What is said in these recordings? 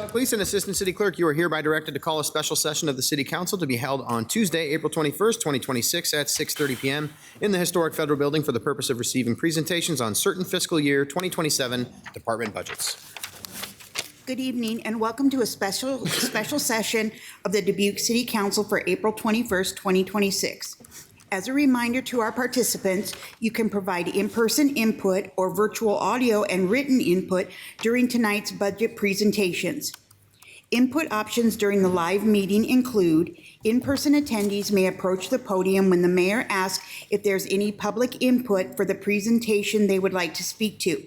Police and Assistant City Clerk, you are hereby directed to call a special session of the City Council to be held on Tuesday, April 21st, 2026 at 6:30 p.m. in the Historic Federal Building for the purpose of receiving presentations on certain fiscal year 2027 department budgets. Good evening and welcome to a special session of the Dubuque City Council for April 21st, 2026. As a reminder to our participants, you can provide in-person input or virtual audio and written input during tonight's budget presentations. Input options during the live meeting include in-person attendees may approach the podium when the mayor asks if there's any public input for the presentation they would like to speak to.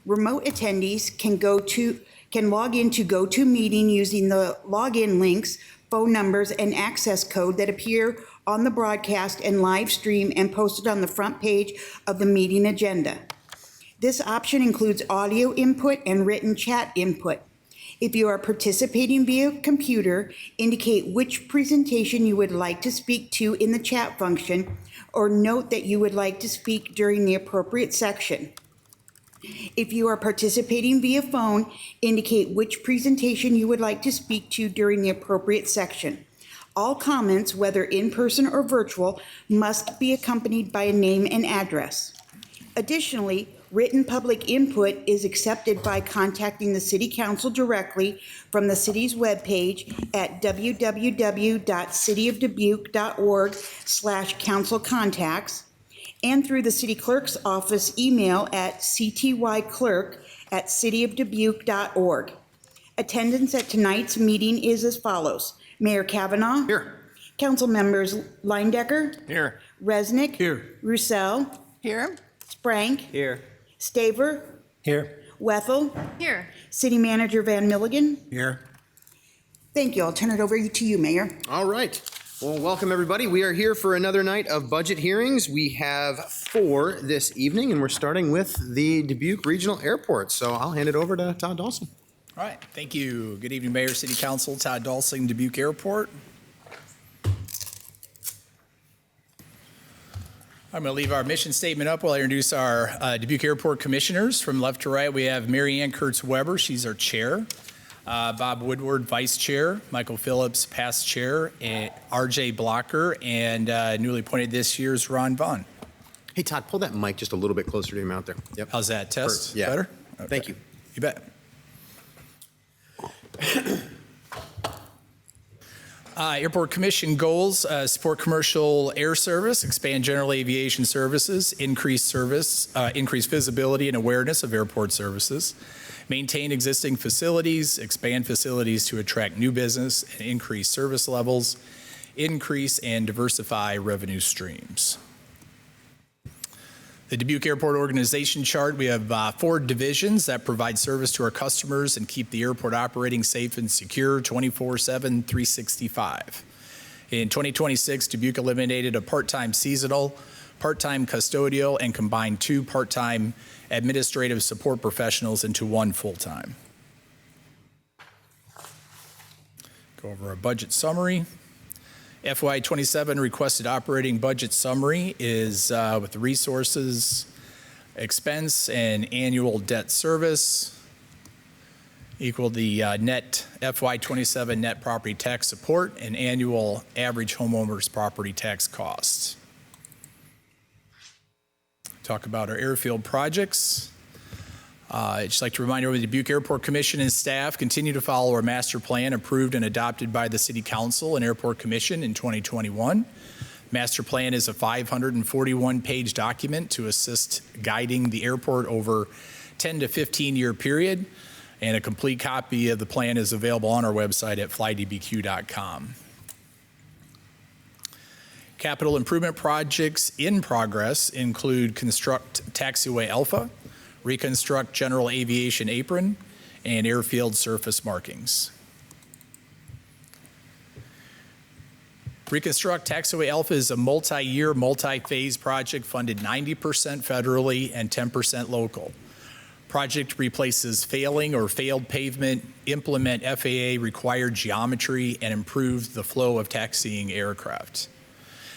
Remote attendees can log into GoToMeeting using the login links, phone numbers, and access code that appear on the broadcast and live stream and posted on the front page of the meeting agenda. This option includes audio input and written chat input. If you are participating via computer, indicate which presentation you would like to speak to in the chat function, or note that you would like to speak during the appropriate section. If you are participating via phone, indicate which presentation you would like to speak to during the appropriate section. All comments, whether in person or virtual, must be accompanied by a name and address. Additionally, written public input is accepted by contacting the City Council directly from the city's webpage at www.cityofdubuque.org/council-contacts and through the City Clerk's office email at ctyclerk@cityofdubuque.org. Attendance at tonight's meeting is as follows. Mayor Kavanaugh. Here. Council members Leindecker. Here. Resnick. Here. Roussel. Here. Sprank. Here. Staver. Here. Wethel. Here. City Manager Van Milligan. Here. Thank you. I'll turn it over to you, Mayor. All right. Well, welcome everybody. We are here for another night of budget hearings. We have 4 this evening, and we're starting with the Dubuque Regional Airport. So I'll hand it over to Todd Dawson. All right, thank you. Good evening, Mayor, City Council, Todd Dawson, Dubuque Airport. I'm going to leave our mission statement up while I introduce our Dubuque Airport commissioners. From left to right, we have Mary Ann Kurtz-Weber, she's our chair. Bob Woodward, vice chair. Michael Phillips, past chair. And RJ Blocker, and newly appointed this year is Ron Vaughn. Hey, Todd, pull that mic just a little bit closer to your mouth there. Yep. How's that? Test? Yeah. Better? Okay. Thank you. You bet. Airport Commission goals, support commercial air service, expand general aviation services, increase visibility and awareness of airport services, maintain existing facilities, expand facilities to attract new business and increase service levels, increase and diversify revenue streams. The Dubuque Airport organization chart, we have 4 divisions that provide service to our customers and keep the airport operating safe and secure 24/7, 365. In 2026, Dubuque eliminated a part-time seasonal, part-time custodial, and combined 2 part-time administrative support professionals into 1 full-time. Go over our budget summary. FY27 requested operating budget summary is with resources, expense, and annual debt service equal the net FY27 net property tax support and annual average homeowners property tax costs. Talk about our airfield projects. I'd just like to remind everyone the Dubuque Airport Commission and staff continue to follow our master plan approved and adopted by the City Council and Airport Commission in 2021. Master plan is a 541-page document to assist guiding the airport over 10 to 15-year period, and a complete copy of the plan is available on our website at flydbq.com. Capital improvement projects in progress include construct taxiway Alpha, reconstruct general aviation apron, and airfield surface markings. Reconstruct Taxiway Alpha is a multi-year, multi-phase project funded 90% federally and 10% local. Project replaces failing or failed pavement, implement FAA required geometry, and improve the flow of taxiing aircraft.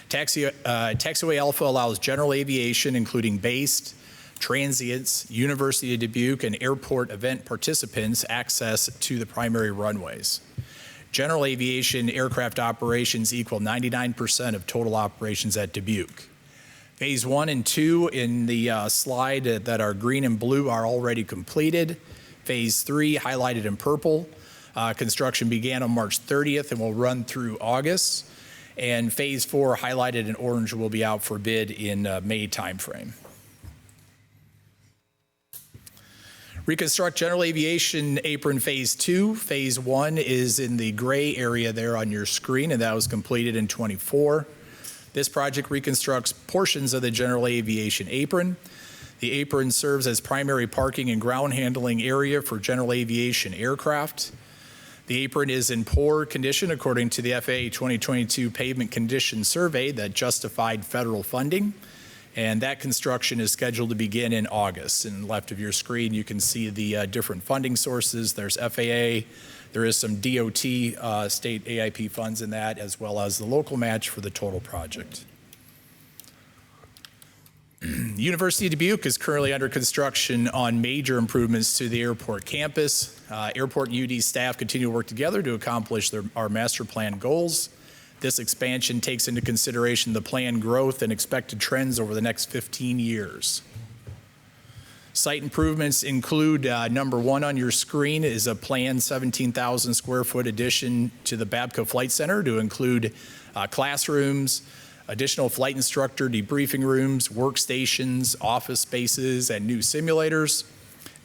Taxiway Alpha allows general aviation, including based, transients, University of Dubuque, and airport event participants access to the primary runways. General aviation aircraft operations equal 99% of total operations at Dubuque. Phase 1 and 2 in the slide that are green and blue are already completed. Phase 3, highlighted in purple, construction began on March 30th and will run through August. And Phase 4, highlighted in orange, will be out for bid in May timeframe. Reconstruct general aviation apron Phase 2. Phase 1 is in the gray area there on your screen, and that was completed in '24. This project reconstructs portions of the general aviation apron. The apron serves as primary parking and ground handling area for general aviation aircraft. The apron is in poor condition according to the FAA 2022 Pavement Condition Survey that justified federal funding. And that construction is scheduled to begin in August. And left of your screen, you can see the different funding sources. There's FAA, there is some DOT state AIP funds in that, as well as the local match for the total project. University of Dubuque is currently under construction on major improvements to the airport campus. Airport and UD staff continue to work together to accomplish our master plan goals. This expansion takes into consideration the planned growth and expected trends over the next 15 years. Site improvements include number 1 on your screen is a planned 17,000 square foot addition to the Babcock Flight Center to include classrooms, additional flight instructor debriefing rooms, workstations, office spaces, and new simulators.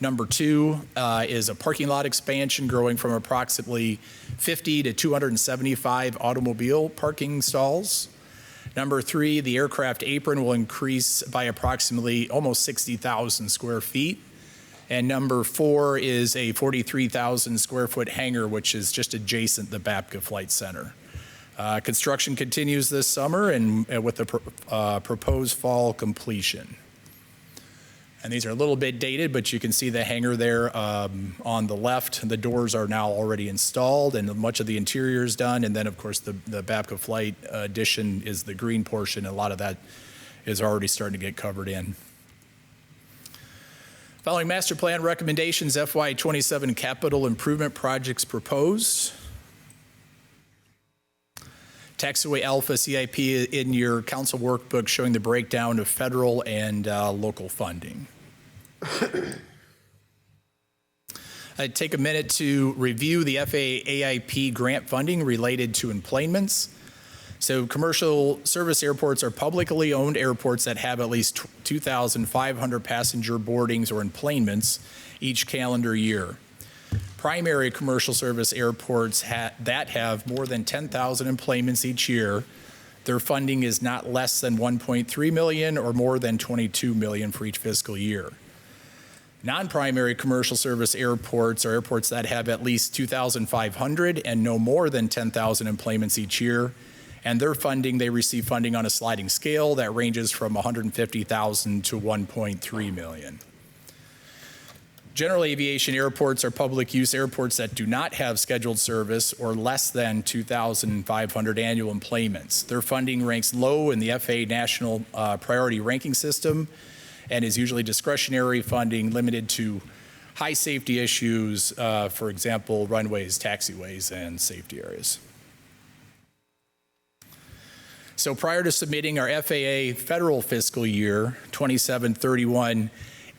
Number 2 is a parking lot expansion growing from approximately 50 to 275 automobile parking stalls. Number 3, the aircraft apron will increase by approximately almost 60,000 square feet. And number 4 is a 43,000 square foot hangar, which is just adjacent to the Babcock Flight Center. Construction continues this summer and with the proposed fall completion. And these are a little bit dated, but you can see the hangar there on the left. The doors are now already installed and much of the interior is done. And then, of course, the Babcock Flight addition is the green portion. A lot of that is already starting to get covered in. Following master plan recommendations, FY27 capital improvement projects proposed. Taxiway Alpha CIP in your council workbook showing the breakdown of federal and local funding. I'd take a minute to review the FAA AIP grant funding related to enplanements. So commercial service airports are publicly owned airports that have at least 2,500 passenger boardings or enplanements each calendar year. Primary commercial service airports that have more than 10,000 enplanements each year, their funding is not less than $1.3 million or more than $22 million for each fiscal year. Non-primary commercial service airports are airports that have at least 2,500 and no more than 10,000 enplanements each year, and their funding, they receive funding on a sliding scale that ranges from $150,000 to $1.3 million. General aviation airports are public use airports that do not have scheduled service or less than 2,500 annual enplanements. Their funding ranks low in the FAA National Priority Ranking System and is usually discretionary funding limited to high safety issues, for example, runways, taxiways, and safety areas. So prior to submitting our FAA federal fiscal year 27-31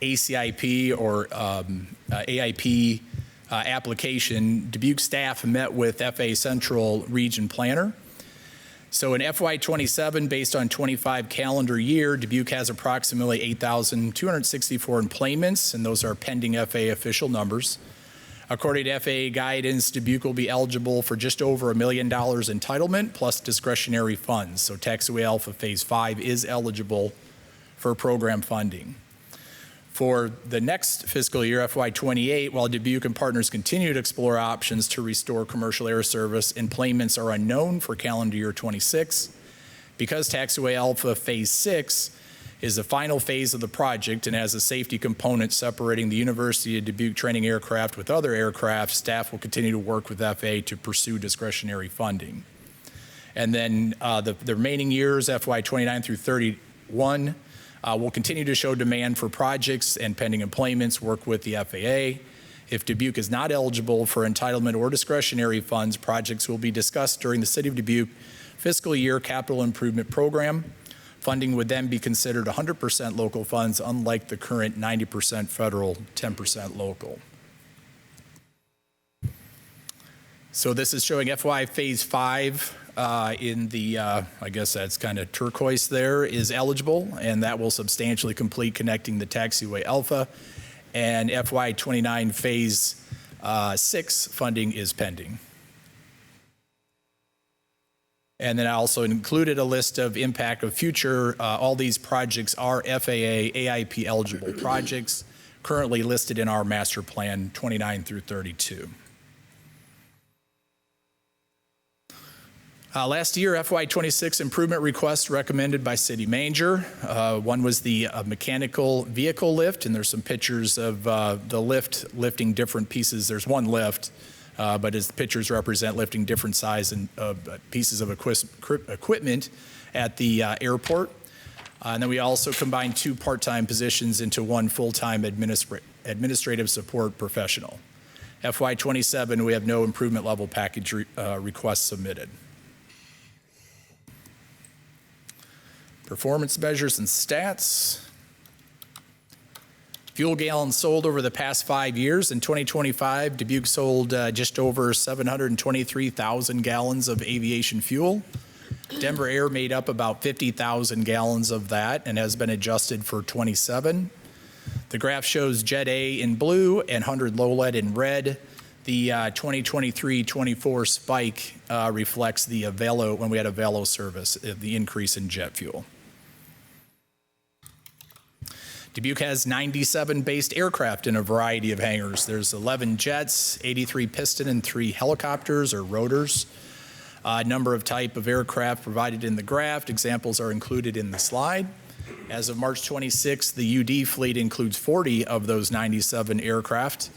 ACIP or AIP application, Dubuque staff met with FAA Central Region Planner. So in FY27, based on 25 calendar year, Dubuque has approximately 8,264 enplanements, and those are pending FAA official numbers. According to FAA guidance, Dubuque will be eligible for just over $1 million entitlement plus discretionary funds. So Taxiway Alpha Phase 5 is eligible for program funding. For the next fiscal year, FY28, while Dubuque and partners continue to explore options to restore commercial air service, enplanements are unknown for calendar year 26. Because Taxiway Alpha Phase 6 is the final phase of the project and has a safety component separating the University of Dubuque training aircraft with other aircraft, staff will continue to work with FAA to pursue discretionary funding. And then the remaining years, FY29 through 31, We'll continue to show demand for projects and pending employments, work with the FAA. If Dubuque is not eligible for entitlement or discretionary funds, projects will be discussed during the City of Dubuque Fiscal Year Capital Improvement Program. Funding would then be considered 100% local funds, unlike the current 90% federal, 10% local. So this is showing FY Phase 5 in the, I guess that's kind of turquoise there, is eligible, and that will substantially complete connecting the taxiway Alpha. And FY 29 Phase 6 funding is pending. And then I also included a list of impact of future. All these projects are FAA AIP eligible projects currently listed in our master plan 29 through 32. Last year, FY 26 improvement requests recommended by City Manager. One was the mechanical vehicle lift, and there's some pictures of the lift lifting different pieces. There's one lift, but its pictures represent lifting different size and pieces of equipment at the airport. And then we also combined 2 part-time positions into 1 full-time administrative support professional. FY 27, we have no improvement level package requests submitted. Performance measures and stats. Fuel gallons sold over the past 5 years. In 2025, Dubuque sold just over 723,000 gallons of aviation fuel. Denver Air made up about 50,000 gallons of that and has been adjusted for 27. The graph shows Jet A in blue and 100 low lead in red. The 2023-24 spike reflects the Avelo, when we had Avelo service, the increase in jet fuel. Dubuque has 97 based aircraft in a variety of hangars. There's 11 jets, 83 piston, and 3 helicopters or rotors. Number of type of aircraft provided in the graph. Examples are included in the slide. As of March 26, the UD fleet includes 40 of those 97 aircraft,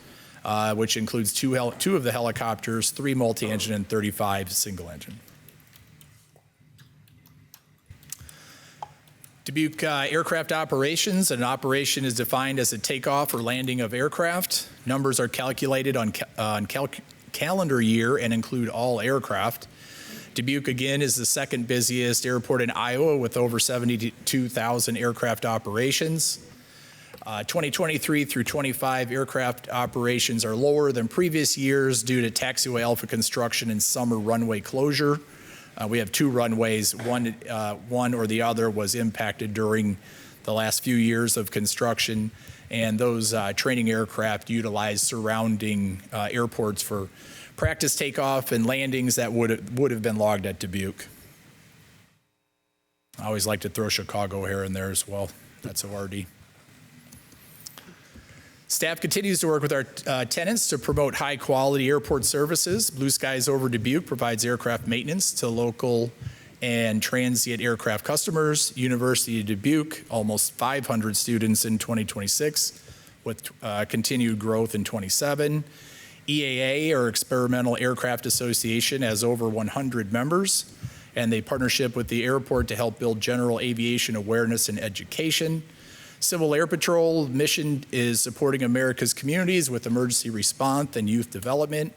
which includes two of the helicopters, 3 multi-engine, and 35 single-engine. Dubuque aircraft operations. An operation is defined as a takeoff or landing of aircraft. Numbers are calculated on calendar year and include all aircraft. Dubuque, again, is the second busiest airport in Iowa with over 72,000 aircraft operations. 2023 through 25 aircraft operations are lower than previous years due to taxiway Alpha construction and summer runway closure. We have 2 runways. One or the other was impacted during the last few years of construction, and those training aircraft utilize surrounding airports for practice takeoff and landings that would have been logged at Dubuque. I always like to throw Chicago here and there as well. That's ORD. Staff continues to work with our tenants to promote high-quality airport services. Blue Skies over Dubuque provides aircraft maintenance to local and transient aircraft customers. University of Dubuque, almost 500 students in 2026, with continued growth in 27. EAA, or Experimental Aircraft Association, has over 100 members, and they partnership with the airport to help build general aviation awareness and education. Civil Air Patrol mission is supporting America's communities with emergency response and youth development.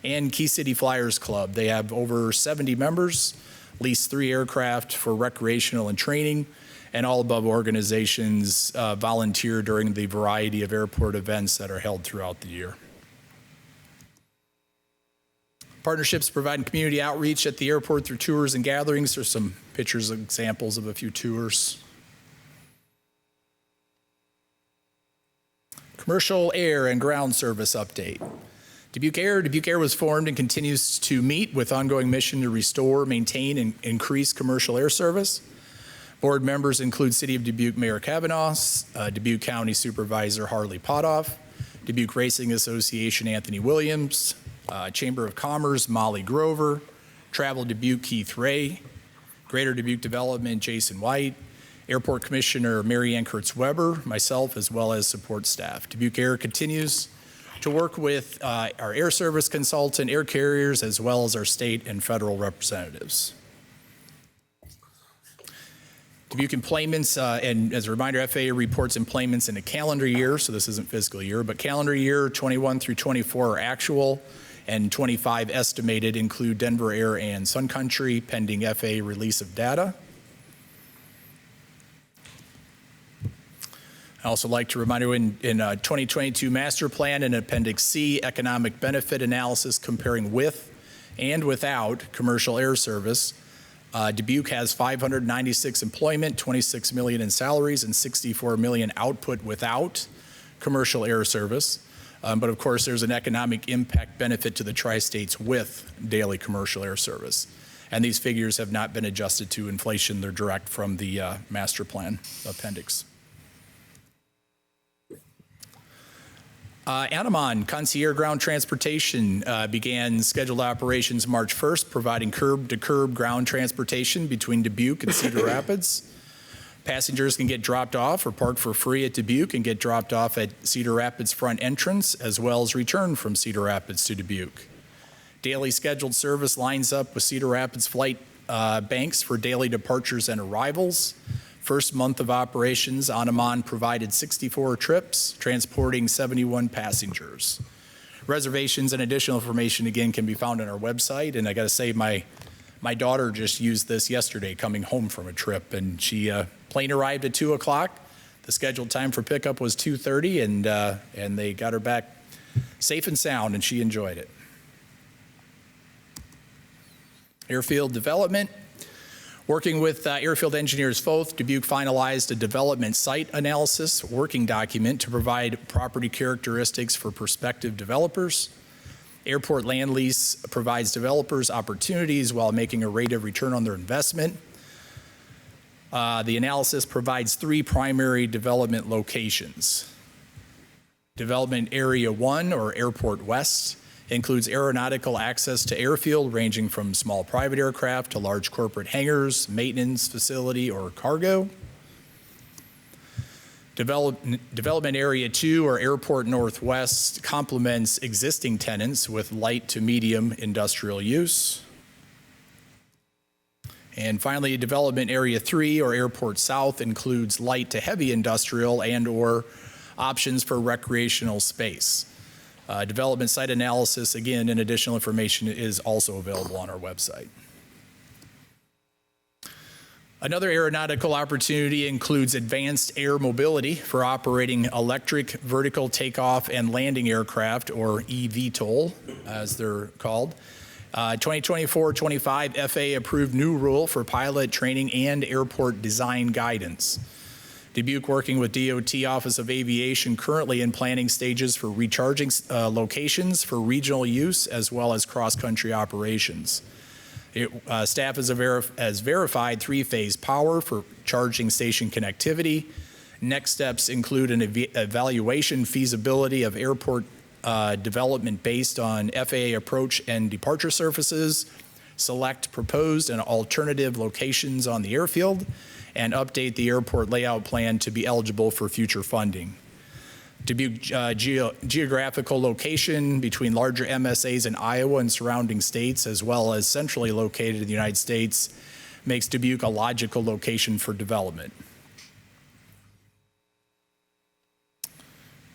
And Key City Flyers Club, they have over 70 members, lease 3 aircraft for recreational and training, and all above organizations volunteer during the variety of airport events that are held throughout the year. Partnerships providing community outreach at the airport through tours and gatherings. There's some pictures and examples of a few tours. Commercial air and ground service update. Dubuque Air was formed and continues to meet with ongoing mission to restore, maintain, and increase commercial air service. Board members include City of Dubuque Mayor Kavanaugh, Dubuque County Supervisor Harley Potoff, Dubuque Racing Association Anthony Williams, Chamber of Commerce Molly Grover, Travel Dubuque Keith Ray, Greater Dubuque Development Jason White, Airport Commissioner Mary Ann Kurtz-Weber, myself, as well as support staff. Dubuque Air continues to work with our air service consultant, air carriers, as well as our state and federal representatives. Dubuque employments, and as a reminder, FAA reports employments in a calendar year, so this isn't fiscal year, but calendar year 21 through 24 are actual, and 25 estimated include Denver Air and Sun Country pending FAA release of data. I also like to remind you in 2022 master plan and Appendix C, economic benefit analysis comparing with and without commercial air service. Dubuque has 596 employment, 26 million in salaries, and 64 million output without commercial air service. But of course, there's an economic impact benefit to the tri-states with daily commercial air service. And these figures have not been adjusted to inflation. They're direct from the master plan appendix. Anamon Concierge Ground Transportation began scheduled operations March 1st, providing curb-to-curb ground transportation between Dubuque and Cedar Rapids. Passengers can get dropped off or park for free at Dubuque and get dropped off at Cedar Rapids front entrance, as well as return from Cedar Rapids to Dubuque. Daily scheduled service lines up with Cedar Rapids flight banks for daily departures and arrivals. First month of operations, Anamon provided 64 trips, transporting 71 passengers. Reservations and additional information, again, can be found on our website. And I got to say, my daughter just used this yesterday coming home from a trip, and she plane arrived at 2 o'clock. The scheduled time for pickup was 2:30, and they got her back safe and sound, and she enjoyed it. Airfield development. Working with airfield engineers Foth, Dubuque finalized a development site analysis working document to provide property characteristics for prospective developers. Airport land lease provides developers opportunities while making a rate of return on their investment. The analysis provides 3 primary development locations. Development Area 1, or Airport West, includes aeronautical access to airfield ranging from small private aircraft to large corporate hangars, maintenance facility, or cargo. Development Area 2, or Airport Northwest, complements existing tenants with light to medium industrial use. And finally, Development Area 3, or Airport South, includes light to heavy industrial and/or options for recreational space. Development site analysis, again, and additional information is also available on our website. Another aeronautical opportunity includes advanced air mobility for operating electric vertical takeoff and landing aircraft, or eVTOL, as they're called. 2024-25 FAA approved new rule for pilot training and airport design guidance. Dubuque, working with DOT Office of Aviation, currently in planning stages for recharging locations for regional use as well as cross-country operations. Staff has verified 3-phase power for charging station connectivity. Next steps include an evaluation feasibility of airport development based on FAA approach and departure surfaces, select proposed and alternative locations on the airfield, and update the airport layout plan to be eligible for future funding. Dubuque geographical location between larger MSAs in Iowa and surrounding states, as well as centrally located in the United States, makes Dubuque a logical location for development.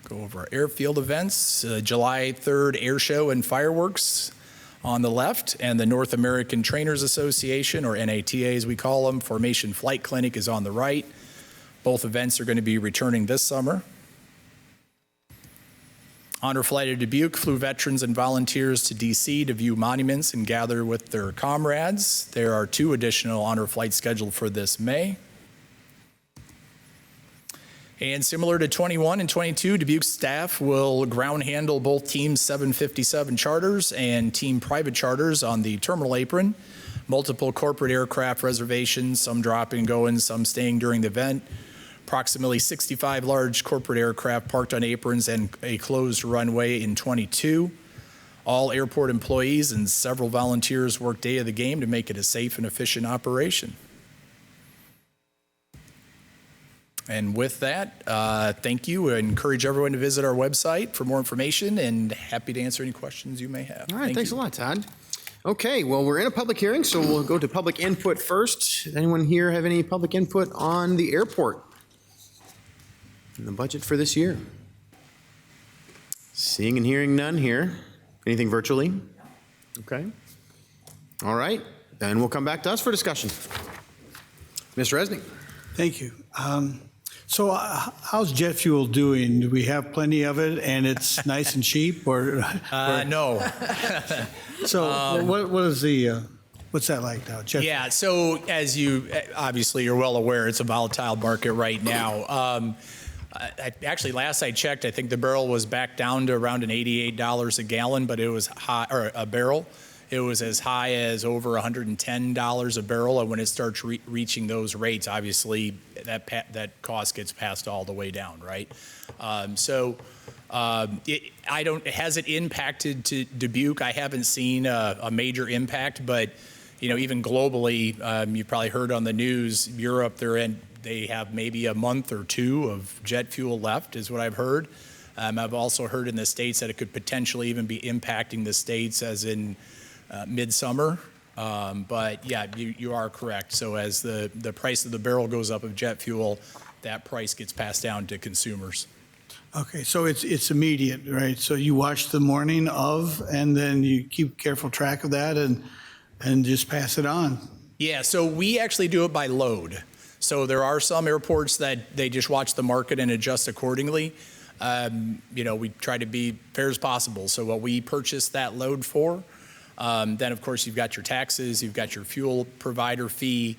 Go over our airfield events. July 3rd Air Show and Fireworks on the left, and the North American Trainers Association, or NATA as we call them, Formation Flight Clinic is on the right. Both events are going to be returning this summer. Honor Flight of Dubuque flew veterans and volunteers to DC to view monuments and gather with their comrades. There are 2 additional honor flights scheduled for this May. And similar to 21 and 22, Dubuque staff will ground handle both Team 757 charters and Team private charters on the terminal apron. Multiple corporate aircraft reservations, some dropping and going, some staying during the event. Approximately 65 large corporate aircraft parked on aprons and a closed runway in 22. All airport employees and several volunteers work day of the game to make it a safe and efficient operation. And with that, thank you. I encourage everyone to visit our website for more information, and happy to answer any questions you may have. All right, thanks a lot, Todd. Okay, well, we're in a public hearing, so we'll go to public input first. Does anyone here have any public input on the airport and the budget for this year? Seeing and hearing none here. Anything virtually? Okay. All right, then we'll come back to us for discussion. Mr. Resnick. Thank you. So how's jet fuel doing? Do we have plenty of it and it's nice and cheap or? No. So what is the, what's that like now? Jet Yeah, so as you, obviously you're well aware, it's a volatile market right now. Actually, last I checked, I think the barrel was back down to around an $88 a gallon, but it was high, or a barrel. It was as high as over $110 a barrel, and when it starts reaching those rates, obviously that cost gets passed all the way down, right? Has it impacted to Dubuque? I haven't seen a major impact, but even globally, you've probably heard on the news, Europe, they have maybe a month or two of jet fuel left, is what I've heard. I've also heard in the States that it could potentially even be impacting the States as in midsummer. But yeah, you are correct. So as the price of the barrel goes up of jet fuel, that price gets passed down to consumers. Okay, so it's immediate, right? So you watch the morning of, and then you keep careful track of that and just pass it on. Yeah, so we actually do it by load. So there are some airports that they just watch the market and adjust accordingly. We try to be fair as possible. So what we purchase that load for, then of course you've got your taxes, you've got your fuel provider fee,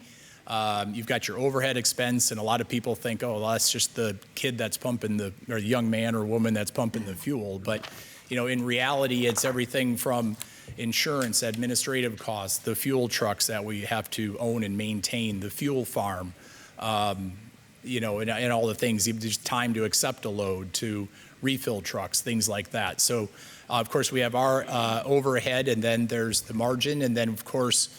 you've got your overhead expense, and a lot of people think, oh, well, that's just the kid that's pumping or the young man or woman that's pumping the fuel. But in reality, it's everything from insurance, administrative costs, the fuel trucks that we have to own and maintain, the fuel farm, and all the things, just time to accept a load, to refill trucks, things like that. So, of course, we have our overhead, and then there's the margin, and then, of course,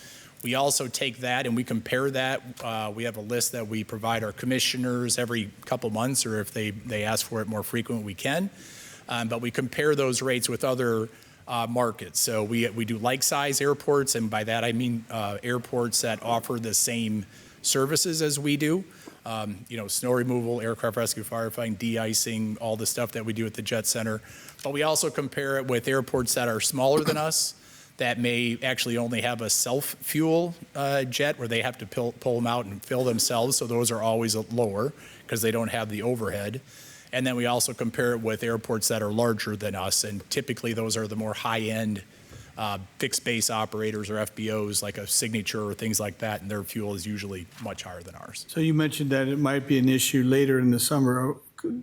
we also take that and we compare that. We have a list that we provide our commissioners every couple months, or if they ask for it more frequent, we can. But we compare those rates with other markets. So we do like-size airports, and by that I mean airports that offer the same services as we do. Snow removal, aircraft rescue, firefighting, de-icing, all the stuff that we do at the Jet Center. But we also compare it with airports that are smaller than us, that may actually only have a self-fuel jet where they have to pull them out and fill themselves. So those are always lower because they don't have the overhead. And then we also compare it with airports that are larger than us. And typically those are the more high-end fixed base operators or FBOs, like a Signature or things like that, and their fuel is usually much higher than ours. So you mentioned that it might be an issue later in the summer.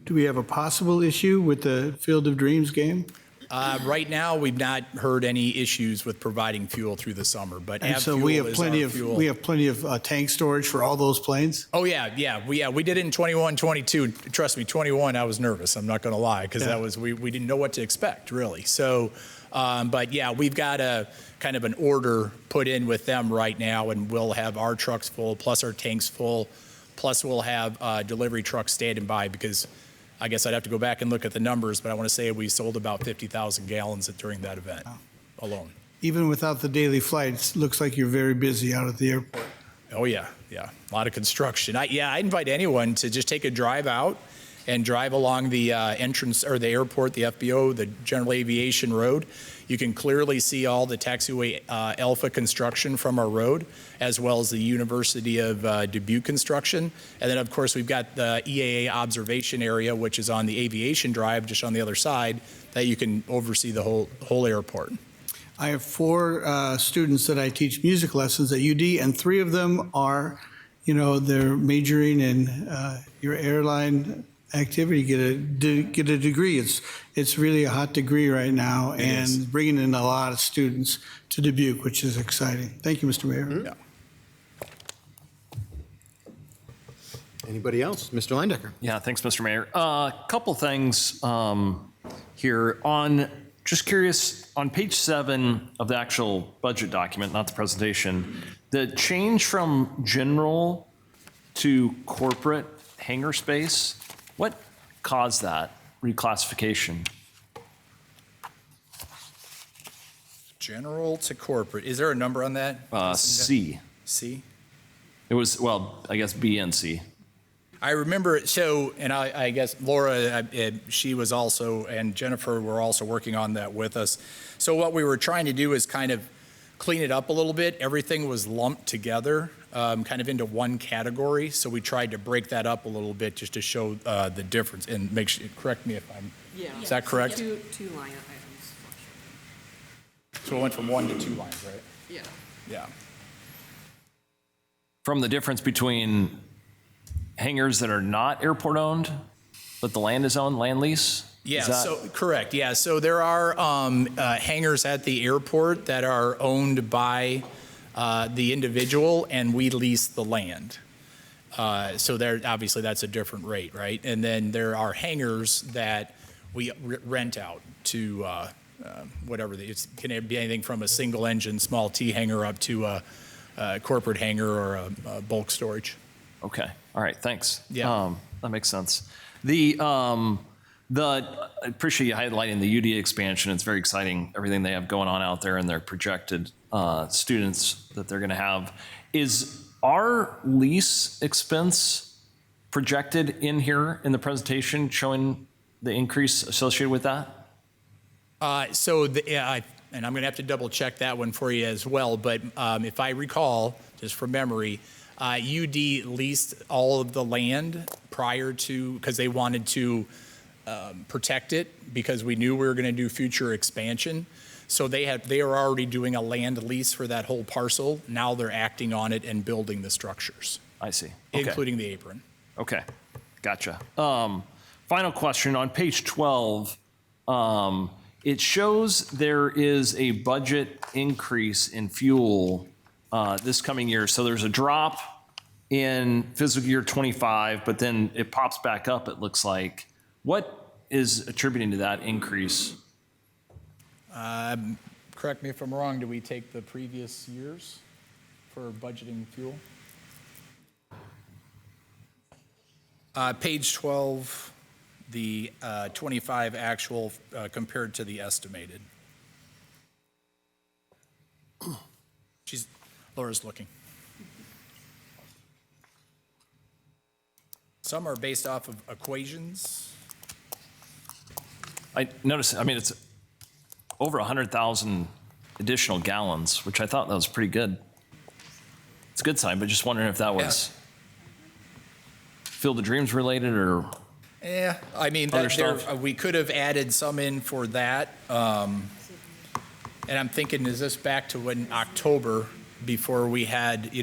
Do we have a possible issue with the Field of Dreams game? Right now, we've not heard any issues with providing fuel through the summer, but And so fuel we have is plenty our of fuel. we have plenty of tank storage for all those planes. Oh yeah. We did it in 21, 22. Trust me, 21, I was nervous. I'm not going to lie, because that was we didn't know what to expect really. So, but yeah, we've got a kind of an order put in with them right now, and we'll have our trucks full, plus our tanks full, plus we'll have delivery trucks standing by, because I guess I'd have to go back and look at the numbers, but I want to say we sold about 50,000 gallons during that event alone. Even without the daily flights, looks like you're very busy out at the airport. Oh yeah, a lot of construction. I invite anyone to just take a drive out and drive along the entrance or the airport, the FBO, the General Aviation Road. You can clearly see all the taxiway Alpha construction from our road, as well as the University of Dubuque construction. And then, of course, we've got the EAA observation area, which is on the Aviation Drive, just on the other side, that you can oversee the whole airport. I have 4 students that I teach music lessons at UD, and 3 of them are, they're majoring in your airline activity, get a degree. It's really a hot degree right now, and bringing in a lot of students to Dubuque, which is exciting. Thank you, Mr. Mayor. Yeah. Anybody else? Mr. Leindecker. Yeah, thanks, Mr. Mayor. Couple things here. Just curious, on page 7 of the actual budget document, not the presentation, the change from general to corporate hangar space, what caused that reclassification? General to corporate. Is there a number on that? C. C? It was, well, I guess B and C. I remember, so, and I guess Laura, she was also, and Jennifer were also working on that with us. So what we were trying to do is kind of clean it up a little bit. Everything was lumped together, kind of into one category. So we tried to break that up a little bit just to show the difference and make sure, correct me if I'm, is that correct? Two line items. So it went from 1 to 2 lines, right? Yeah. Yeah. From the difference between hangars that are not airport owned, but the land is owned, land lease? Yeah, Is that- so, correct, yeah. So there are hangars at the airport that are owned by the individual, and we lease the land. So there, obviously, that's a different rate, right? And then there are hangars that we rent out to whatever, it can be anything from a single engine, small T hangar up to a corporate hangar or a bulk storage. Okay, all right, thanks. Yeah. That makes sense. I appreciate you highlighting the UD expansion. It's very exciting, everything they have going on out there and their projected students that they're gonna have. Is our lease expense projected in here in the presentation showing the increase associated with that? And I'm going to have to double check that one for you as well, but if I recall, just from memory, UD leased all of the land prior to, because they wanted to protect it because we knew we were going to do future expansion. So they are already doing a land lease for that whole parcel. Now they're acting on it and building the structures, I see. Okay. including the apron. Okay, gotcha. Final question, on page 12, it shows there is a budget increase in fuel this coming year. So there's a drop in fiscal year 25, but then it pops back up, it looks like. What is attributing to that increase? Correct me if I'm wrong, do we take the previous years for budgeting fuel? Page 12, the 25 actual compared to the estimated. Laura's looking. Some are based off of equations. I noticed, I mean, it's over 100,000 additional gallons, which I thought that was pretty good. It's a good sign, but just wondering if that was Field of Dreams related or? Yeah, I mean, Other stuff? we could have added some in for that. And I'm thinking, is this back to when October, before we had,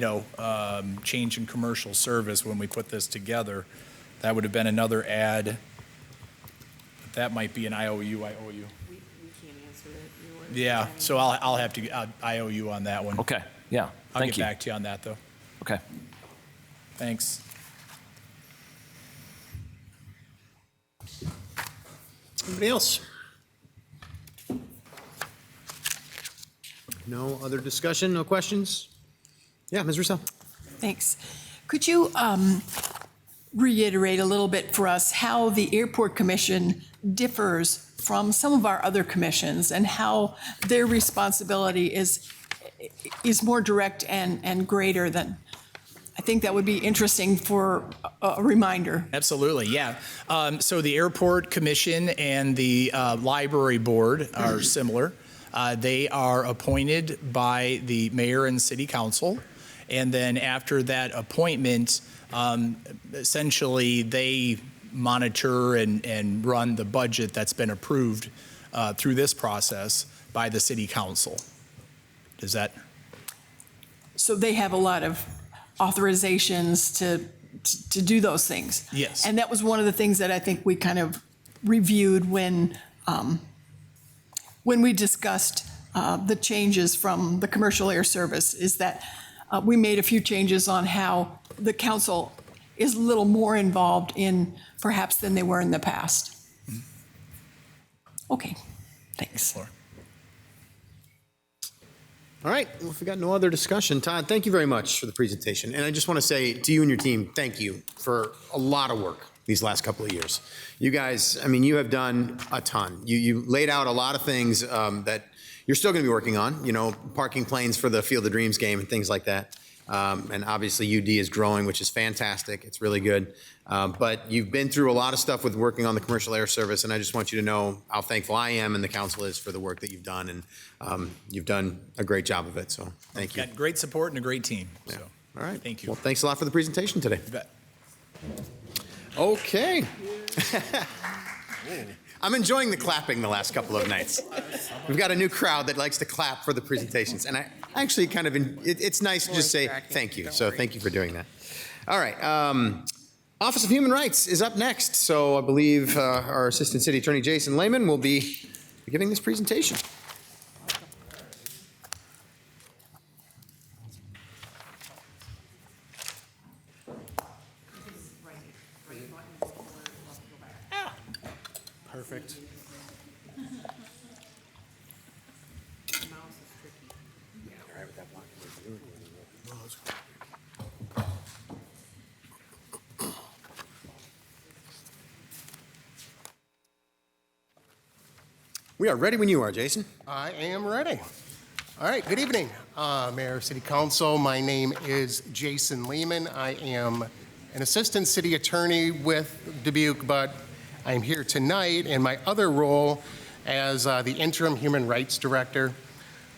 change in commercial service when we put this together? That would have been another add. That might be an IOU. We can't answer it. Yeah, so I'll have to, I owe you on that one. Okay, yeah, I'll thank get you. back to you on that, though. Okay. Thanks. Anybody else? No other discussion, no questions? Yeah, Ms. Russo? Thanks. Could you reiterate a little bit for us how the Airport Commission differs from some of our other commissions and how their responsibility is more direct and greater than? I think that would be interesting for a reminder. Absolutely, yeah. So the Airport Commission and the Library Board are similar. They are appointed by the mayor and city council. And then after that appointment, essentially they monitor and run the budget that's been approved through this process by the city council. Does that? So they have a lot of authorizations to do those things. Yes. And that was one of the things that I think we kind of reviewed when we discussed the changes from the commercial air service, is that we made a few changes on how the council is a little more involved in perhaps than they were in the past. Okay, thanks. All right, well, if we got no other discussion, Todd, thank you very much for the presentation. And I just want to say to you and your team, thank you for a lot of work these last couple of years. You guys, I mean, you have done a ton. You laid out a lot of things that you're still going to be working on, parking planes for the Field of Dreams game and things like that. And obviously UD is growing, which is fantastic. It's really good. But you've been through a lot of stuff with working on the commercial air service, and I just want you to know how thankful I am and the council is for the work that you've done, and you've done a great job of it, so thank you. Got great support and a great team. So, All right. thank you. Well, thanks a lot for the presentation today. You bet. Okay. I'm enjoying the clapping the last couple of nights. We've got a new crowd that likes to clap for the presentations, and I actually kind of, it's nice to just say thank you, so thank you for doing that. All right. Office of Human Rights is up next, so I believe our Assistant City Attorney Jason Lehman will be giving this presentation. Perfect. We are ready when you are, Jason. I am ready. All right, good evening, Mayor, City Council. My name is Jason Lehman. I am an Assistant City Attorney with Dubuque, but I'm here tonight in my other role as the Interim Human Rights Director.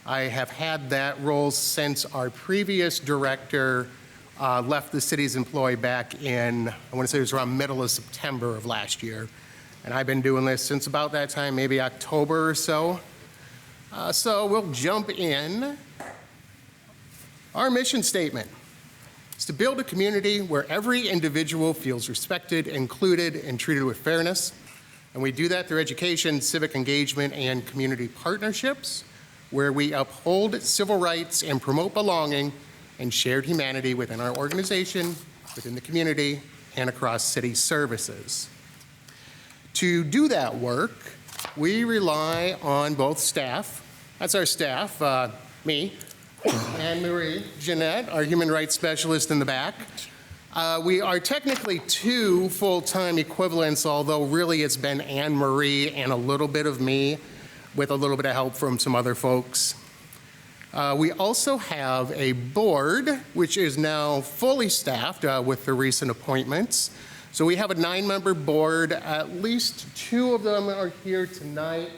I have had that role since our previous director left the city's employ back in, I want to say it was around middle of September of last year. And I've been doing this since about that time, maybe October or so. So we'll jump in. Our mission statement is to build a community where every individual feels respected, included, and treated with fairness. And we do that through education, civic engagement, and community partnerships, where we uphold civil rights and promote belonging and shared humanity within our organization, within the community, and across city services. To do that work, we rely on both staff. That's our staff, me, Anne Marie, Jeanette, our human rights specialist in the back. We are technically two full-time equivalents, although really it's been Anne Marie and a little bit of me with a little bit of help from some other folks. We also have a board, which is now fully staffed with the recent appointments. So we have a 9-member board. At least 2 of them are here tonight.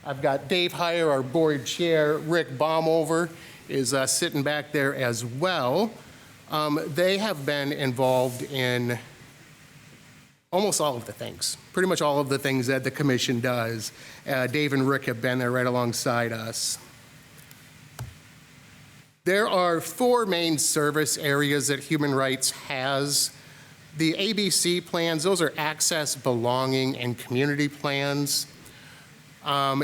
I've got Dave Heyer, our board chair. Rick Baumover is sitting back there as well. They have been involved in almost all of the things, pretty much all of the things that the commission does. Dave and Rick have been there right alongside us. There are 4 main service areas that Human Rights has. The ABC plans, those are access, belonging, and community plans.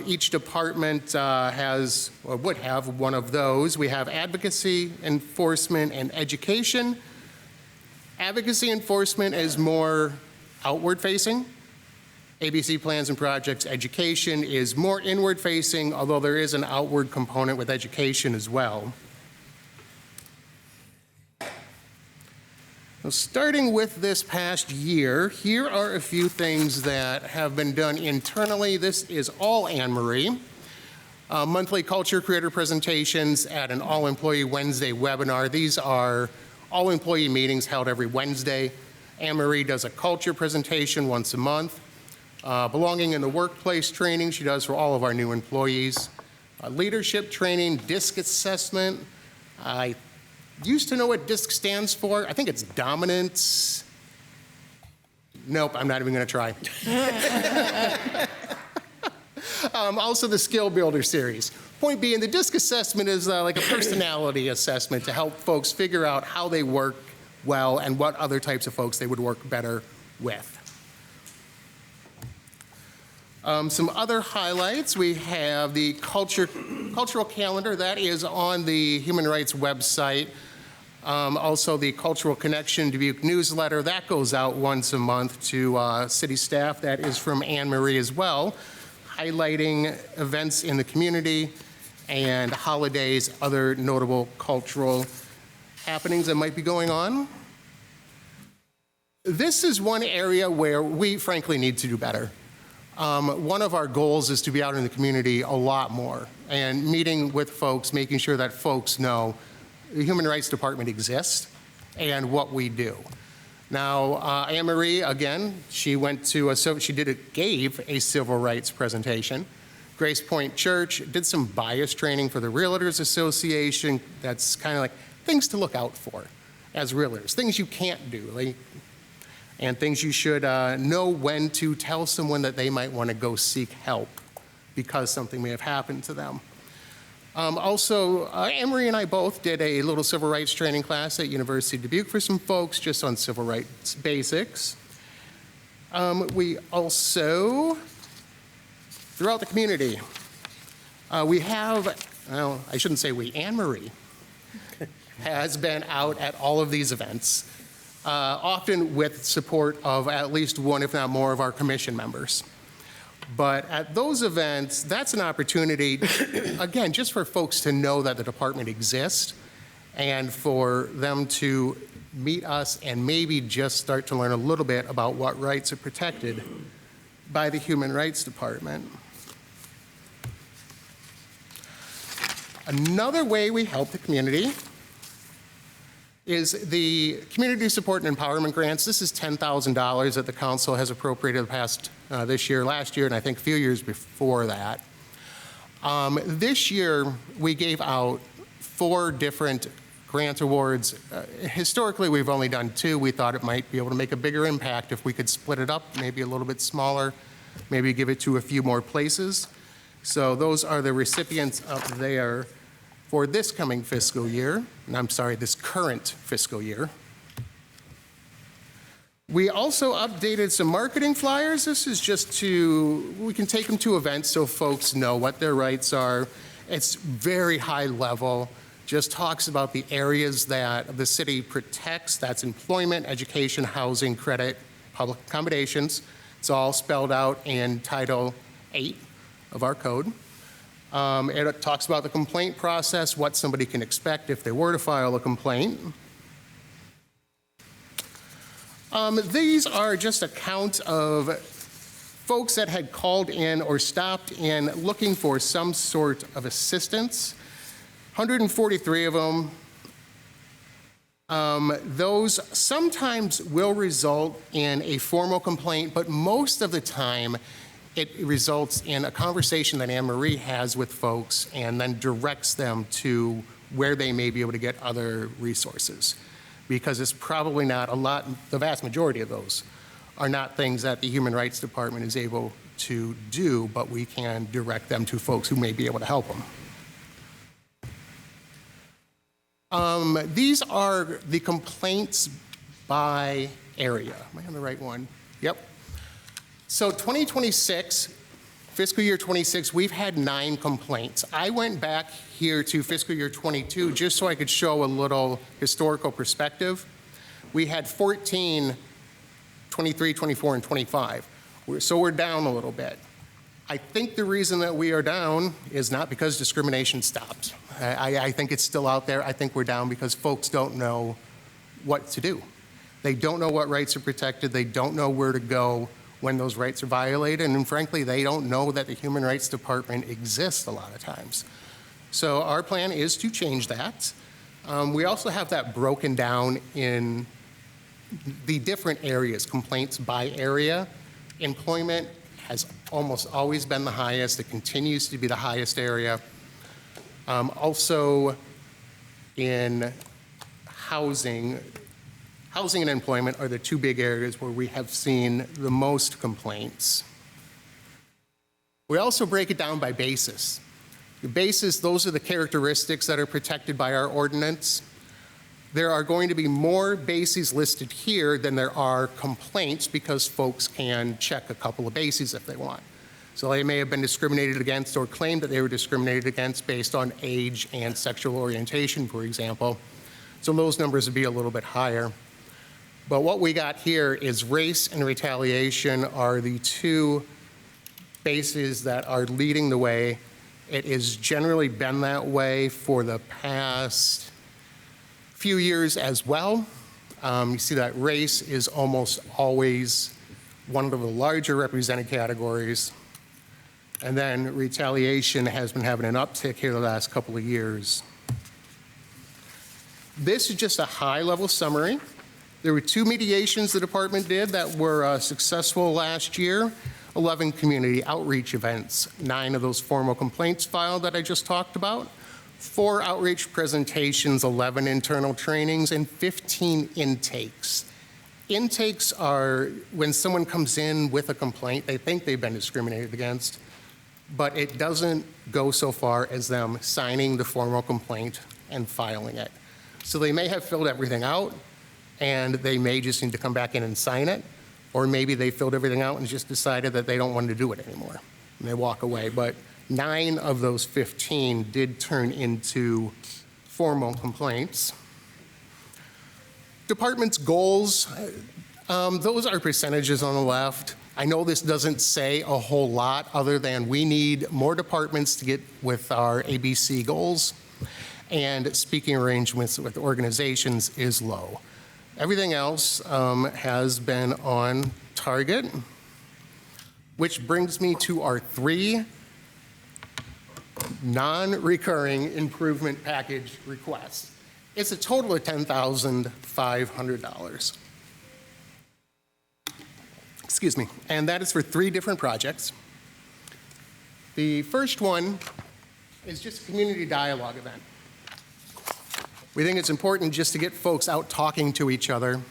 Each department has, or would have, one of those. We have advocacy, enforcement, and education. Advocacy enforcement is more outward-facing. ABC plans and projects education is more inward-facing, although there is an outward component with education as well. So starting with this past year, here are a few things that have been done internally. This is all Anne Marie. Monthly culture creator presentations at an all-employee Wednesday webinar. These are all-employee meetings held every Wednesday. Anne Marie does a culture presentation once a month. Belonging in the workplace training she does for all of our new employees. Leadership training, DISC assessment. I used to know what DISC stands for. I think it's dominance. Nope, I'm not even going to try. Also the Skill Builder series. Point being, the DISC assessment is like a personality assessment to help folks figure out how they work well and what other types of folks they would work better with. Some other highlights, we have the cultural calendar that is on the Human Rights website. Also the Cultural Connection Dubuque newsletter, that goes out once a month to city staff. That is from Anne Marie as well, highlighting events in the community and holidays, other notable cultural happenings that might be going on. This is one area where we frankly need to do better. One of our goals is to be out in the community a lot more and meeting with folks, making sure that folks know the Human Rights Department exists and what we do. Now, Anne Marie, again, she gave a civil rights presentation. Grace Point Church did some bias training for the Realtors Association. That's kind of like things to look out for as realtors, things you can't do, and things you should know when to tell someone that they might want to go seek help because something may have happened to them. Also, Anne Marie and I both did a little civil rights training class at University of Dubuque for some folks just on civil rights basics. We also, throughout the community, we have, well, I shouldn't say we, Anne Marie has been out at all of these events, often with support of at least one, if not more, of our commission members. But at those events, that's an opportunity, again, just for folks to know that the department exists and for them to meet us and maybe just start to learn a little bit about what rights are protected by the Human Rights Department. Another way we help the community is the Community Support and Empowerment Grants. This is $10,000 that the council has appropriated this year, last year, and I think a few years before that. This year, we gave out 4 different grant awards. Historically, we've only done 2. We thought it might be able to make a bigger impact if we could split it up, maybe a little bit smaller, maybe give it to a few more places. So those are the recipients up there for this coming fiscal year, and I'm sorry, this current fiscal year. We also updated some marketing flyers. This is just we can take them to events so folks know what their rights are. It's very high level, just talks about the areas that the city protects. That's employment, education, housing, credit, public accommodations. It's all spelled out in Title 8 of our code. It talks about the complaint process, what somebody can expect if they were to file a complaint. These are just a count of folks that had called in or stopped in looking for some sort of assistance. 143 of them. Those sometimes will result in a formal complaint, but most of the time it results in a conversation that Anne Marie has with folks and then directs them to where they may be able to get other resources. Because it's probably not the vast majority of those are not things that the Human Rights Department is able to do, but we can direct them to folks who may be able to help them. These are the complaints by area. Am I on the right one? Yep. So 2026, fiscal year 26, we've had 9 complaints. I went back here to fiscal year 22 just so I could show a little historical perspective. We had 14, 23, 24, and 25. So we're down a little bit. I think the reason that we are down is not because discrimination stopped. I think it's still out there. I think we're down because folks don't know what to do. They don't know what rights are protected. They don't know where to go when those rights are violated. And frankly, they don't know that the Human Rights Department exists a lot of times. So our plan is to change that. We also have that broken down in the different areas, complaints by area. Employment has almost always been the highest. It continues to be the highest area. Also in housing and employment are the 2 big areas where we have seen the most complaints. We also break it down by basis. The basis, those are the characteristics that are protected by our ordinance. There are going to be more bases listed here than there are complaints because folks can check a couple of bases if they want. So they may have been discriminated against or claimed that they were discriminated against based on age and sexual orientation, for example. So those numbers would be a little bit higher. But what we got here is race and retaliation are the 2 bases that are leading the way. It has generally been that way for the past few years as well. You see that race is almost always one of the larger represented categories. And then retaliation has been having an uptick here the last couple of years. This is just a high-level summary. There were 2 mediations the department did that were successful last year, 11 community outreach events, 9 of those formal complaints filed that I just talked about, 4 outreach presentations, 11 internal trainings, and 15 intakes. Intakes are when someone comes in with a complaint, they think they've been discriminated against, but it doesn't go so far as them signing the formal complaint and filing it. So they may have filled everything out, and they may just need to come back in and sign it, or maybe they filled everything out and just decided that they don't want to do it anymore, and they walk away. But 9 of those 15 did turn into formal complaints. Department's goals, those are percentages on the left. I know this doesn't say a whole lot other than we need more departments to get with our ABC goals, and speaking arrangements with organizations is low. Everything else has been on target, which brings me to our 3 non-recurring improvement package requests. It's a total of $10,500. Excuse me, and that is for 3 different projects. The first one is just a community dialogue event. We think it's important just to get folks out talking to each other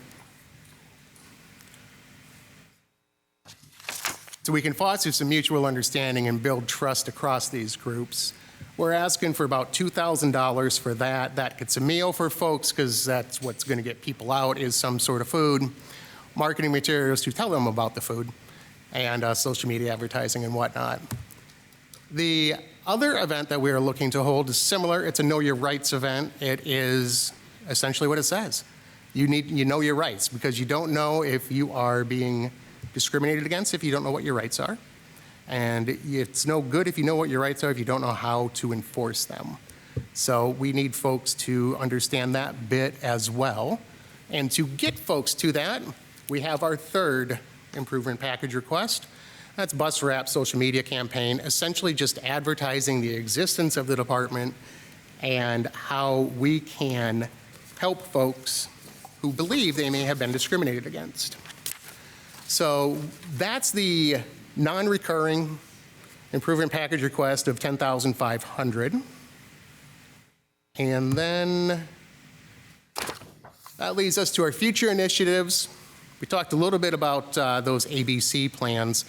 so we can foster some mutual understanding and build trust across these groups. We're asking for about $2,000 for that. That gets a meal for folks because that's what's going to get people out is some sort of food, marketing materials to tell them about the food, and social media advertising and whatnot. The other event that we are looking to hold is similar. It's a Know Your Rights event. It is essentially what it says. You know your rights because you don't know if you are being discriminated against if you don't know what your rights are. And it's no good if you know what your rights are if you don't know how to enforce them. So we need folks to understand that bit as well. And to get folks to that, we have our 3rd improvement package request. That's bus wrap social media campaign, essentially just advertising the existence of the department and how we can help folks who believe they may have been discriminated against. So that's the non-recurring improvement package request of $10,500. And then that leads us to our future initiatives. We talked a little bit about those ABC plans.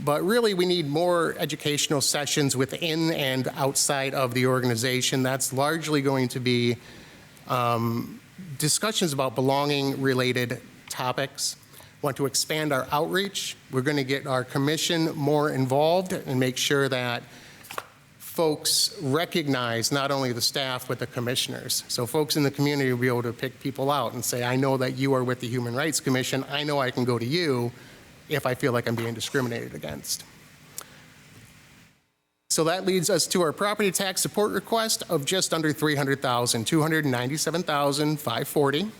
But really, we need more educational sessions within and outside of the organization. That's largely going to be discussions about belonging-related topics. Want to expand our outreach. We're going to get our commission more involved and make sure that folks recognize not only the staff, but the commissioners. So folks in the community will be able to pick people out and say, I know that you are with the Human Rights Commission. I know I can go to you if I feel like I'm being discriminated against. So that leads us to our property tax support request of just under $300,000, $297,540.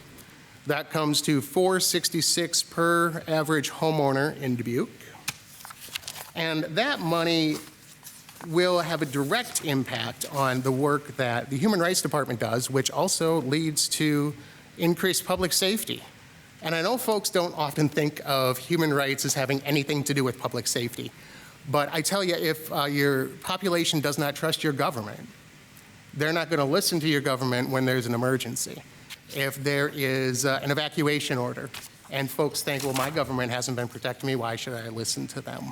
That comes to $466 per average homeowner in Dubuque. And that money will have a direct impact on the work that the Human Rights Department does, which also leads to increased public safety. And I know folks don't often think of human rights as having anything to do with public safety. But I tell you, if your population does not trust your government, they're not going to listen to your government when there's an emergency. If there is an evacuation order and folks think, well, my government hasn't been protecting me, why should I listen to them?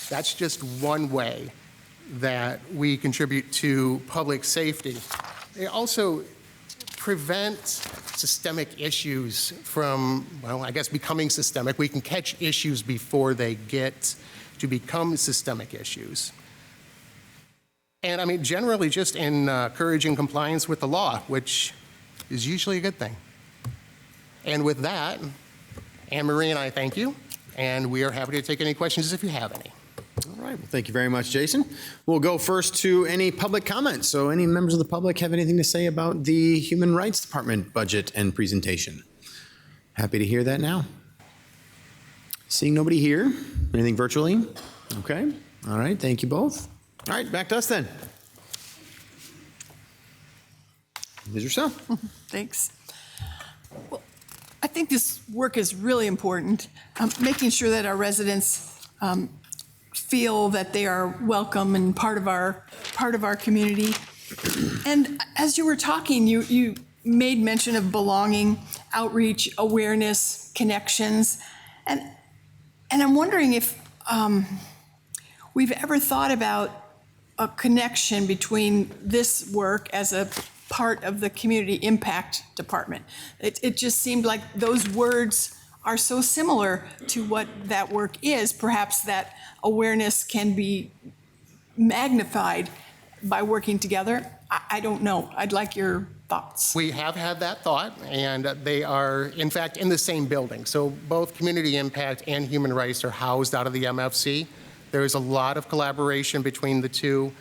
That's just one way that we contribute to public safety. They also prevent systemic issues from, well, I guess becoming systemic. We can catch issues before they get to become systemic issues. And I mean, generally just encouraging compliance with the law, which is usually a good thing. And with that, Anne Marie and I thank you, and we are happy to take any questions if you have any. All right. Well, thank you very much, Jason. We'll go first to any public comments. So any members of the public have anything to say about the Human Rights Department budget and presentation? Happy to hear that now. Seeing nobody here, anything virtually? Okay, all right, thank you both. All right, back to us then. Ms. Rousseau. Thanks. Well, I think this work is really important, making sure that our residents feel that they are welcome and part of our community. And as you were talking, you made mention of belonging, outreach, awareness, connections, and I'm wondering if we've ever thought about a connection between this work as a part of the community impact department. It just seemed like those words are so similar to what that work is. Perhaps that awareness can be magnified by working together. I don't know. I'd like your thoughts. We have had that thought, and they are, in fact, in the same building. So both community impact and human rights are housed out of the MFC. There is a lot of collaboration between the two,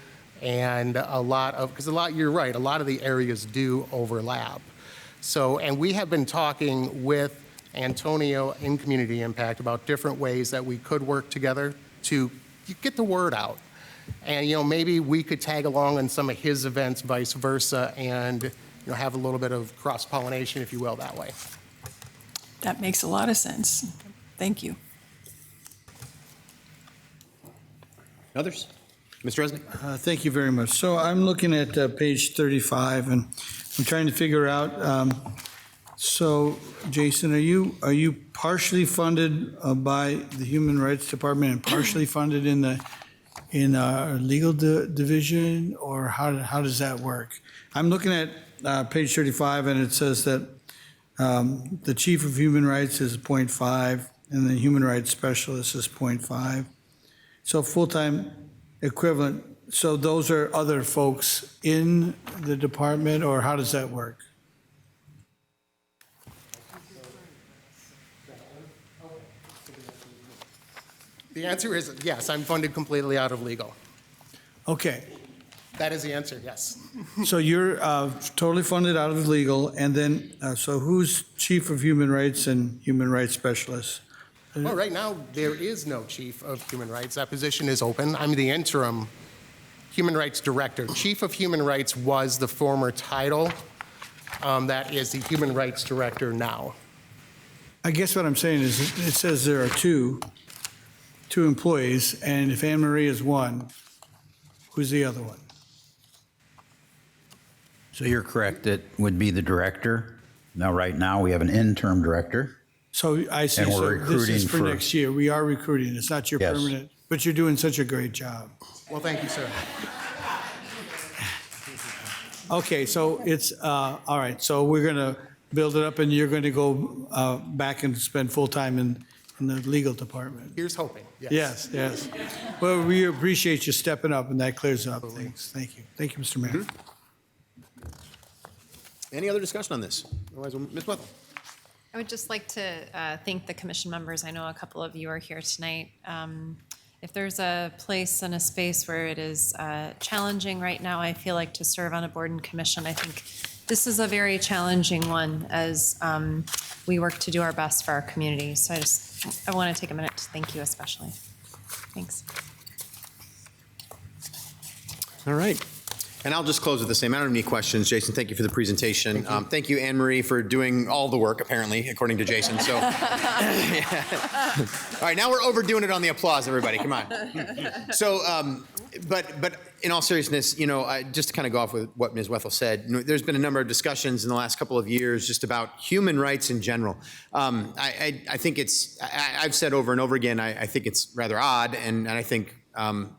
and you're right, a lot of the areas do overlap. So, and we have been talking with Antonio in Community Impact about different ways that we could work together to get the word out. And, maybe we could tag along on some of his events, vice versa, and, have a little bit of cross-pollination, if you will, that way. That makes a lot of sense. Thank you. Others? Mr. Resnick? Thank you very much. So I'm looking at page 35, and I'm trying to figure out, so Jason, are you partially funded by the Human Rights Department and partially funded in our legal division, or how does that work? I'm looking at page 35, and it says that the Chief of Human Rights is 0.5, and the Human Rights Specialist is 0.5. So full-time equivalent, so those are other folks in the department, or how does that work? The answer is yes, I'm funded completely out of legal. Okay, That is the answer, yes. so you're totally funded out of legal, and then, so who's Chief of Human Rights and Human Rights Specialist? Well, right now, there is no Chief of Human Rights. That position is open. I'm the interim Human Rights Director. Chief of Human Rights was the former title. That is the Human Rights Director now. I guess what I'm saying is, it says there are two employees, and if Anne Marie is one, who's the other one? So you're correct, it would be the director. Now, right now, we have an interim director. So I see, And we're so this is recruiting for for- next year. We are recruiting. It's not your Yes. permanent, but you're doing such a great job. Well, thank you, sir. Okay, so it's, all right, so we're going to build it up, and you're going to go back and spend full time in the legal department. Here's hoping, yes. Yes, yes. Well, we appreciate you stepping up, and that clears up things. Thank you. Thank you, Mr. Mayor. Any other discussion on this? Otherwise, Ms. Wethel. I would just like to thank the commission members. I know a couple of you are here tonight. If there's a place and a space where it is challenging right now, I feel like to serve on a board and commission, I think this is a very challenging one as we work to do our best for our community. So I want to take a minute to thank you especially. Thanks. All right. And I'll just close with the same. I don't have any questions. Jason, thank you for the presentation. Thank you, Anne Marie, for doing all the work, apparently, according to Jason. So, yeah. All right, now we're overdoing it on the applause, everybody. Come on. So, but in all seriousness, just to kind of go off with what Ms. Wethel said, there's been a number of discussions in the last couple of years just about human rights in general. I think I've said over and over again, I think it's rather odd, and I think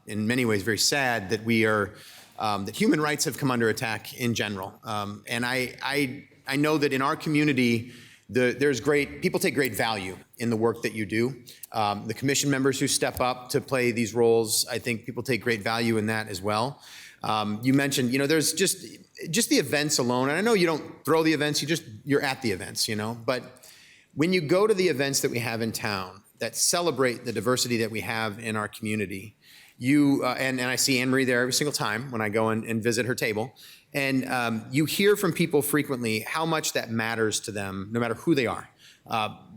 in many ways very sad that we are. That human rights have come under attack in general. And I know that in our community, people take great value in the work that you do. The commission members who step up to play these roles, I think people take great value in that as well. You mentioned, there's just the events alone. And I know you don't throw the events, you're at the events, But when you go to the events that we have in town that celebrate the diversity that we have in our community, and I see Anne Marie there every single time when I go and visit her table. And you hear from people frequently how much that matters to them, no matter who they are.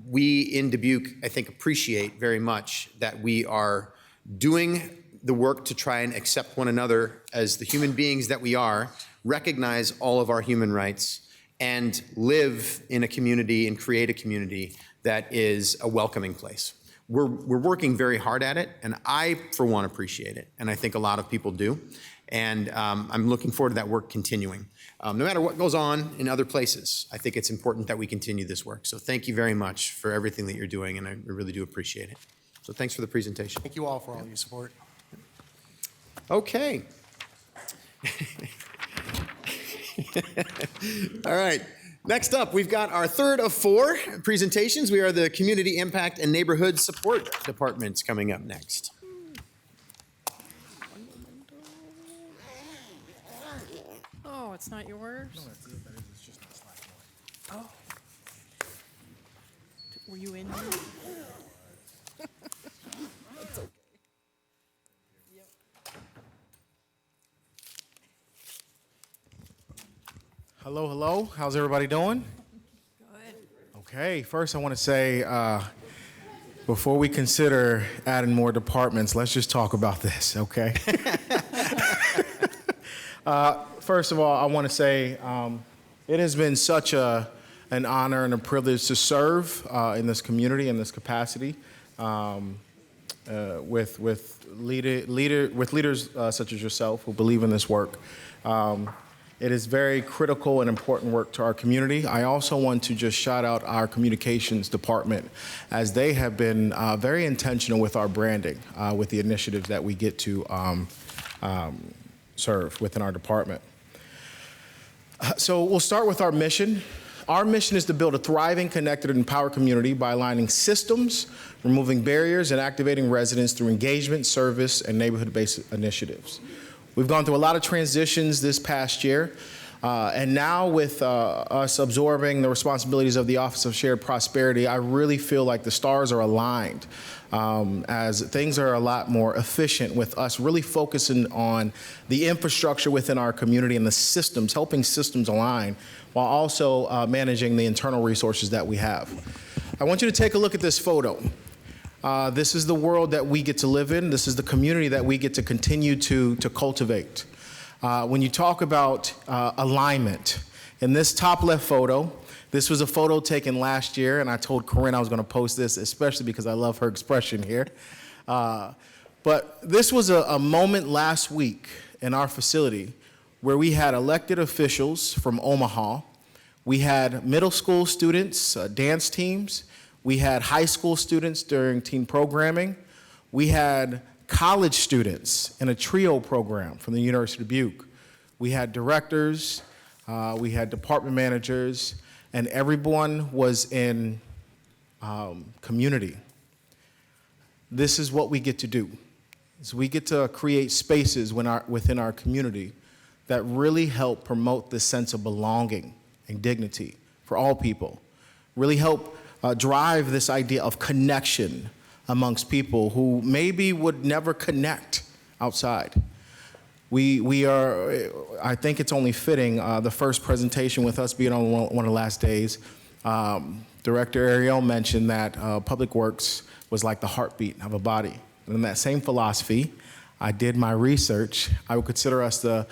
We in Dubuque, I think, appreciate very much that we are doing the work to try and accept one another as the human beings that we are, recognize all of our human rights, and live in a community and create a community that is a welcoming place. We're working very hard at it, and I, for one, appreciate it, and I think a lot of people do. And I'm looking forward to that work continuing. No matter what goes on in other places, I think it's important that we continue this work. So thank you very much for everything that you're doing, and I really do appreciate it. So thanks for the presentation. Thank you all for all your support. Okay. All right. Next up, we've got our third of 4 presentations. We are the Community Impact and Neighborhood Support Departments coming up next. Oh, it's not yours? No, that's it. That is just my slide. Oh. Were you in here? That's okay. Yep. Hello, hello. How's everybody doing? Good. Okay, first I want to say, before we consider adding more departments, let's just talk about this, okay? First of all, I want to say it has been such an honor and a privilege to serve in this community in this capacity with leaders such as yourself who believe in this work. It is very critical and important work to our community. I also want to just shout out our communications department, as they have been very intentional with our branding, with the initiatives that we get to serve within our department. So we'll start with our mission. Our mission is to build a thriving, connected, and empowered community by aligning systems, removing barriers, and activating residents through engagement, service, and neighborhood-based initiatives. We've gone through a lot of transitions this past year, and now with us absorbing the responsibilities of the Office of Shared Prosperity, I really feel like the stars are aligned, as things are a lot more efficient with us really focusing on the infrastructure within our community and the systems, helping systems align, while also managing the internal resources that we have. I want you to take a look at this photo. This is the world that we get to live in. This is the community that we get to continue to cultivate. When you talk about alignment, in this top left photo, this was a photo taken last year, and I told Corinne I was going to post this, especially because I love her expression here. But this was a moment last week in our facility where we had elected officials from Omaha. We had middle school students, dance teams. We had high school students during team programming. We had college students in a trio program from the University of Dubuque. We had directors, we had department managers, and everyone was in community. This is what we get to do. Is we get to create spaces within our community that really help promote this sense of belonging and dignity for all people, really help drive this idea of connection amongst people who maybe would never connect outside. We are, I think it's only fitting, the first presentation with us being on one of the last days, Director Ariel mentioned that Public Works was like the heartbeat of a body. And in that same philosophy, I did my research. I would consider us the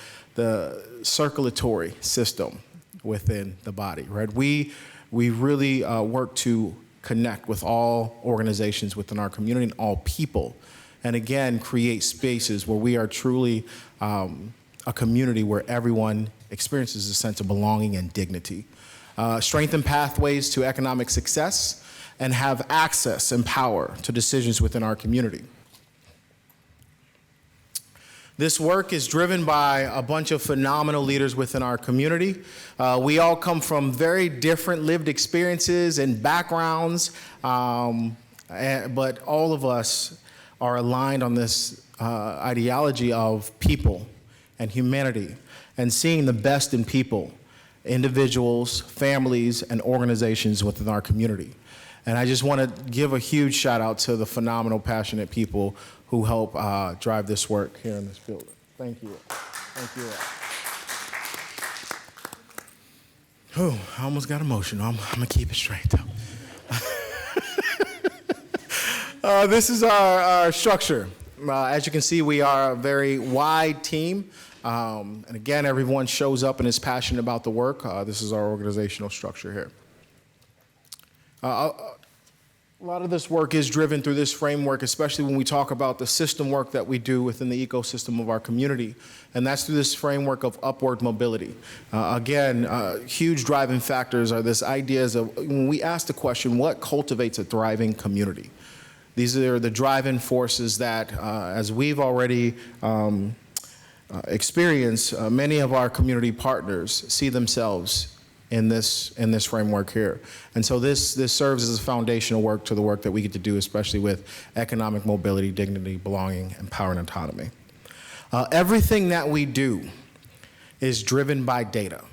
circulatory system within the body, right? We really work to connect with all organizations within our community and all people, and again, create spaces where we are truly a community where everyone experiences a sense of belonging and dignity. Strengthen pathways to economic success and have access and power to decisions within our community. This work is driven by a bunch of phenomenal leaders within our community. We all come from very different lived experiences and backgrounds, but all of us are aligned on this ideology of people and humanity and seeing the best in people, individuals, families, and organizations within our community. And I just want to give a huge shout out to the phenomenal, passionate people who help drive this work here in this building. Thank you. Thank you. I almost got emotional. I'm going to keep it straight, though. This is our structure. As you can see, we are a very wide team. And again, everyone shows up and is passionate about the work. This is our organizational structure here. A lot of this work is driven through this framework, especially when we talk about the system work that we do within the ecosystem of our community. And that's through this framework of upward mobility. Again, huge driving factors are this ideas of, when we ask the question, what cultivates a thriving community? These are the driving forces that, as we've already experienced, many of our community partners see themselves in this framework here. And so this serves as a foundational work to the work that we get to do, especially with economic mobility, dignity, belonging, and power and autonomy. Everything that we do is driven by data.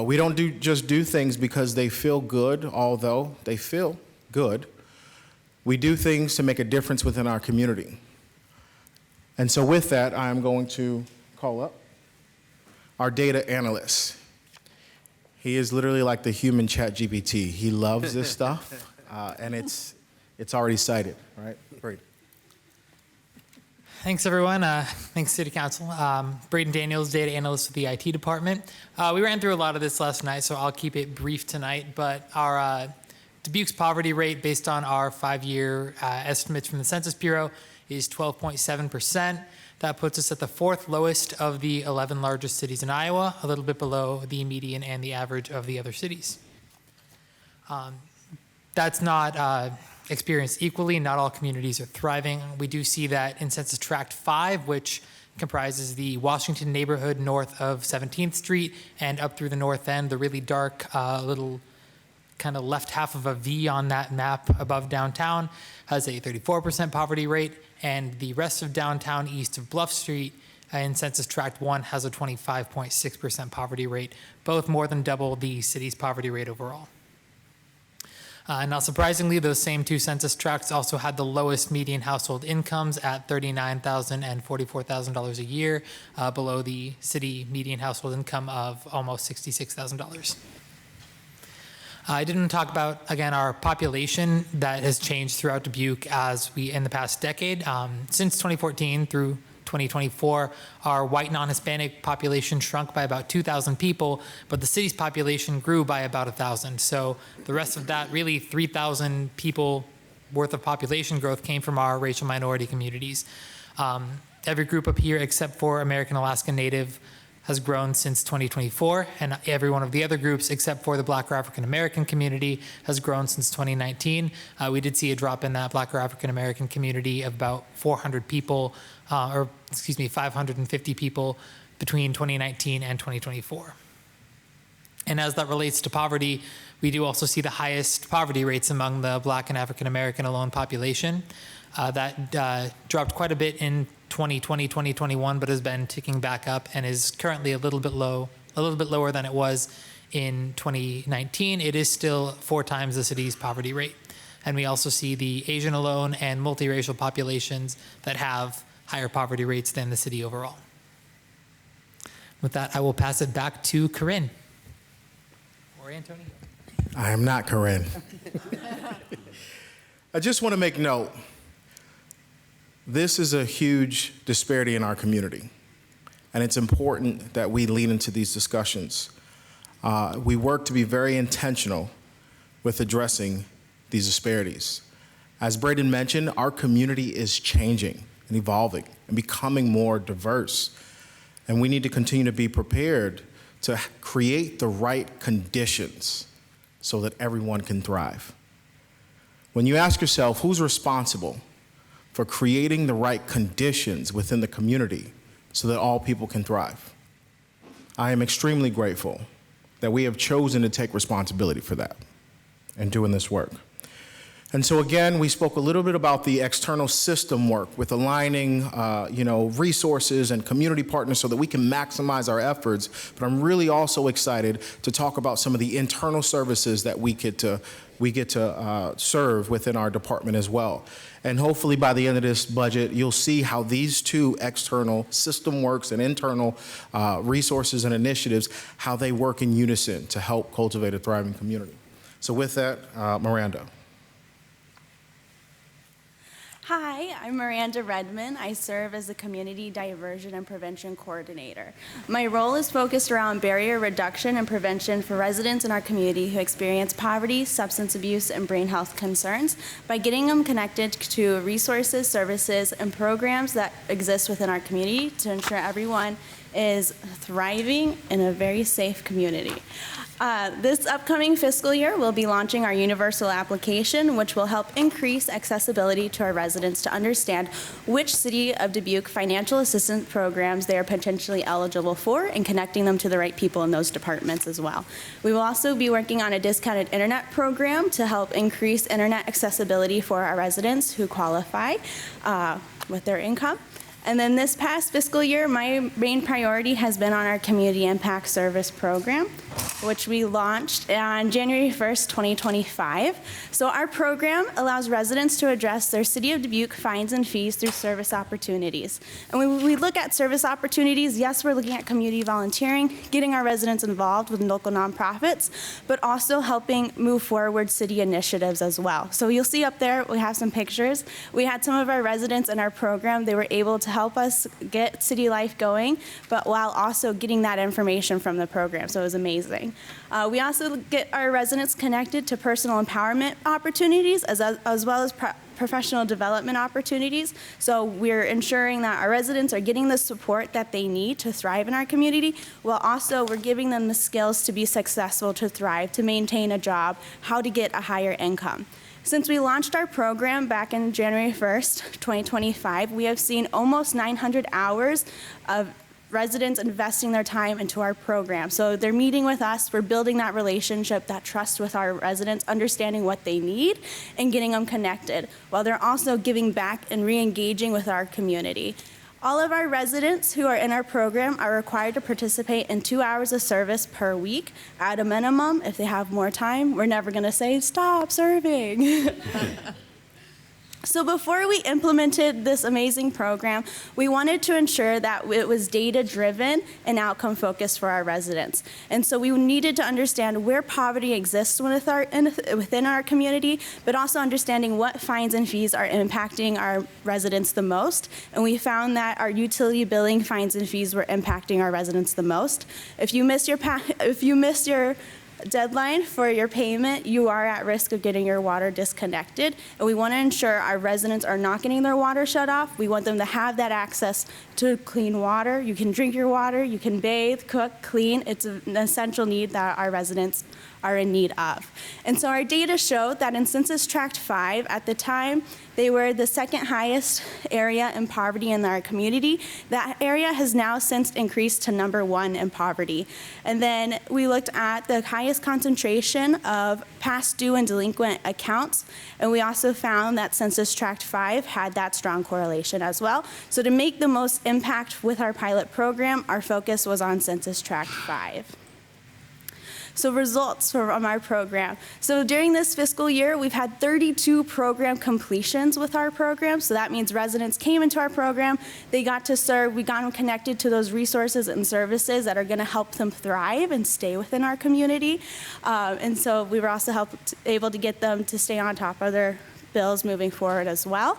We don't just do things because they feel good, although they feel good. We do things to make a difference within our community. And so with that, I'm going to call up our data analyst. He is literally like the human ChatGPT. He loves this stuff, and it's already cited, all right? Great. Thanks, everyone. Thanks, City Council. Braden Daniels, data analyst with the IT department. We ran through a lot of this last night, so I'll keep it brief tonight, but our Dubuque's poverty rate based on our 5-year estimates from the Census Bureau is 12.7%. That puts us at the 4th lowest of the 11 largest cities in Iowa, a little bit below the median and the average of the other cities. That's not experienced equally. Not all communities are thriving. We do see that in Census Tract 5, which comprises the Washington neighborhood north of 17th Street and up through the north end, the really dark little kind of left half of a V on that map above downtown has a 34% poverty rate, and the rest of downtown east of Bluff Street in Census Tract 1 has a 25.6% poverty rate, both more than double the city's poverty rate overall. Not surprisingly, those same two census tracts also had the lowest median household incomes at $39,000 and $44,000 a year, below the city median household income of almost $66,000. I didn't talk about, again, our population that has changed throughout Dubuque in the past decade. Since 2014 through 2024, our white non-Hispanic population shrunk by about 2,000 people, but the city's population grew by about 1,000. So the rest of that, really 3,000 people worth of population growth came from our racial minority communities. Every group up here except for American Alaskan Native has grown since 2024, and every one of the other groups, except for the Black or African American community, has grown since 2019. We did see a drop in that Black or African American community of about 400 people, 550 people between 2019 and 2024. And as that relates to poverty, we do also see the highest poverty rates among the Black and African American alone population. That dropped quite a bit in 2020, 2021, but has been ticking back up and is currently a little bit lower than it was in 2019. It is still 4 times the city's poverty rate. And we also see the Asian alone and multiracial populations that have higher poverty rates than the city overall. With that, I will pass it back to Corinne. Or Anthony. I am not Corinne. I just want to make note. This is a huge disparity in our community, and it's important that we lean into these discussions. We work to be very intentional with addressing these disparities. As Braden mentioned, our community is changing and evolving and becoming more diverse, and we need to continue to be prepared to create the right conditions so that everyone can thrive. When you ask yourself, who's responsible for creating the right conditions within the community so that all people can thrive? I am extremely grateful that we have chosen to take responsibility for that and doing this work. And so again, we spoke a little bit about the external system work with aligning resources and community partners so that we can maximize our efforts. But I'm really also excited to talk about some of the internal services that we get to serve within our department as well. And hopefully by the end of this budget, you'll see how these two external system works and internal resources and initiatives, how they work in unison to help cultivate a thriving community. So with that, Miranda. Hi, I'm Miranda Redman. I serve as the Community Diversion and Prevention Coordinator. My role is focused around barrier reduction and prevention for residents in our community who experience poverty, substance abuse, and brain health concerns by getting them connected to resources, services, and programs that exist within our community to ensure everyone is thriving in a very safe community. This upcoming fiscal year, we'll be launching our universal application, which will help increase accessibility to our residents to understand which City of Dubuque financial assistance programs they are potentially eligible for and connecting them to the right people in those departments as well. We will also be working on a discounted internet program to help increase internet accessibility for our residents who qualify with their income. And then this past fiscal year, my main priority has been on our Community Impact Service Program, which we launched on January 1st, 2025. So our program allows residents to address their City of Dubuque fines and fees through service opportunities. And when we look at service opportunities, yes, we're looking at community volunteering, getting our residents involved with local nonprofits, but also helping move forward city initiatives as well. So you'll see up there, we have some pictures. We had some of our residents in our program, they were able to help us get city life going, but while also getting that information from the program, so it was amazing. We also get our residents connected to personal empowerment opportunities as well as professional development opportunities. So we're ensuring that our residents are getting the support that they need to thrive in our community, while also we're giving them the skills to be successful, to thrive, to maintain a job, how to get a higher income. Since we launched our program back in January 1st, 2025, we have seen almost 900 hours of residents investing their time into our program. So they're meeting with us, we're building that relationship, that trust with our residents, understanding what they need and getting them connected, while they're also giving back and re-engaging with our community. All of our residents who are in our program are required to participate in 2 hours of service per week at a minimum. If they have more time, we're never going to say, stop serving. So before we implemented this amazing program, we wanted to ensure that it was data-driven and outcome-focused for our residents. And so we needed to understand where poverty exists within our community, but also understanding what fines and fees are impacting our residents the most. And we found that our utility billing fines and fees were impacting our residents the most. If you miss your deadline for your payment, you are at risk of getting your water disconnected. And we want to ensure our residents are not getting their water shut off. We want them to have that access to clean water. You can drink your water, you can bathe, cook, clean. It's an essential need that our residents are in need of. And so our data showed that in Census Tract 5, at the time, they were the second highest area in poverty in our community. That area has now since increased to number 1 in poverty. And then we looked at the highest concentration of past due and delinquent accounts, and we also found that Census Tract 5 had that strong correlation as well. So to make the most impact with our pilot program, our focus was on Census Tract 5. So results from our program. So during this fiscal year, we've had 32 program completions with our program. So that means residents came into our program, they got to serve, we got them connected to those resources and services that are gonna help them thrive and stay within our community. And so we were also able to get them to stay on top of their bills moving forward as well.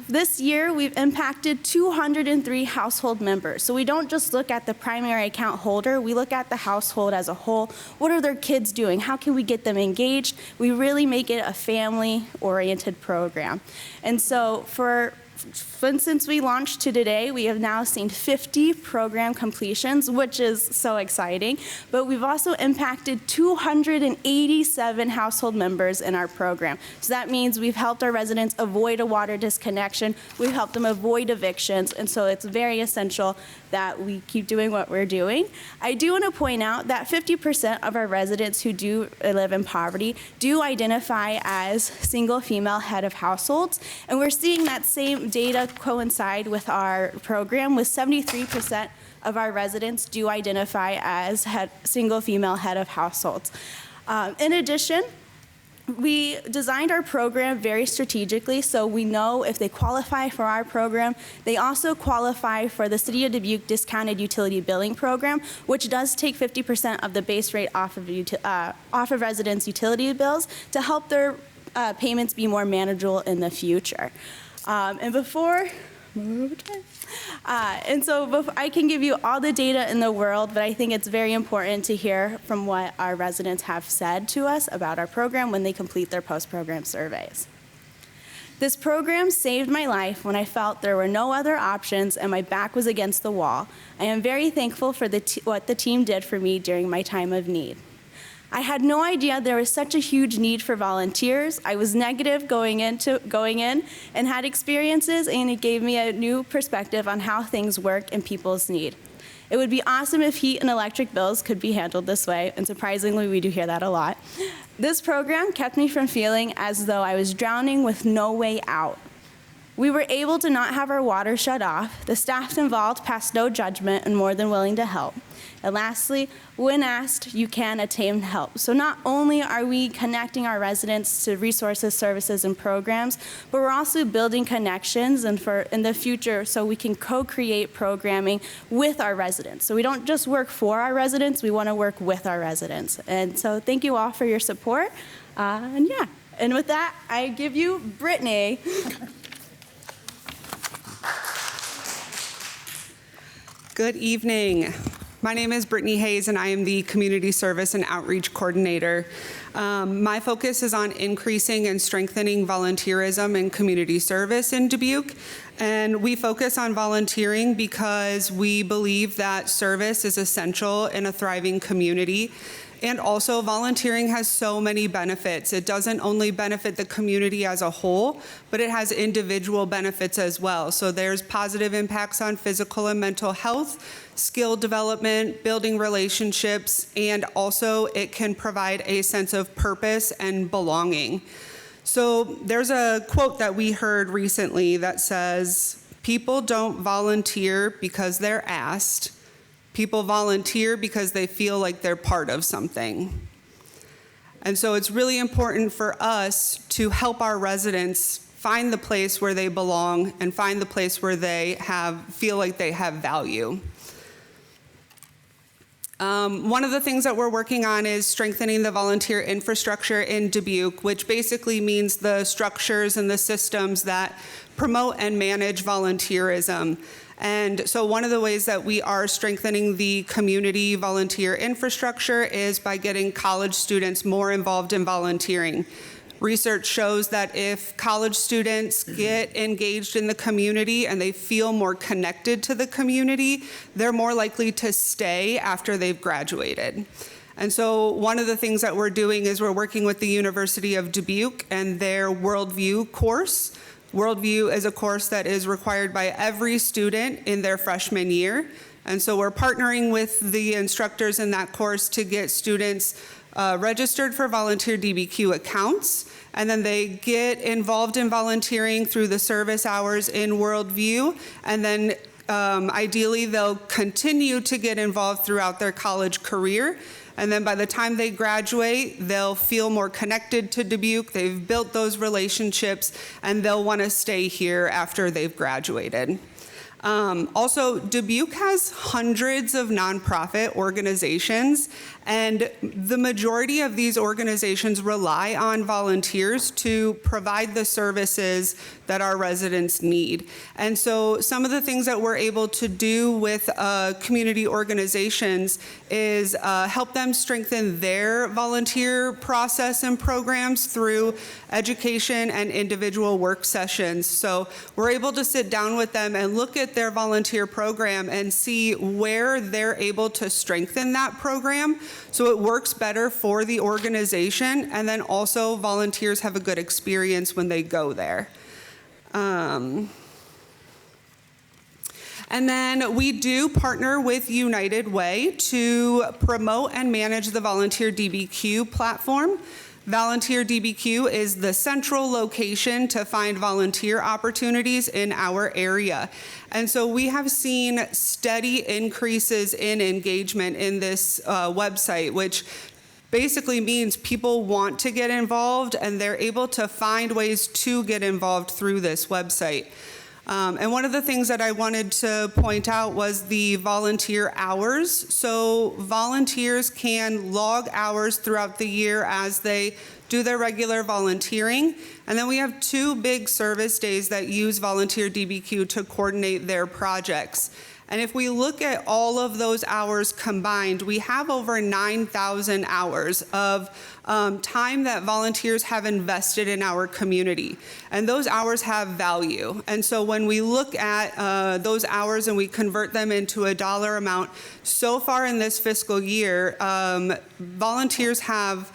This year, we've impacted 203 household members. So we don't just look at the primary account holder, we look at the household as a whole. What are their kids doing? How can we get them engaged? We really make it a family-oriented program. And so since we launched to today, we have now seen 50 program completions, which is so exciting. But we've also impacted 287 household members in our program. So that means we've helped our residents avoid a water disconnection. We've helped them avoid evictions. And so it's very essential that we keep doing what we're doing. I do want to point out that 50% of our residents who do live in poverty do identify as single female head of households. And we're seeing that same data coincide with our program, with 73% of our residents do identify as single female head of households. In addition, we designed our program very strategically, so we know if they qualify for our program, they also qualify for the City of Dubuque Discounted Utility Billing Program, which does take 50% of the base rate off of residents' utility bills to help their payments be more manageable in the future. And before I can give you all the data in the world, but I think it's very important to hear from what our residents have said to us about our program when they complete their post-program surveys. This program saved my life when I felt there were no other options and my back was against the wall. I am very thankful for what the team did for me during my time of need. I had no idea there was such a huge need for volunteers. I was negative going in and had experiences, and it gave me a new perspective on how things work and people's need. It would be awesome if heat and electric bills could be handled this way, and surprisingly, we do hear that a lot. This program kept me from feeling as though I was drowning with no way out. We were able to not have our water shut off. The staff involved passed no judgment and more than willing to help. And lastly, when asked, you can attain help. So not only are we connecting our residents to resources, services, and programs, but we're also building connections and in the future so we can co-create programming with our residents. So we don't just work for our residents, we want to work with our residents. And so thank you all for your support. And with that, I give you Brittany. Good evening. My name is Brittany Hayes, and I am the Community Service and Outreach Coordinator. My focus is on increasing and strengthening volunteerism and community service in Dubuque. And we focus on volunteering because we believe that service is essential in a thriving community. And also, volunteering has so many benefits. It doesn't only benefit the community as a whole, but it has individual benefits as well. So there's positive impacts on physical and mental health, skill development, building relationships, and also it can provide a sense of purpose and belonging. So there's a quote that we heard recently that says, "People don't volunteer because they're asked. People volunteer because they feel like they're part of something." And so it's really important for us to help our residents find the place where they belong and find the place where they feel like they have value. One of the things that we're working on is strengthening the volunteer infrastructure in Dubuque, which basically means the structures and the systems that promote and manage volunteerism. And so one of the ways that we are strengthening the community volunteer infrastructure is by getting college students more involved in volunteering. Research shows that if college students get engaged in the community and they feel more connected to the community, they're more likely to stay after they've graduated. And so one of the things that we're doing is we're working with the University of Dubuque and their Worldview course. Worldview is a course that is required by every student in their freshman year. And so we're partnering with the instructors in that course to get students registered for volunteer DBQ accounts. And then they get involved in volunteering through the service hours in Worldview. And then ideally, they'll continue to get involved throughout their college career. And then by the time they graduate, they'll feel more connected to Dubuque. They've built those relationships, and they'll want to stay here after they've graduated. Also, Dubuque has hundreds of nonprofit organizations, and the majority of these organizations rely on volunteers to provide the services that our residents need. And so some of the things that we're able to do with community organizations is help them strengthen their volunteer process and programs through education and individual work sessions. So we're able to sit down with them and look at their volunteer program and see where they're able to strengthen that program so it works better for the organization, and then also volunteers have a good experience when they go there. And then we do partner with United Way to promote and manage the Volunteer DBQ platform. Volunteer DBQ is the central location to find volunteer opportunities in our area. And so we have seen steady increases in engagement in this website, which basically means people want to get involved and they're able to find ways to get involved through this website. And one of the things that I wanted to point out was the volunteer hours. So volunteers can log hours throughout the year as they do their regular volunteering. And then we have 2 big service days that use volunteer DBQ to coordinate their projects. And if we look at all of those hours combined, we have over 9,000 hours of time that volunteers have invested in our community. And those hours have value. And so when we look at those hours and we convert them into a dollar amount, so far in this fiscal year, volunteers have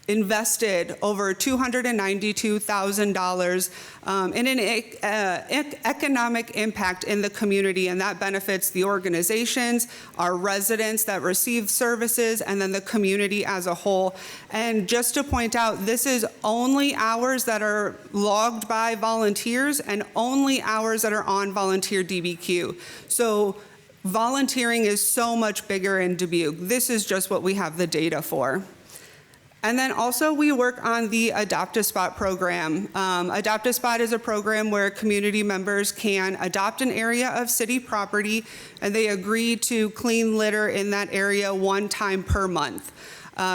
invested over $292,000 in an economic impact in the community, and that benefits the organizations, our residents that receive services, and then the community as a whole. And just to point out, this is only hours that are logged by volunteers and only hours that are on volunteer DBQ. So volunteering is so much bigger in Dubuque. This is just what we have the data for. And then also we work on the Adopt a Spot program. Adopt a Spot is a program where community members can adopt an area of city property and they agree to clean litter in that area 1 time per month.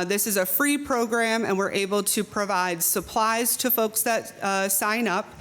This is a free program and we're able to provide supplies to folks that sign up.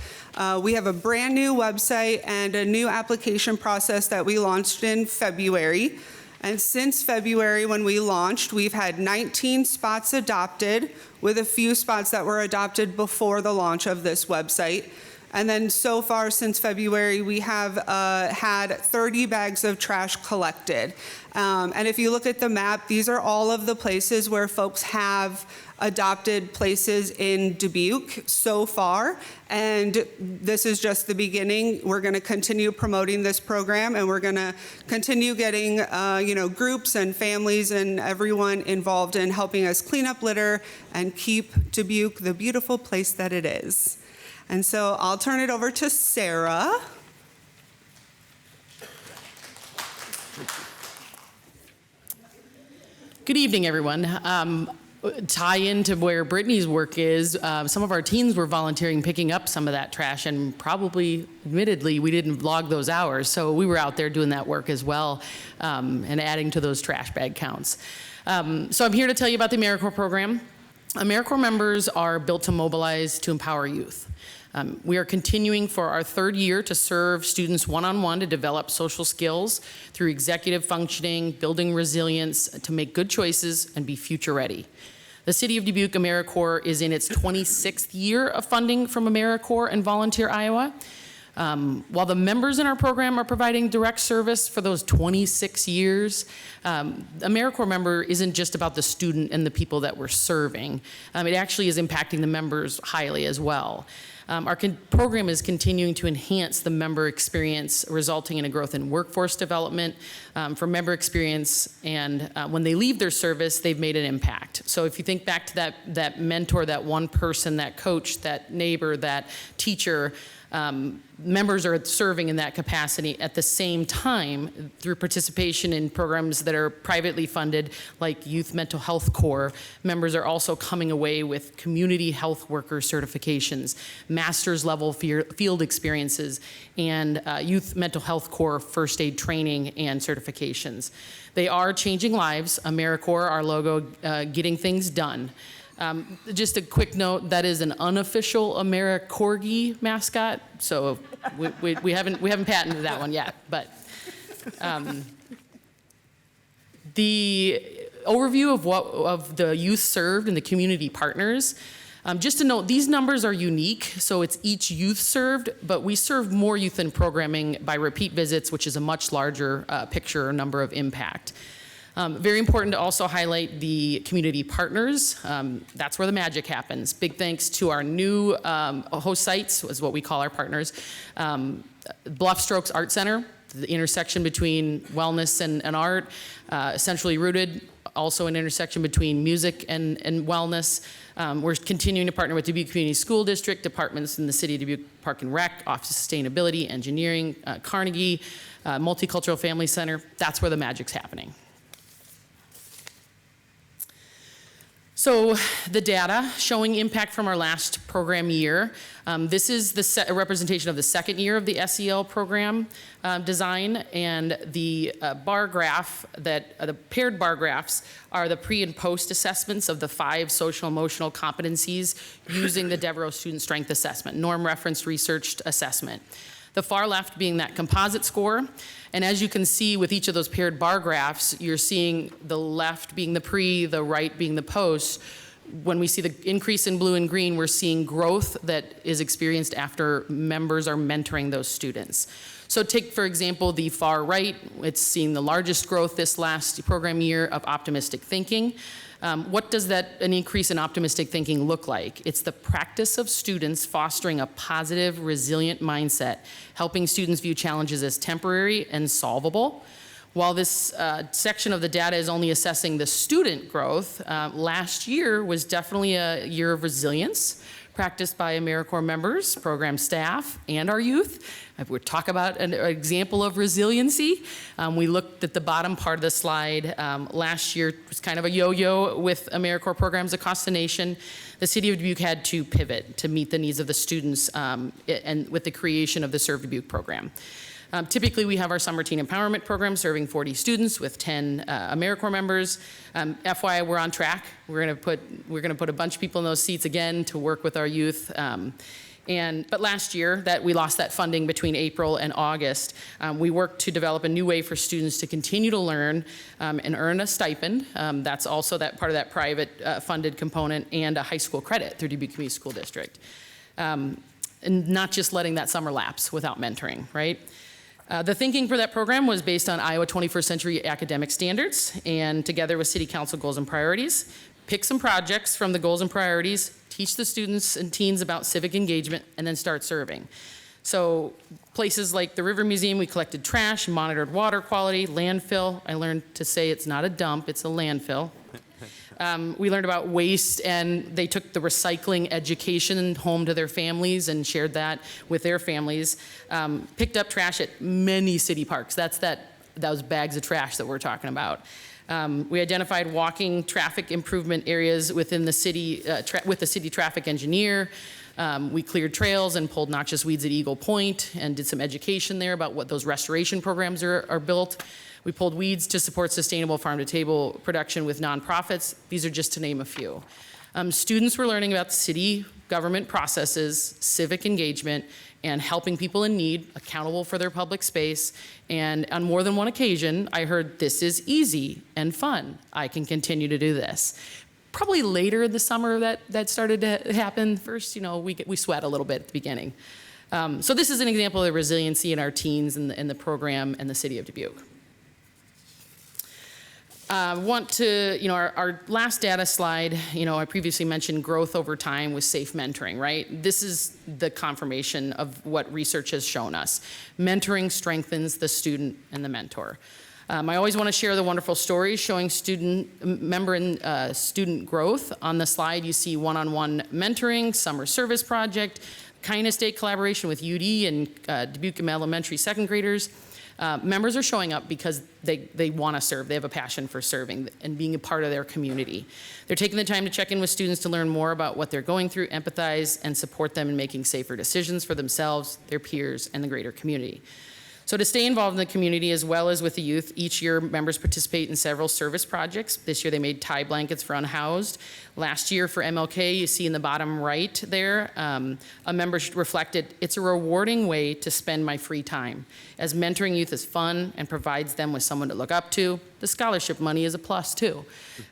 We have a brand new website and a new application process that we launched in February. And since February when we launched, we've had 19 spots adopted, with a few spots that were adopted before the launch of this website. And then so far since February, we have had 30 bags of trash collected. And if you look at the map, these are all of the places where folks have adopted places in Dubuque so far. And this is just the beginning. We're going to continue promoting this program, and we're going to continue getting groups and families and everyone involved in helping us clean up litter and keep Dubuque the beautiful place that it is. And so I'll turn it over to Sarah. Good evening, everyone. Tie into where Brittany's work is, some of our teens were volunteering picking up some of that trash, and probably, admittedly, we didn't log those hours, so we were out there doing that work as well, and adding to those trash bag counts. So I'm here to tell you about the AmeriCorps program. AmeriCorps members are built to mobilize to empower youth. We are continuing for our 3rd year to serve students one-on-one to develop social skills through executive functioning, building resilience to make good choices and be future ready. The City of Dubuque AmeriCorps is in its 26th year of funding from AmeriCorps and Volunteer Iowa. While the members in our program are providing direct service for those 26 years, AmeriCorps member isn't just about the student and the people that we're serving. It actually is impacting the members highly as well. Our program is continuing to enhance the member experience, resulting in a growth in workforce development for member experience, and when they leave their service, they've made an impact. So if you think back to that mentor, that one person, that coach, that neighbor, that teacher, members are serving in that capacity at the same time through participation in programs that are privately funded, like Youth Mental Health Corps. Members are also coming away with community health worker certifications, master's level field experiences, and Youth Mental Health Corps first aid training and certifications. They are changing lives. AmeriCorps, our logo, getting things done. Just a quick note, that is an unofficial AmeriCorgi mascot, so we haven't patented that one yet. But the overview of the youth served and the community partners. Just to note, these numbers are unique, so it's each youth served, but we serve more youth in programming by repeat visits, which is a much larger picture or number of impact. Very important to also highlight the community partners. That's where the magic happens. Big thanks to our new host sites, is what we call our partners. Bluff Strokes Art Center, the intersection between wellness and art, centrally rooted, also an intersection between music and wellness. We're continuing to partner with Dubuque Community School District, departments in the City of Dubuque Park and Rec, Office of Sustainability, Engineering, Carnegie, Multicultural Family Center. That's where the magic's happening. So the data showing impact from our last program year. This is a representation of the second year of the SEL program design, and the bar graph the paired bar graphs are the pre and post assessments of the 5 social emotional competencies using the Devereux Student Strength Assessment, norm referenced researched assessment. The far left being that composite score. And as you can see with each of those paired bar graphs, you're seeing the left being the pre, the right being the post. When we see the increase in blue and green, we're seeing growth that is experienced after members are mentoring those students. So take, for example, the far right. It's seeing the largest growth this last program year of optimistic thinking. What does an increase in optimistic thinking look like? It's the practice of students fostering a positive, resilient mindset, helping students view challenges as temporary and solvable. While this section of the data is only assessing the student growth, last year was definitely a year of resilience practiced by AmeriCorps members, program staff, and our youth. We'll talk about an example of resiliency. We looked at the bottom part of the slide. Last year was kind of a yo-yo with AmeriCorps programs across the nation. The City of Dubuque had to pivot to meet the needs of the students and with the creation of the Serve Dubuque program. Typically, we have our summer teen empowerment program serving 40 students with 10 AmeriCorps members. FYI, we're on track. We're going to put a bunch of people in those seats again to work with our youth. But last year, we lost that funding between April and August. We worked to develop a new way for students to continue to learn and earn a stipend. That's also that part of that private funded component, and a high school credit through Dubuque Community School District. And not just letting that summer lapse without mentoring, right? The thinking for that program was based on Iowa 21st century academic standards, and together with City Council goals and priorities, pick some projects from the goals and priorities, teach the students and teens about civic engagement, and then start serving. So places like the River Museum, we collected trash, monitored water quality, landfill. I learned to say it's not a dump, it's a landfill. We learned about waste, and they took the recycling education home to their families and shared that with their families. Picked up trash at many city parks. Those bags of trash that we're talking about. We identified walking traffic improvement areas within the city with the city traffic engineer. We cleared trails and pulled noxious weeds at Eagle Point and did some education there about what those restoration programs are built. We pulled weeds to support sustainable farm-to-table production with nonprofits. These are just to name a few. Students were learning about city government processes, civic engagement, and helping people in need, accountable for their public space. And on more than one occasion, I heard, "This is easy and fun. I can continue to do this." Probably later in the summer that started to happen. First, we sweat a little bit at the beginning. So this is an example of the resiliency in our teens and the program and the City of Dubuque. Our last data slide, I previously mentioned growth over time with safe mentoring, right? This is the confirmation of what research has shown us. Mentoring strengthens the student and the mentor. I always want to share the wonderful stories showing member and student growth. On the slide, you see one-on-one mentoring, summer service project, kindness day collaboration with UD and Dubuque elementary second graders. Members are showing up because they want to serve. They have a passion for serving and being a part of their community. They're taking the time to check in with students to learn more about what they're going through, empathize, and support them in making safer decisions for themselves, their peers, and the greater community. So to stay involved in the community as well as with the youth, each year members participate in several service projects. This year they made tie blankets for unhoused. Last year for MLK, you see in the bottom right there, a member reflected, "It's a rewarding way to spend my free time, as mentoring youth is fun and provides them with someone to look up to. The scholarship money is a plus too."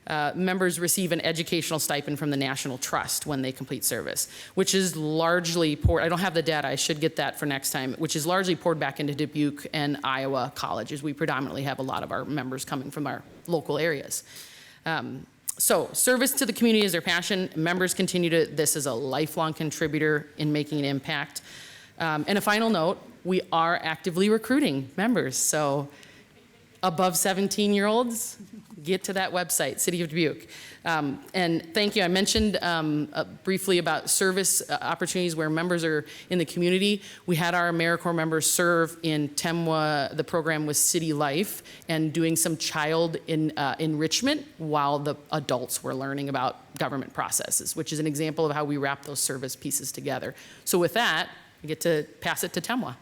Members receive an educational stipend from the National Trust when they complete service, which is largely poured, I don't have the data, I should get that for next time, which is largely poured back into Dubuque and Iowa colleges. We predominantly have a lot of our members coming from our local areas. So service to the community is their passion. Members continue this is a lifelong contributor in making an impact. And a final note, we are actively recruiting members. So above 17-year-olds, get to that website, City of Dubuque. And thank you. I mentioned briefly about service opportunities where members are in the community. We had our AmeriCorps members serve in TEMWA. The program was City Life and doing some child enrichment while the adults were learning about government processes, which is an example of how we wrap those service pieces together. So with that, I get to pass it to TEMWA.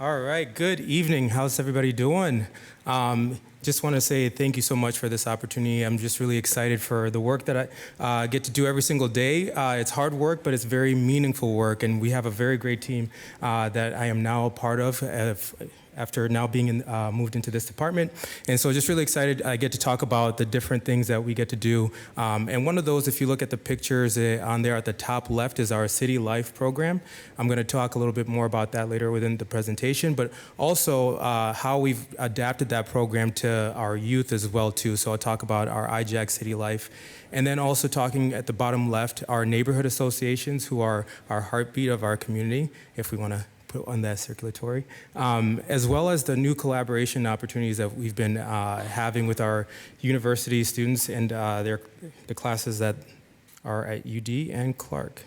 All right, good evening. How's everybody doing? Just want to say thank you so much for this opportunity. I'm just really excited for the work that I get to do every single day. It's hard work, but it's very meaningful work, and we have a very great team that I am now a part of after now being moved into this department. And so just really excited I get to talk about the different things that we get to do. And one of those, if you look at the pictures on there at the top left, is our City Life program. I'm going to talk a little bit more about that later within the presentation, but also how we've adapted that program to our youth as well too. So I'll talk about our IJAC City Life. And then also talking at the bottom left, our neighborhood associations, who are our heartbeat of our community, if we want to put on that circulatory, as well as the new collaboration opportunities that we've been having with our university students and the classes that are at UD and Clark.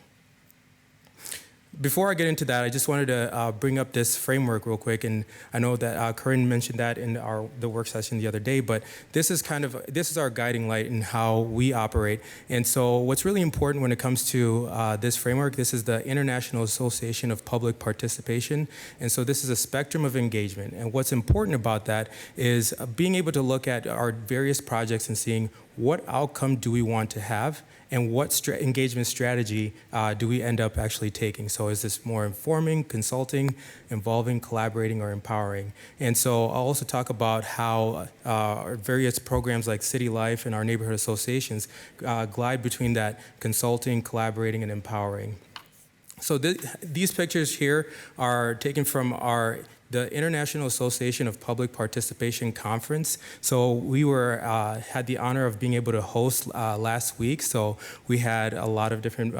Before I get into that, I just wanted to bring up this framework real quick, and I know that Corinne mentioned that in the work session the other day, but this is our guiding light in how we operate. And so what's really important when it comes to this framework, this is the International Association of Public Participation, and so this is a spectrum of engagement. And what's important about that is being able to look at our various projects and seeing what outcome do we want to have, and what engagement strategy do we end up actually taking? So is this more informing, consulting, involving, collaborating, or empowering? And so I'll also talk about how our various programs like City Life and our neighborhood associations glide between that consulting, collaborating, and empowering. So these pictures here are taken from the International Association of Public Participation Conference. So we had the honor of being able to host last week. So we had a lot of different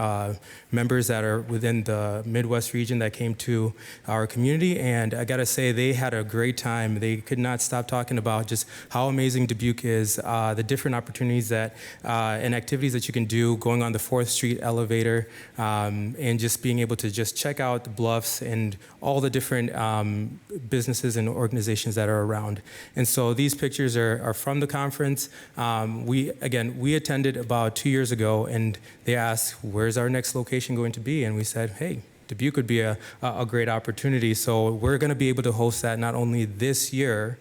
members that are within the Midwest region that came to our community. And I gotta say, they had a great time. They could not stop talking about just how amazing Dubuque is, the different opportunities that and activities that you can do, going on the 4th Street elevator, and just being able to just check out the bluffs and all the different businesses and organizations that are around. And so these pictures are from the conference. We attended about 2 years ago, and they asked, where's our next location going to be? And we said, hey, Dubuque would be a great opportunity. So we're going to be able to host that not only this year,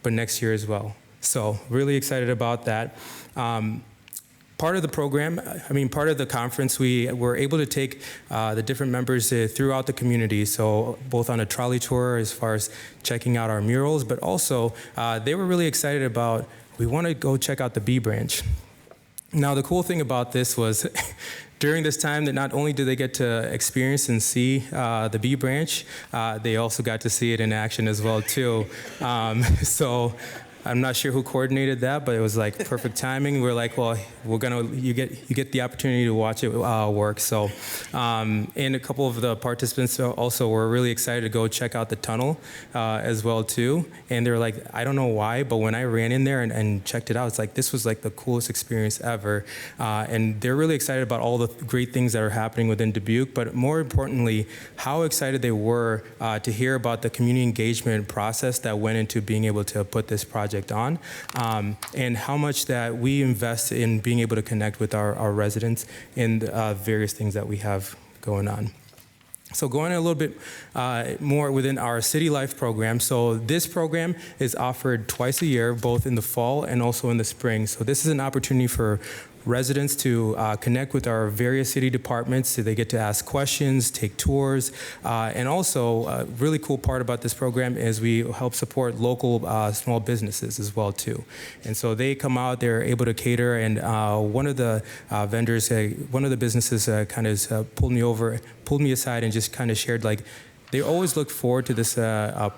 but next year as well. So really excited about that. Part of the program, part of the conference, we were able to take the different members throughout the community. So both on a trolley tour as far as checking out our murals, but also they were really excited about, we want to go check out the B branch. Now the cool thing about this was during this time that not only did they get to experience and see the B branch, they also got to see it in action as well too. So I'm not sure who coordinated that, but it was like perfect timing. We're like, well, you get the opportunity to watch it work. So, and a couple of the participants also were really excited to go check out the tunnel as well too. And they were like, I don't know why, but when I ran in there and checked it out, it's like, this was like the coolest experience ever. And they're really excited about all the great things that are happening within Dubuque, but more importantly, how excited they were to hear about the community engagement process that went into being able to put this project on, and how much that we invest in being able to connect with our residents in the various things that we have going on. So going a little bit more within our City Life program. So this program is offered twice a year, both in the fall and also in the spring. So this is an opportunity for residents to connect with our various city departments, so they get to ask questions, take tours, and also a really cool part about this program is we help support local small businesses as well too. And so they come out, they're able to cater, and one of the vendors, one of the businesses kind of pulled me aside and just kind of shared like, they always look forward to this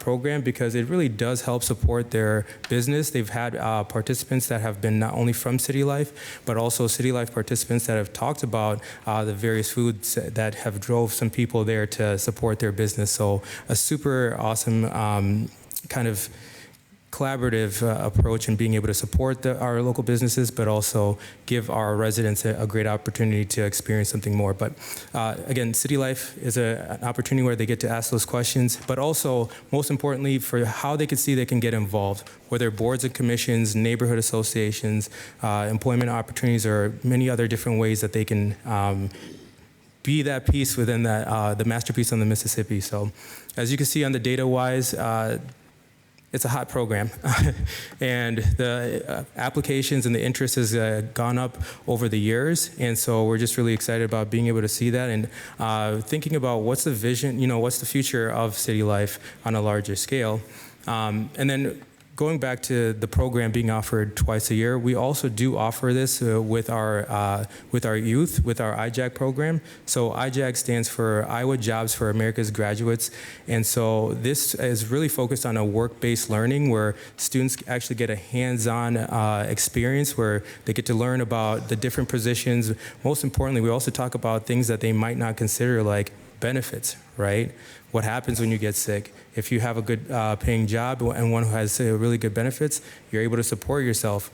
program because it really does help support their business. They've had participants that have been not only from City Life, but also City Life participants that have talked about the various foods that have drove some people there to support their business. So a super awesome kind of collaborative approach in being able to support our local businesses, but also give our residents a great opportunity to experience something more. But again, City Life is an opportunity where they get to ask those questions, but also, most importantly, for how they can see they can get involved, whether boards and commissions, neighborhood associations, employment opportunities, or many other different ways that they can be that piece within that the masterpiece on the Mississippi. So as you can see on the data-wise, it's a hot program, and the applications and the interest has gone up over the years, and so we're just really excited about being able to see that and thinking about what's the vision, what's the future of City Life on a larger scale. And then going back to the program being offered twice a year, we also do offer this with our youth, with our IJAG program. So IJAG stands for Iowa Jobs for America's Graduates. And so this is really focused on a work-based learning where students actually get a hands-on experience where they get to learn about the different positions. Most importantly, we also talk about things that they might not consider, like benefits, right? What happens when you get sick? If you have a good paying job and one who has really good benefits, you're able to support yourself.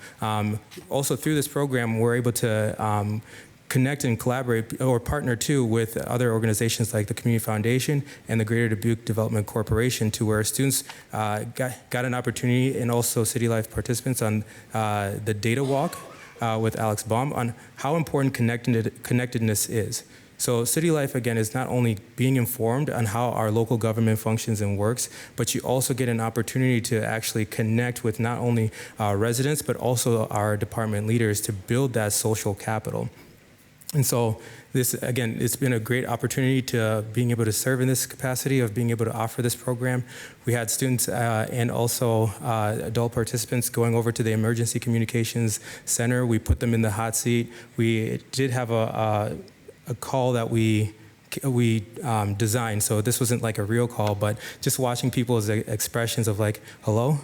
Also through this program, we're able to connect and collaborate or partner too with other organizations like the Community Foundation and the Greater Dubuque Development Corporation, to where students got an opportunity, and also City Life participants, on the data walk with Alex Baum on how important connectedness is. So City Life, again, is not only being informed on how our local government functions and works, but you also get an opportunity to actually connect with not only residents, but also our department leaders to build that social capital. And so this, again, it's been a great opportunity to being able to serve in this capacity of being able to offer this program. We had students and also adult participants going over to the Emergency Communications Center. We put them in the hot seat. We did have a call that we designed, so this wasn't like a real call, but just watching people's expressions of like, hello?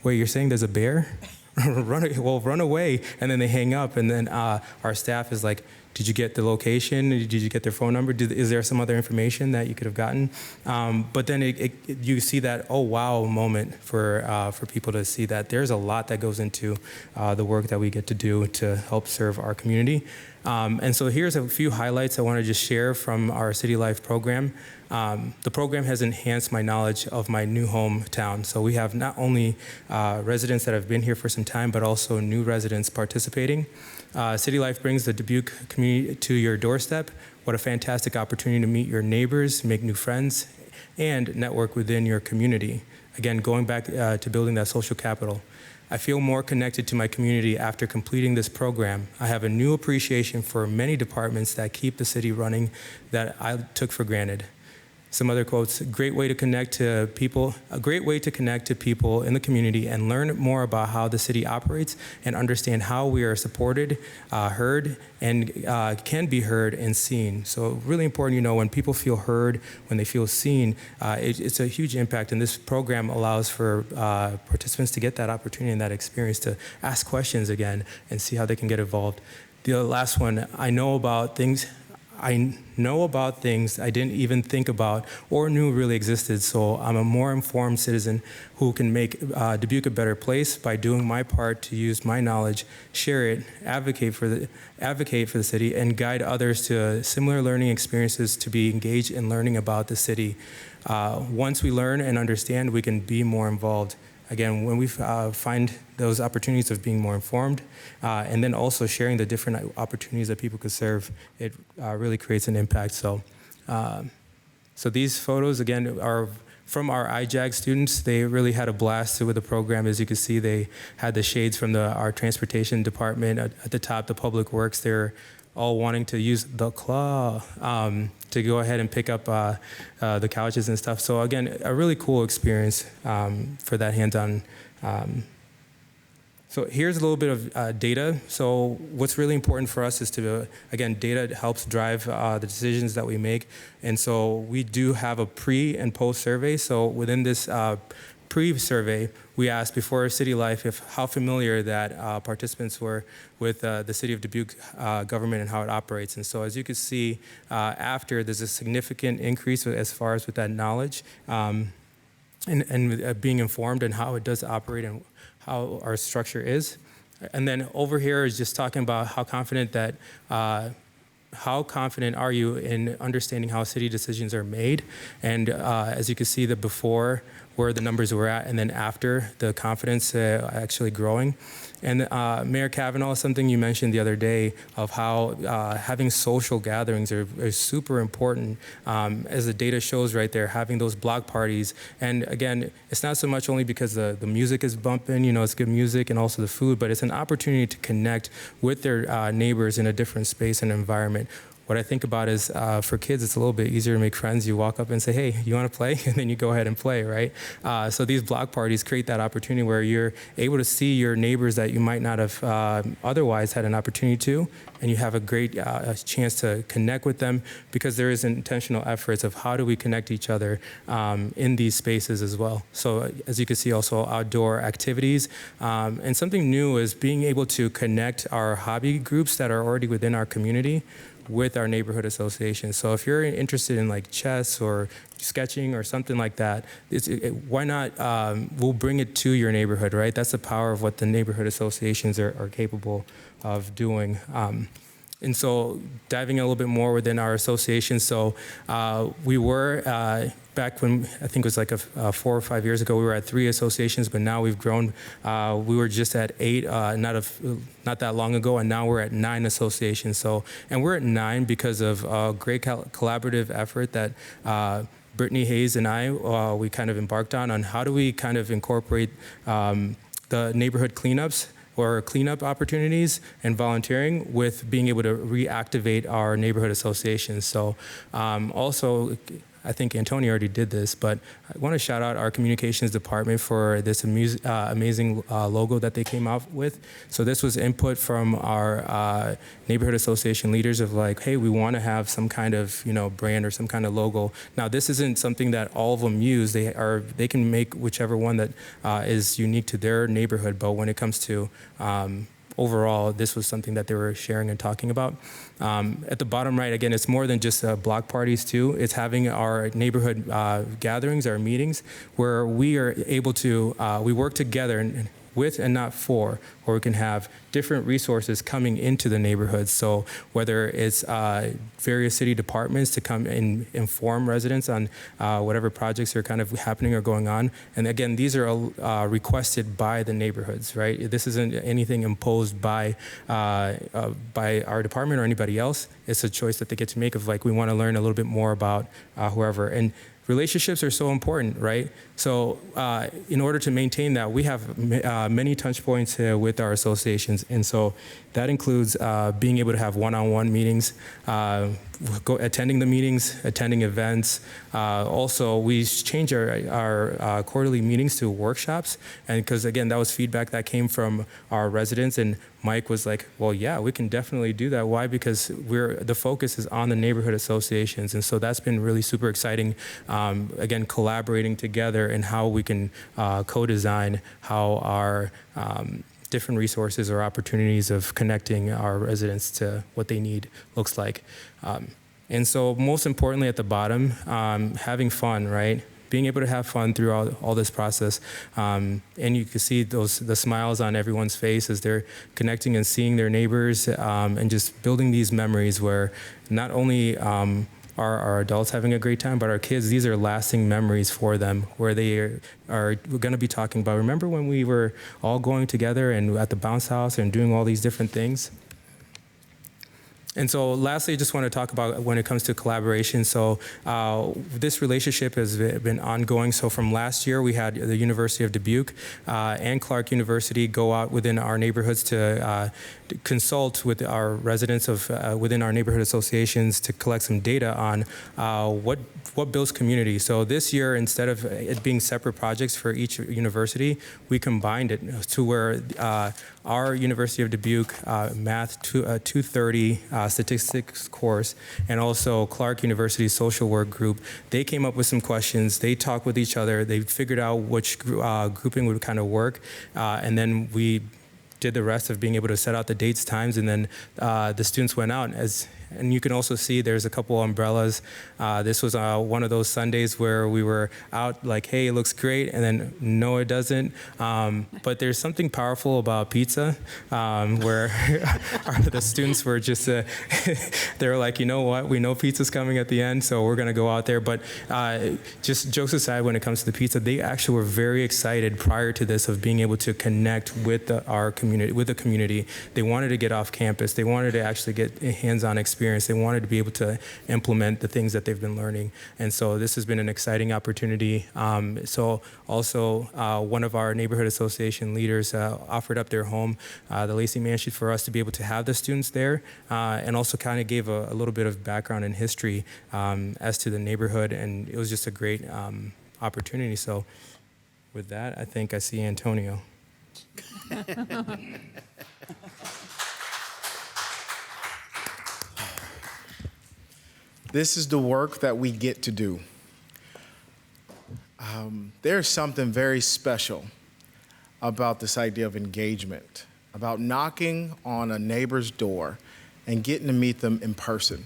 Wait, you're saying there's a bear? run away. And then they hang up, and then our staff is like, did you get the location? Did you get their phone number? Is there some other information that you could have gotten? But then you see that, oh wow moment for people to see that there's a lot that goes into the work that we get to do to help serve our community. And so here's a few highlights I want to just share from our City Life program. The program has enhanced my knowledge of my new hometown. So we have not only residents that have been here for some time, but also new residents participating. City Life brings the Dubuque community to your doorstep. What a fantastic opportunity to meet your neighbors, make new friends, and network within your community. Again, going back to building that social capital. I feel more connected to my community after completing this program. I have a new appreciation for many departments that keep the city running that I took for granted. Some other quotes: great way to connect to people, a great way to connect to people in the community and learn more about how the city operates and understand how we are supported, heard, and can be heard and seen. So really important, when people feel heard, when they feel seen, it's a huge impact. And this program allows for participants to get that opportunity and that experience to ask questions again and see how they can get involved. The last one, I know about things I didn't even think about or knew really existed. So I'm a more informed citizen who can make Dubuque a better place by doing my part to use my knowledge, share it, advocate for the city, and guide others to similar learning experiences to be engaged in learning about the city. Once we learn and understand, we can be more involved. Again, when we find those opportunities of being more informed, and then also sharing the different opportunities that people could serve, it really creates an impact. So these photos, again, are from our IJAG students. They really had a blast with the program. As you can see, they had the shades from our transportation department. At the top, the public works. They're all wanting to use the claw to go ahead and pick up the couches and stuff. So again, a really cool experience for that hands-on So here's a little bit of data. So what's really important for us is to, again, data helps drive the decisions that we make. And so we do have a pre and post survey. So within this pre-survey, we asked before City Life how familiar that participants were with the City of Dubuque government and how it operates. And so as you can see, after there's a significant increase as far as with that knowledge and being informed and how it does operate and how our structure is. And then over here is just talking about how confident are you in understanding how city decisions are made? And as you can see, the before where the numbers were at, and then after the confidence actually growing. And Mayor Kavanaugh, something you mentioned the other day of how having social gatherings are super important. As the data shows right there, having those block parties. And again, it's not so much only because the music is bumping, it's good music and also the food, but it's an opportunity to connect with their neighbors in a different space and environment. What I think about is for kids, it's a little bit easier to make friends. You walk up and say, hey, you want to play? And then you go ahead and play, right? So these block parties create that opportunity where you're able to see your neighbors that you might not have otherwise had an opportunity to, and you have a great chance to connect with them because there is intentional efforts of how do we connect each other in these spaces as well. So as you can see, also outdoor activities. And something new is being able to connect our hobby groups that are already within our community with our neighborhood association. So if you're interested in like chess or sketching or something like that, why not, we'll bring it to your neighborhood, right? That's the power of what the neighborhood associations are capable of doing. And so diving a little bit more within our association. So we were, back when I think it was like 4 or 5 years ago, we were at 3 associations, but now we've grown. We were just at 8 not that long ago, and now we're at 9 associations. So, and we're at 9 because of a great collaborative effort that Brittany Hayes and I, we kind of embarked on how do we kind of incorporate the neighborhood cleanups or cleanup opportunities and volunteering with being able to reactivate our neighborhood associations. So also, I think Antonio already did this, but I want to shout out our communications department for this amazing logo that they came out with. So this was input from our neighborhood association leaders of like, hey, we want to have some kind of brand or some kind of logo. Now this isn't something that all of them use. They can make whichever one that is unique to their neighborhood. But when it comes to overall, this was something that they were sharing and talking about. At the bottom right, again, it's more than just block parties too. It's having our neighborhood gatherings, our meetings, where we are able to, we work together and with and not for, where we can have different resources coming into the neighborhoods. So whether it's various city departments to come and inform residents on whatever projects are kind of happening or going on. And again, these are requested by the neighborhoods, right? This isn't anything imposed by our department or anybody else. It's a choice that they get to make of like, we want to learn a little bit more about whoever. And relationships are so important, right? So in order to maintain that, we have many touch points with our associations. And so that includes being able to have one-on-one meetings, attending the meetings, attending events. Also, we changed our quarterly meetings to workshops. And because, again, that was feedback that came from our residents. And Mike was like, well, yeah, we can definitely do that. Why? Because the focus is on the neighborhood associations. And so that's been really super exciting. Again, collaborating together and how we can co-design how our different resources or opportunities of connecting our residents to what they need looks like. And so most importantly at the bottom, having fun, right? Being able to have fun throughout all this process. And you can see the smiles on everyone's face as they're connecting and seeing their neighbors and just building these memories where not only are our adults having a great time, but our kids, these are lasting memories for them where they are going to be talking about, remember when we were all going together and at the bounce house and doing all these different things? And so lastly, I just want to talk about when it comes to collaboration. So this relationship has been ongoing. So from last year, we had the University of Dubuque and Clark University go out within our neighborhoods to consult with our residents of within our neighborhood associations to collect some data on what builds community. So this year, instead of it being separate projects for each university, we combined it to where our University of Dubuque Math 230 statistics course and also Clark University social work group, they came up with some questions. They talked with each other. They figured out which grouping would kind of work, and then we did the rest of being able to set out the dates, times, and then the students went out. And you can also see there's a couple umbrellas. This was one of those Sundays where we were out like, hey, it looks great, and then no, it doesn't. But there's something powerful about pizza, where the students were just, they were like, you know what, we know pizza's coming at the end, so we're gonna go out there. But just jokes aside, when it comes to the pizza, they actually were very excited prior to this of being able to connect with our community, with the community. They wanted to get off campus. They wanted to actually get hands-on experience. They wanted to be able to implement the things that they've been learning. And so this has been an exciting opportunity. So also one of our neighborhood association leaders offered up their home, the Lacey Mansion, for us to be able to have the students there, and also kind of gave a little bit of background and history as to the neighborhood. And it was just a great opportunity. So with that, I think I see Antonio. This is the work that we get to do. There's something very special about this idea of engagement, about knocking on a neighbor's door and getting to meet them in person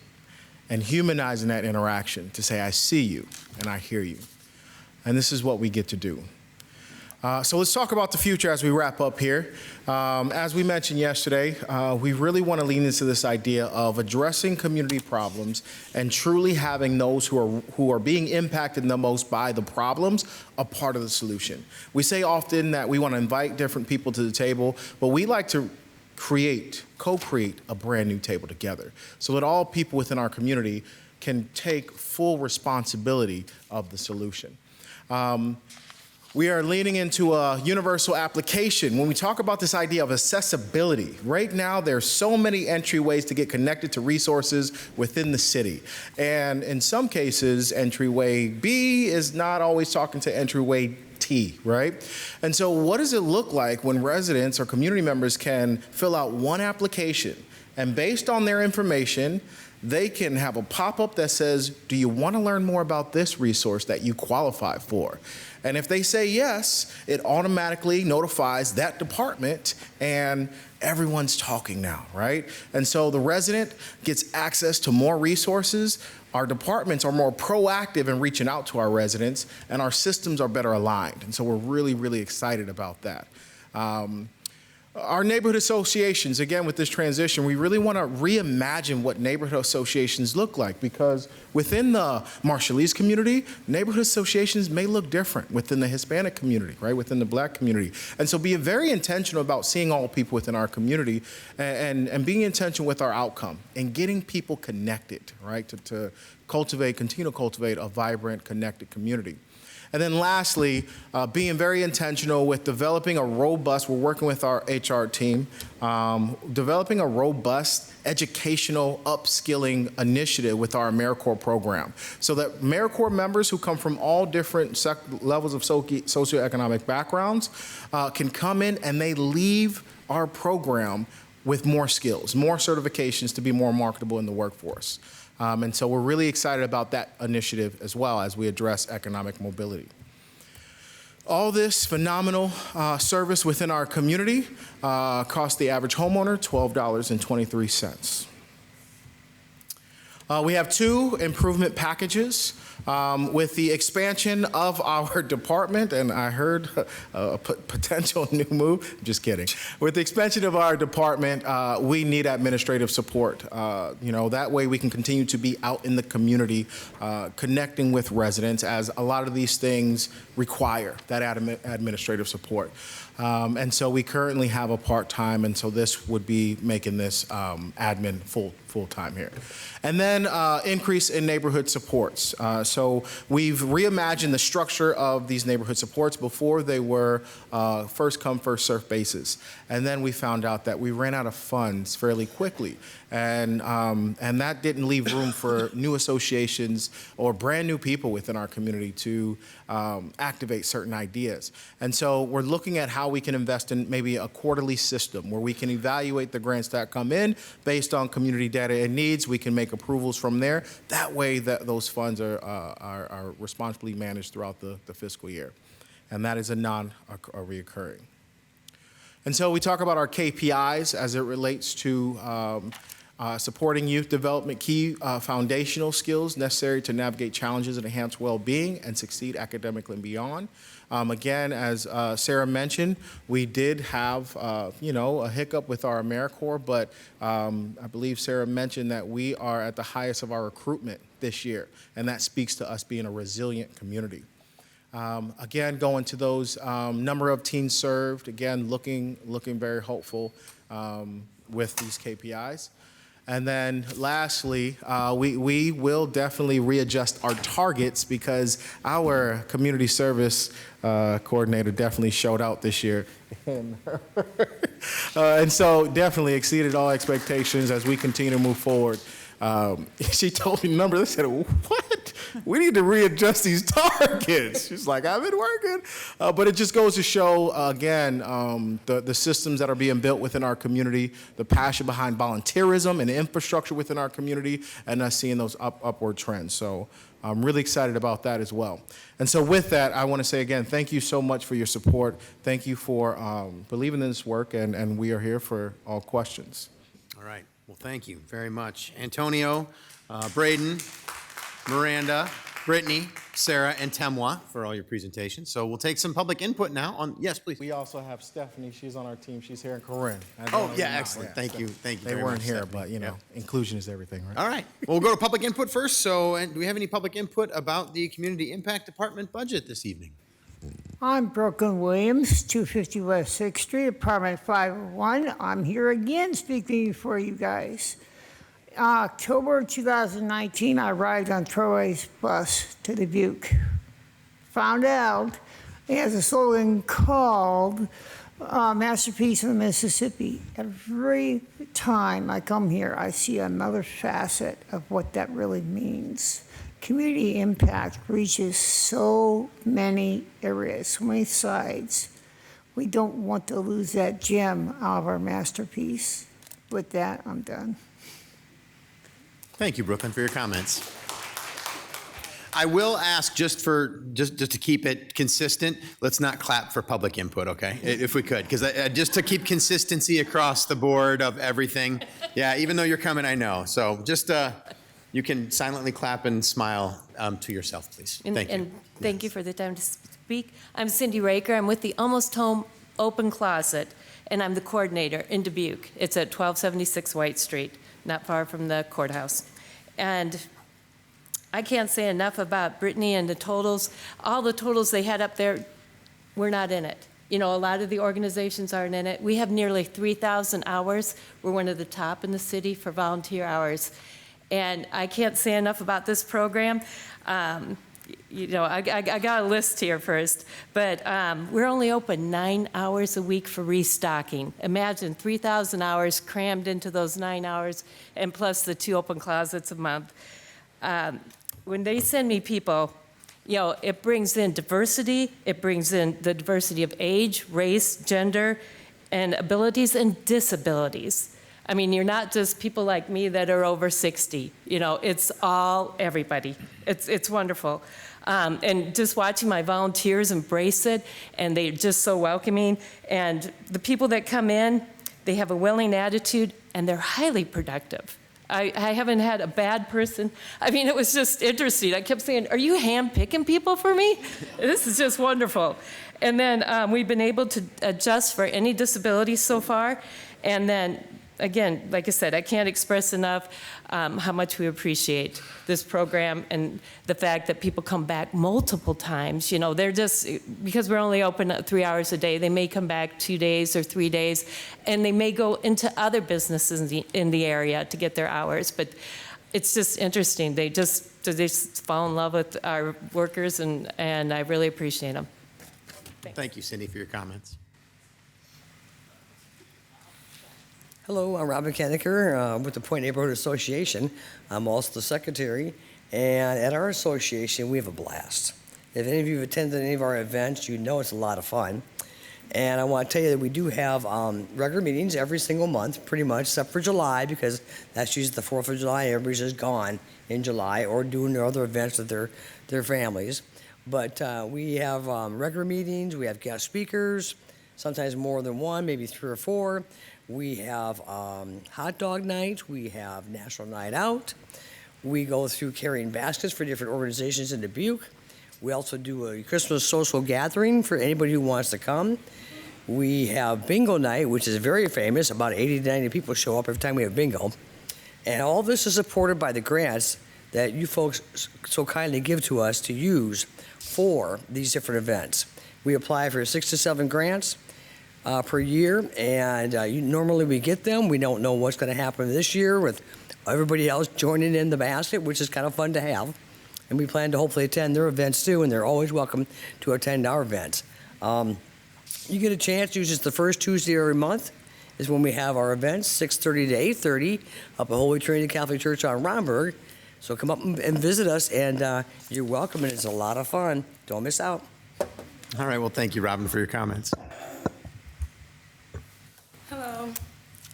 and humanizing that interaction to say, I see you and I hear you. And this is what we get to do. So let's talk about the future as we wrap up here. As we mentioned yesterday, we really want to lean into this idea of addressing community problems and truly having those who are being impacted the most by the problems a part of the solution. We say often that we want to invite different people to the table, but we like to co-create a brand new table together so that all people within our community can take full responsibility of the solution. We are leaning into a universal application. When we talk about this idea of accessibility, right now there's so many entryways to get connected to resources within the city. And in some cases, entryway B is not always talking to entryway T, right? And so what does it look like when residents or community members can fill out one application and based on their information, they can have a pop-up that says, do you want to learn more about this resource that you qualify for? And if they say yes, it automatically notifies that department and everyone's talking now, right? And so the resident gets access to more resources. Our departments are more proactive in reaching out to our residents and our systems are better aligned. And so we're really, really excited about that. Our neighborhood associations, again, with this transition, we really want to reimagine what neighborhood associations look like because within the Marshallese community, neighborhood associations may look different within the Hispanic community, right, within the Black community. And so being very intentional about seeing all people within our community and being intentional with our outcome and getting people connected, right, to continue to cultivate a vibrant, connected community. And then lastly, being very intentional with developing a robust, we're working with our HR team, developing a robust educational upskilling initiative with our AmeriCorps program so that AmeriCorps members who come from all different levels of socioeconomic backgrounds can come in and they leave our program with more skills, more certifications to be more marketable in the workforce. And so we're really excited about that initiative as well as we address economic mobility. All this phenomenal service within our community costs the average homeowner $12.23. We have two improvement packages with the expansion of our department, and I heard a potential new move. Just kidding. With the expansion of our department, we need administrative support. That way we can continue to be out in the community, connecting with residents, as a lot of these things require that administrative support. And so we currently have a part-time, and so this would be making this admin full-time here. And then increase in neighborhood supports. So we've reimagined the structure of these neighborhood supports. Before they were first come, first served basis. And then we found out that we ran out of funds fairly quickly. And that didn't leave room for new associations or brand new people within our community to activate certain ideas. And so we're looking at how we can invest in maybe a quarterly system where we can evaluate the grants that come in based on community data and needs. We can make approvals from there. That way that those funds are responsibly managed throughout the fiscal year. And that is a non-reoccurring. And so we talk about our KPIs as it relates to supporting youth development, key foundational skills necessary to navigate challenges and enhance well-being and succeed academically and beyond. Again, as Sarah mentioned, we did have, a hiccup with our AmeriCorps, but I believe Sarah mentioned that we are at the highest of our recruitment this year, and that speaks to us being a resilient community. Again, going to those number of teens served, again, looking very hopeful with these KPIs. And then lastly, we will definitely readjust our targets because our community service coordinator definitely showed out this year. And so definitely exceeded all expectations as we continue to move forward. She told me the number. They said, what? We need to readjust these targets. She's like, I've been working. But it just goes to show, again, the systems that are being built within our community, the passion behind volunteerism and infrastructure within our community, and us seeing those upward trends. So I'm really excited about that as well. And so with that, I want to say again, thank you so much for your support. Thank you for believing in this work, and we are here for all questions. All right. Well, thank you very much. Antonio, Braden, Miranda, Brittany, Sarah, and Temwa for all your presentations. So we'll take some public input now on, yes, please. We also have Stephanie. She's on our team. She's here in Corinne. Oh, yeah, excellent. Thank you. Thank you They very weren't much, here, Stephanie. but, inclusion is everything, right? All right. Well, we'll go to public input first. So do we have any public input about the Community Impact Department budget this evening? I'm Brooklyn Williams, 250 West 6th Street, apartment 501. I'm here again speaking for you guys. October 2019, I arrived on Troy's bus to Dubuque. Found out it has a slogan called Masterpiece of the Mississippi. Every time I come here, I see another facet of what that really means. Community impact reaches so many areas, so many sides. We don't want to lose that gem out of our masterpiece. With that, I'm done. Thank you, Brooklyn, for your comments. I will ask just to keep it consistent, let's not clap for public input, okay? If we could, because just to keep consistency across the board of everything. Yeah, even though you're coming, I know. So just you can silently clap and smile to yourself, please. Thank you. And thank you for the time to speak. I'm Cindy Raker. I'm with the Almost Home Open Closet, and I'm the coordinator in Dubuque. It's at 1276 White Street, not far from the courthouse. And I can't say enough about Brittany and the totals. All the totals they had up there, we're not in it. A lot of the organizations aren't in it. We have nearly 3,000 hours. We're one of the top in the city for volunteer hours. And I can't say enough about this program. I got a list here first, but we're only open 9 hours a week for restocking. Imagine 3,000 hours crammed into those 9 hours, and plus the 2 open closets a month. When they send me people, it brings in diversity. It brings in the diversity of age, race, gender, and abilities and disabilities. I mean, you're not just people like me that are over 60. It's all everybody. It's wonderful. And just watching my volunteers embrace it, and they're just so welcoming. And the people that come in, they have a willing attitude, and they're highly productive. I haven't had a bad person. I mean, it was just interesting. I kept saying, are you hand-picking people for me? This is just wonderful. And then we've been able to adjust for any disabilities so far. And then again, like I said, I can't express enough how much we appreciate this program and the fact that people come back multiple times. You know, they're just, because we're only open 3 hours a day, they may come back 2 days or 3 days, and they may go into other businesses in the area to get their hours. But it's just interesting. They just fall in love with our workers, and I really appreciate them. Thank you, Cindy, for your comments. Hello, I'm Robin Kennecker with the Point Neighborhood Association. I'm also the secretary, and at our association, we have a blast. If any of you have attended any of our events, you know it's a lot of fun. And I want to tell you that we do have regular meetings every single month, pretty much, except for July, because that's usually the 4th of July. Everybody's just gone in July or doing their other events with their families. But we have regular meetings, we have guest speakers, sometimes more than one, maybe 3 or 4. We have hot dog night, we have National Night Out. We go through carrying baskets for different organizations in Dubuque. We also do a Christmas social gathering for anybody who wants to come. We have bingo night, which is very famous. About 80 to 90 people show up every time we have bingo. And all this is supported by the grants that you folks so kindly give to us to use for these different events. We apply for 6 to 7 grants per year, and normally we get them. We don't know what's going to happen this year with everybody else joining in the basket, which is kind of fun to have. And we plan to hopefully attend their events too, and they're always welcome to attend our events. You get a chance, usually it's the first Tuesday of every month, is when we have our events, 6:30 to 8:30, up at Holy Trinity Catholic Church on Romberg. So come up and visit us, and you're welcome, and it's a lot of fun. Don't miss out. All right, well, thank you, Robin, for your comments. Hello,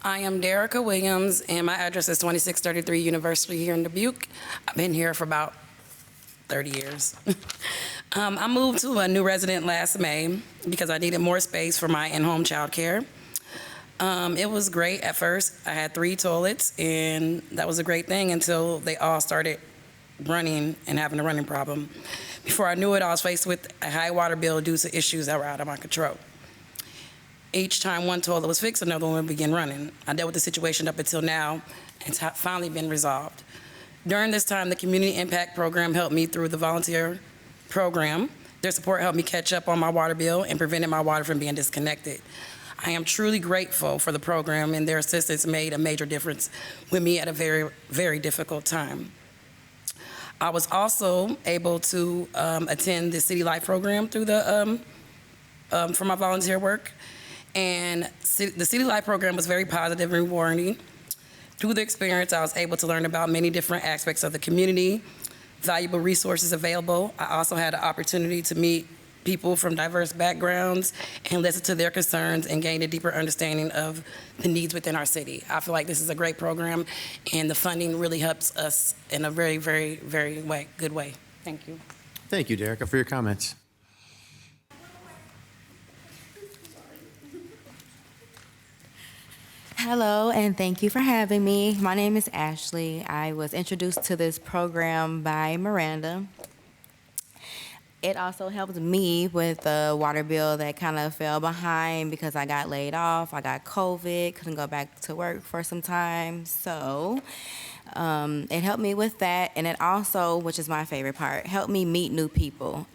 I am Derica Williams, and my address is 2633 University here in Dubuque. I've been here for about 30 years. I moved to a new resident last May because I needed more space for my in-home childcare. It was great at first. I had 3 toilets, and that was a great thing until they all started running and having a running problem. Before I knew it, I was faced with a high water bill due to issues that were out of my control. Each time one toilet was fixed, another one would begin running. I dealt with the situation up until now, and it's finally been resolved. During this time, the Community Impact Program helped me through the volunteer program. Their support helped me catch up on my water bill and prevented my water from being disconnected. I am truly grateful for the program, and their assistance made a major difference with me at a very, very difficult time. I was also able to attend the City Life program through for my volunteer work. And the City Life program was very positive and rewarding. Through the experience, I was able to learn about many different aspects of the community, valuable resources available. I also had the opportunity to meet people from diverse backgrounds and listen to their concerns and gain a deeper understanding of the needs within our city. I feel like this is a great program, and the funding really helps us in a very, very, very good way. Thank you. Thank you, Derica, for your comments. Hello, and thank you for having me. My name is Ashley. I was introduced to this program by Miranda. It also helped me with the water bill that kind of fell behind because I got laid off. I got COVID, couldn't go back to work for some time. So it helped me with that. And it also, which is my favorite part, helped me meet new people.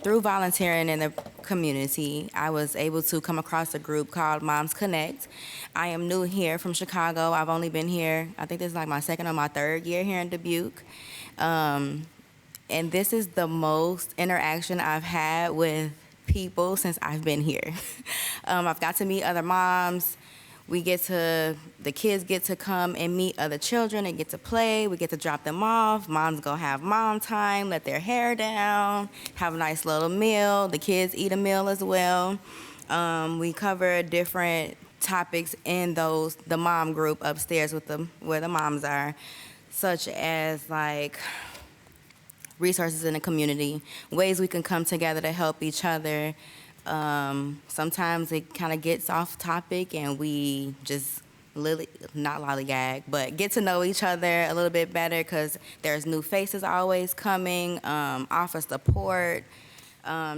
Through volunteering in the community, I was able to come across a group called Moms Connect. I am new here from Chicago. I've only been here, I think this is like my 2nd or my 3rd year here in Dubuque. And this is the most interaction I've had with people since I've been here. I've got to meet other moms. The kids get to come and meet other children and get to play. We get to drop them off. Moms go have mom time, let their hair down, have a nice little meal. The kids eat a meal as well. We cover different topics in the mom group upstairs where the moms are, such as like resources in the community, ways we can come together to help each other. Sometimes it kind of gets off topic and we just not lollygag, but get to know each other a little bit better because there's new faces always coming, offer support.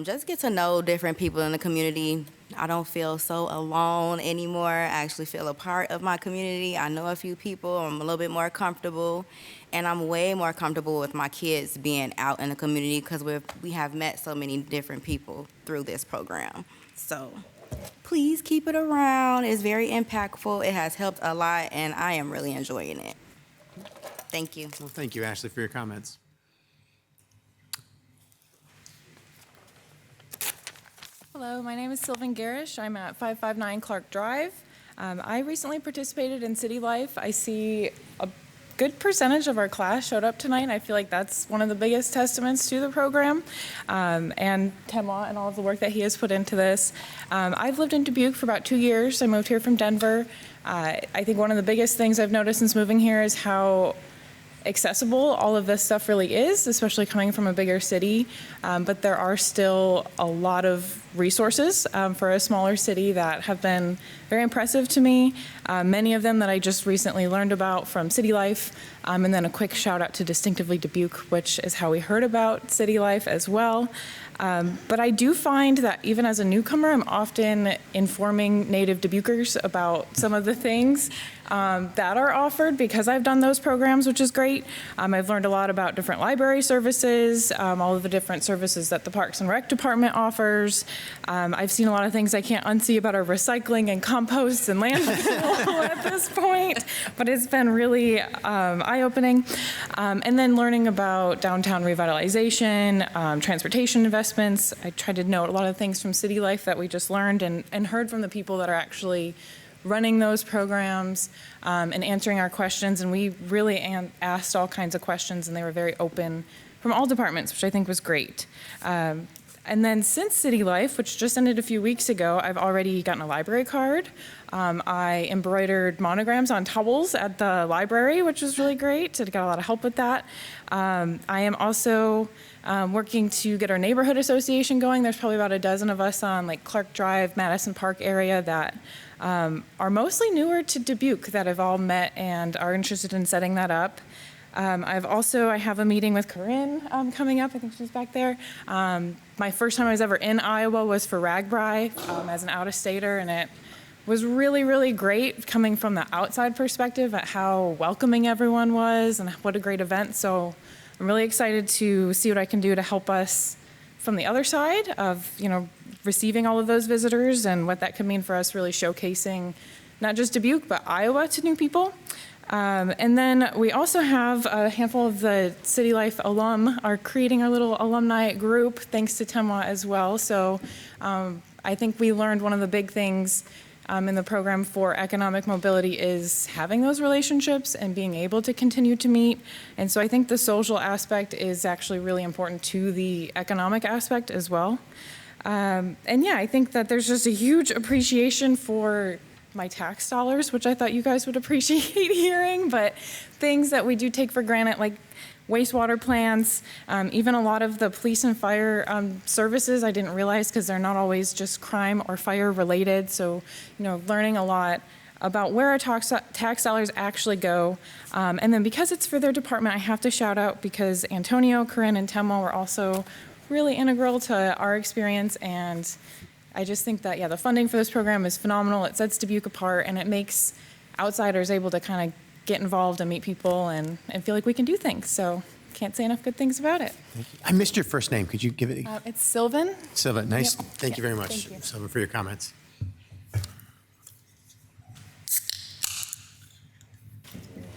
just get to know different people in the community. I don't feel so alone anymore. I actually feel a part of my community. I know a few people. I'm a little bit more comfortable. And I'm way more comfortable with my kids being out in the community because we have met so many different people through this program. So please keep it around. It's very impactful. It has helped a lot, and I am really enjoying it. Thank you. Well, thank you, Ashley, for your comments. Hello, my name is Sylvan Garish. I'm at 559 Clark Drive. I recently participated in City Life. I see a good percentage of our class showed up tonight. I feel like that's one of the biggest testaments to the program, and Tenwa and all of the work that he has put into this. I've lived in Dubuque for about 2 years. I moved here from Denver. I think one of the biggest things I've noticed since moving here is how accessible all of this stuff really is, especially coming from a bigger city. But there are still a lot of resources for a smaller city that have been very impressive to me. Many of them that I just recently learned about from City Life. And then a quick shout out to Distinctively Dubuque, which is how we heard about City Life as well. But I do find that even as a newcomer, I'm often informing native Dubuquers about some of the things that are offered because I've done those programs, which is great. I've learned a lot about different library services, all of the different services that the Parks and Rec Department offers. I've seen a lot of things I can't unsee about our recycling and compost and landfill at this point, but it's been really eye-opening. And then learning about downtown revitalization, transportation investments. I tried to note a lot of things from City Life that we just learned and heard from the people that are actually running those programs and answering our questions. And we really asked all kinds of questions, and they were very open from all departments, which I think was great. And then since City Life, which just ended a few weeks ago, I've already gotten a library card. I embroidered monograms on towels at the library, which was really great. I got a lot of help with that. I am also working to get our neighborhood association going. There's probably about a dozen of us on like Clark Drive, Madison Park area that are mostly newer to Dubuque that have all met and are interested in setting that up. I have a meeting with Corinne coming up. I think she's back there. My first time I was ever in Iowa was for RAGBRAI as an out-of-stater, and it was really, really great coming from the outside perspective at how welcoming everyone was and what a great event. So I'm really excited to see what I can do to help us from the other side of, receiving all of those visitors and what that could mean for us really showcasing not just Dubuque, but Iowa to new people. And then we also have a handful of the City Life alum are creating our little alumni group, thanks to Tenwa as well. So I think we learned one of the big things in the program for economic mobility is having those relationships and being able to continue to meet. And so I think the social aspect is actually really important to the economic aspect as well. I think that there's just a huge appreciation for my tax dollars, which I thought you guys would appreciate hearing, but things that we do take for granted, like wastewater plants, even a lot of the police and fire services, I didn't realize because they're not always just crime or fire related. So, learning a lot about where our tax dollars actually go. And then because it's for their department, I have to shout out because Antonio, Corinne, and Tenwa were also really integral to our experience. And I just think that, the funding for this program is phenomenal. It sets Dubuque apart, and it makes outsiders able to kind of get involved and meet people and feel like we can do things. So can't say enough good things about it. I missed your first name. Could you give it? It's Sylvan. Sylvan, nice. Yep. Thank you very much, Thank you. Sylvan, for your comments.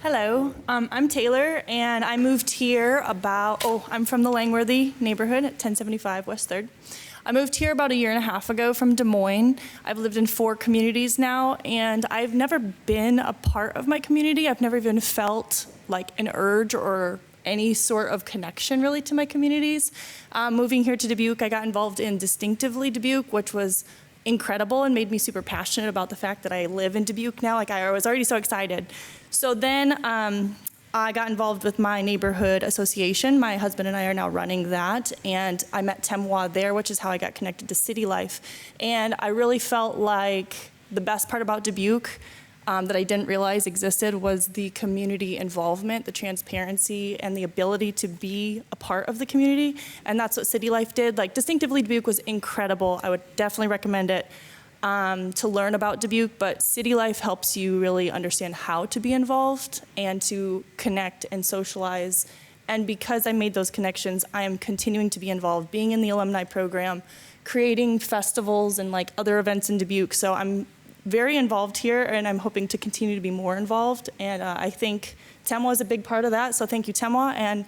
Hello, I'm Taylor, and I moved here I'm from the Langworthy neighborhood at 1075 West 3rd. I moved here about 1.5 years ago from Des Moines. I've lived in 4 communities now, and I've never been a part of my community. I've never even felt like an urge or any sort of connection really to my communities. Moving here to Dubuque, I got involved in Distinctively Dubuque, which was incredible and made me super passionate about the fact that I live in Dubuque now. Like, I was already so excited. So then I got involved with my neighborhood association. My husband and I are now running that, and I met Tenwa there, which is how I got connected to City Life. And I really felt like the best part about Dubuque that I didn't realize existed was the community involvement, the transparency, and the ability to be a part of the community. And that's what City Life did. Like, Distinctively Dubuque was incredible. I would definitely recommend it to learn about Dubuque, but City Life helps you really understand how to be involved and to connect and socialize. And because I made those connections, I am continuing to be involved, being in the alumni program, creating festivals and like other events in Dubuque. So I'm very involved here, and I'm hoping to continue to be more involved. And I think Temwa is a big part of that. So thank you, Temwa, and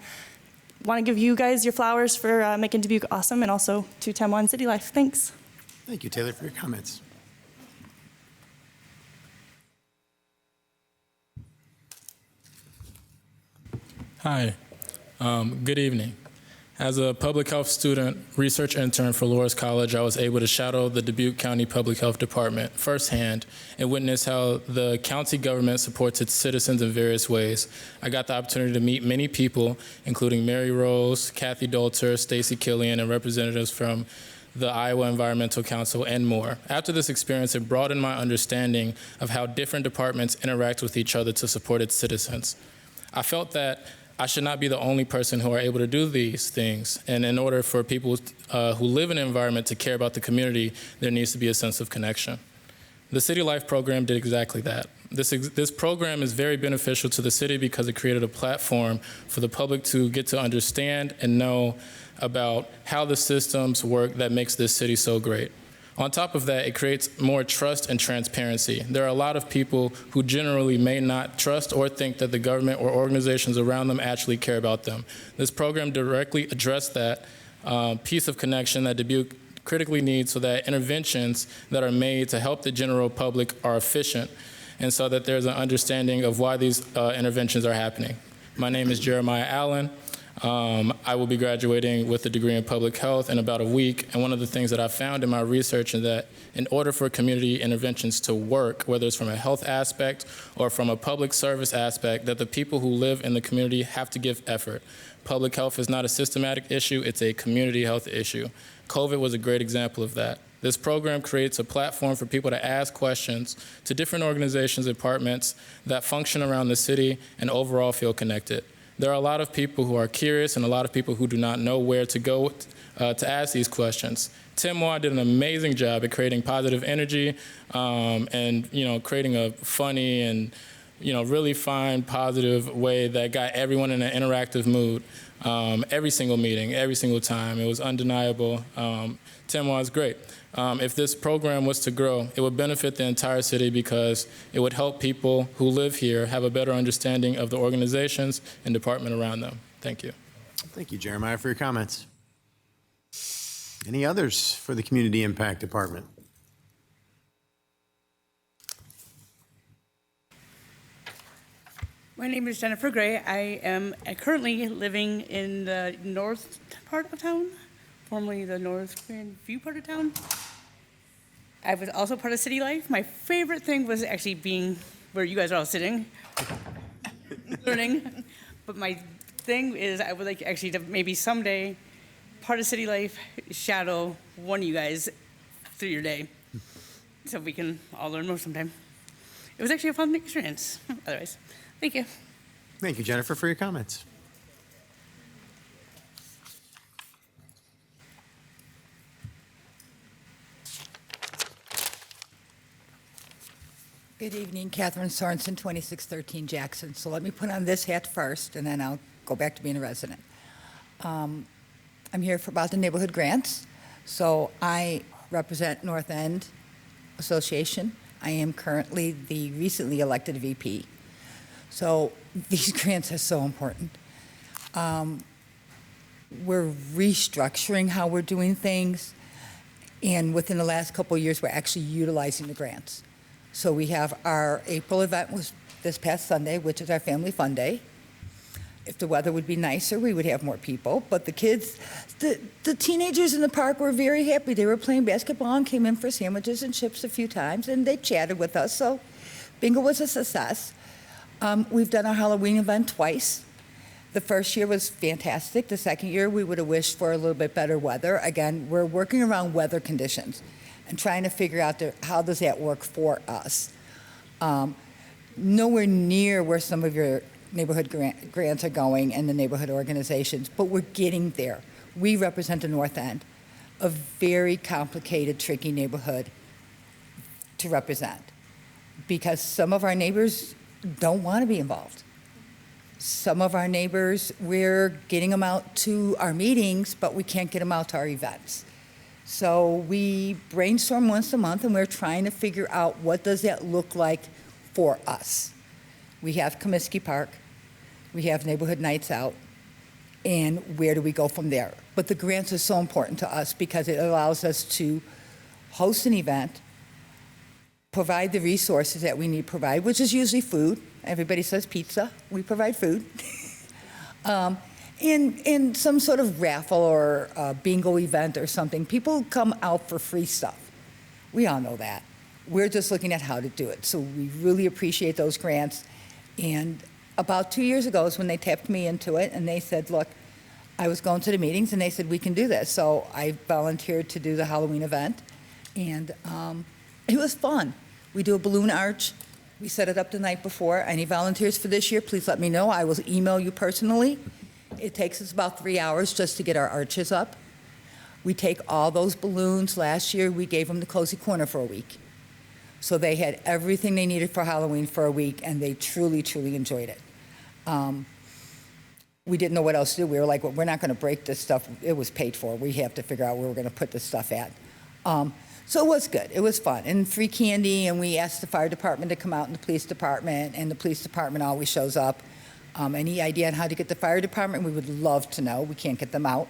want to give you guys your flowers for making Dubuque awesome, and also to Temwa and City Life. Thanks. Thank you, Taylor, for your comments. Hi, good evening. As a public health student research intern for Loras College, I was able to shadow the Dubuque County Public Health Department firsthand and witness how the county government supports its citizens in various ways. I got the opportunity to meet many people, including Mary Rose, Kathy Dolter, Stacy Killian, and representatives from the Iowa Environmental Council, and more. After this experience, it broadened my understanding of how different departments interact with each other to support its citizens. I felt that I should not be the only person who are able to do these things. And in order for people who live in an environment to care about the community, there needs to be a sense of connection. The City Life program did exactly that. This program is very beneficial to the city because it created a platform for the public to get to understand and know about how the systems work that makes this city so great. On top of that, it creates more trust and transparency. There are a lot of people who generally may not trust or think that the government or organizations around them actually care about them. This program directly addressed that piece of connection that Dubuque critically needs so that interventions that are made to help the general public are efficient, and so that there's an understanding of why these interventions are happening. My name is Jeremiah Allen. I will be graduating with a degree in public health in about a week, and one of the things that I found in my research is that in order for community interventions to work, whether it's from a health aspect or from a public service aspect, that the people who live in the community have to give effort. Public health is not a systematic issue, it's a community health issue. COVID was a great example of that. This program creates a platform for people to ask questions to different organizations and departments that function around the city and overall feel connected. There are a lot of people who are curious and a lot of people who do not know where to go to ask these questions. Tim Waugh did an amazing job at creating positive energy and creating a funny and really fine, positive way that got everyone in an interactive mood. Every single meeting, every single time, it was undeniable. Tim Waugh is great. If this program was to grow, it would benefit the entire city because it would help people who live here have a better understanding of the organizations and department around them. Thank you. Thank you, Jeremiah, for your comments. Any others for the Community Impact Department? My name is Jennifer Gray. I am currently living in the north part of town, formerly the North Grand View part of town. I was also part of City Life. My favorite thing was actually being where you guys are all sitting, learning. But my thing is I would like actually to maybe someday, part of City Life, shadow one of you guys through your day so we can all learn more sometime. It was actually a fun experience, otherwise. Thank you. Thank you, Jennifer, for your comments. Good evening, Catherine Sorensen, 2613 Jackson. So let me put on this hat first, and then I'll go back to being a resident. I'm here about the neighborhood grants. So I represent North End Association. I am currently the recently elected VP. So these grants are so important. We're restructuring how we're doing things, and within the last couple of years, we're actually utilizing the grants. So we have our April event was this past Sunday, which is our Family Fun Day. If the weather would be nicer, we would have more people. But the kids, the teenagers in the park were very happy. They were playing basketball and came in for sandwiches and chips a few times, and they chatted with us. So bingo was a success. We've done our Halloween event twice. The first year was fantastic. The second year, we would have wished for a little bit better weather. Again, we're working around weather conditions and trying to figure out how does that work for us. Nowhere near where some of your neighborhood grants are going and the neighborhood organizations, but we're getting there. We represent the North End, a very complicated, tricky neighborhood to represent because some of our neighbors don't want to be involved. Some of our neighbors, we're getting them out to our meetings, but we can't get them out to our events. So we brainstorm once a month and we're trying to figure out what does that look like for us. We have Comiskey Park, we have neighborhood nights out, and where do we go from there? But the grants are so important to us because it allows us to host an event, provide the resources that we need to provide, which is usually food. Everybody says pizza, we provide food. In some sort of raffle or bingo event or something, people come out for free stuff. We all know that. We're just looking at how to do it. So we really appreciate those grants. And about 2 years ago is when they tapped me into it and they said, look, I was going to the meetings and they said, we can do this. So I volunteered to do the Halloween event and it was fun. We do a balloon arch. We set it up the night before. Any volunteers for this year, please let me know. I will email you personally. It takes us about 3 hours just to get our arches up. We take all those balloons. Last year, we gave them the Cozy Corner for a week. So they had everything they needed for Halloween for a week, and they truly, truly enjoyed it. We didn't know what else to do. We were like, well, we're not going to break this stuff. It was paid for. We have to figure out where we're going to put this stuff at. So it was good. It was fun. And free candy, and we asked the fire department to come out and the police department, and the police department always shows up. Any idea on how to get the fire department? We would love to know. We can't get them out.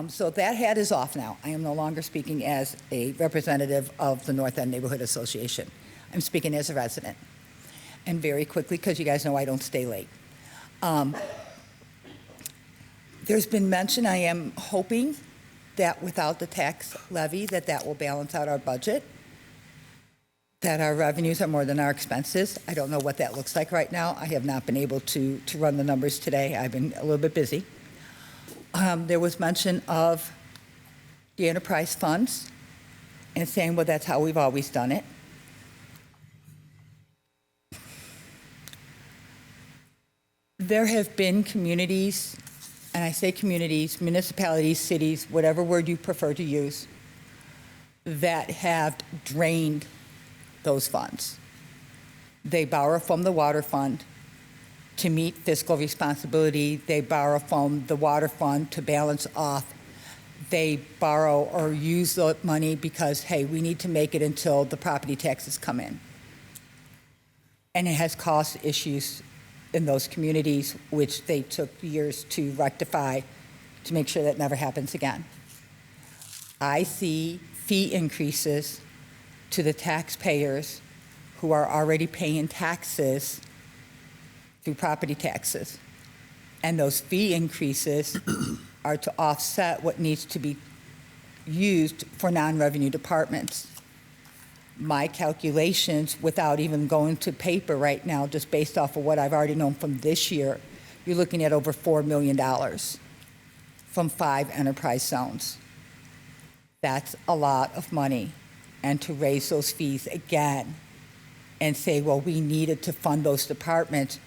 So that hat is off now. I am no longer speaking as a representative of the North End Neighborhood Association. I'm speaking as a resident. And very quickly, because you guys know I don't stay late. There's been mention, I am hoping that without the tax levy, that will balance out our budget, that our revenues are more than our expenses. I don't know what that looks like right now. I have not been able to run the numbers today. I've been a little bit busy. There was mention of the enterprise funds and saying, well, that's how we've always done it. There have been communities, and I say communities, municipalities, cities, whatever word you prefer to use, that have drained those funds. They borrow from the water fund to meet fiscal responsibility. They borrow from the water fund to balance off. They borrow or use the money because, hey, we need to make it until the property taxes come in. And it has caused issues in those communities, which they took years to rectify to make sure that never happens again. I see fee increases to the taxpayers who are already paying taxes through property taxes. And those fee increases are to offset what needs to be used for non-revenue departments. My calculations, without even going to paper right now, just based off of what I've already known from this year, you're looking at over $4 million from 5 enterprise zones. That's a lot of money. And to raise those fees again and say, well, we needed to fund those departments,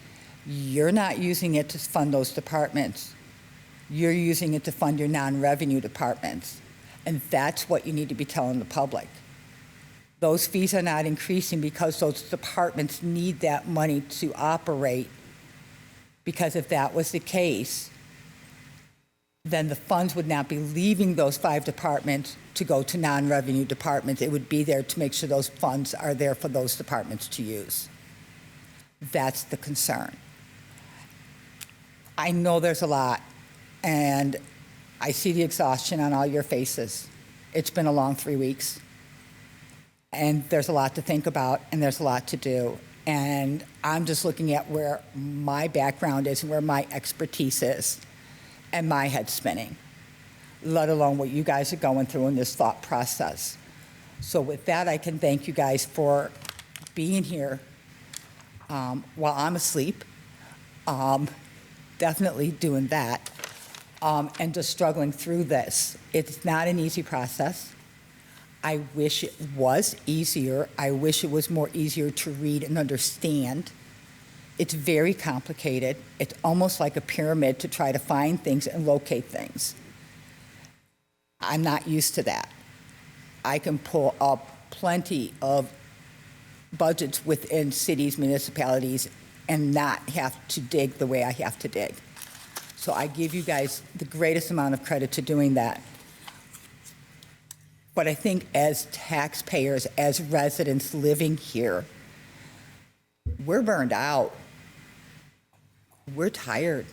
you're not using it to fund those departments. You're using it to fund your non-revenue departments. And that's what you need to be telling the public. Those fees are not increasing because those departments need that money to operate. Because if that was the case, then the funds would not be leaving those 5 departments to go to non-revenue departments. It would be there to make sure those funds are there for those departments to use. That's the concern. I know there's a lot, and I see the exhaustion on all your faces. It's been a long 3 weeks, and there's a lot to think about, and there's a lot to do. And I'm just looking at where my background is and where my expertise is, and my head's spinning, let alone what you guys are going through in this thought process. So with that, I can thank you guys for being here while I'm asleep, definitely doing that, and just struggling through this. It's not an easy process. I wish it was easier. I wish it was more easier to read and understand. It's very complicated. It's almost like a pyramid to try to find things and locate things. I'm not used to that. I can pull up plenty of budgets within cities, municipalities, and not have to dig the way I have to dig. So I give you guys the greatest amount of credit to doing that. But I think as taxpayers, as residents living here, we're burned out. We're tired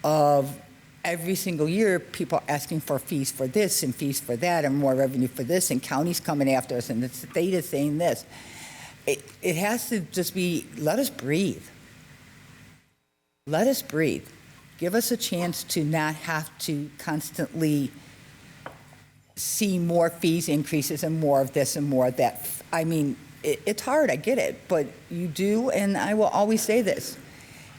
of every single year people asking for fees for this and fees for that and more revenue for this and counties coming after us and the state is saying this. It has to just be, let us breathe. Let us breathe. Give us a chance to not have to constantly see more fees increases and more of this and more of that. I mean, it's hard, I get it, but you do, and I will always say this.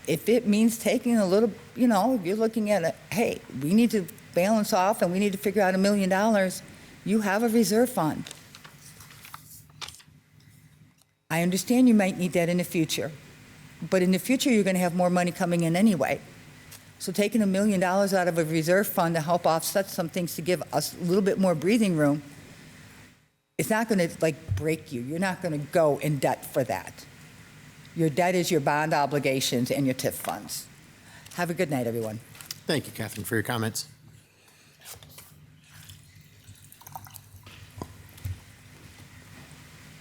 If it means taking a little, you know, if you're looking at hey, we need to balance off and we need to figure out $1 million, you have a reserve fund. I understand you might need that in the future, but in the future you're going to have more money coming in anyway. So taking $1 million out of a reserve fund to help offset some things to give us a little bit more breathing room, it's not going to break you. You're not going to go in debt for that. Your debt is your bond obligations and your TIF funds. Have a good night, everyone. Thank you, Catherine, for your comments.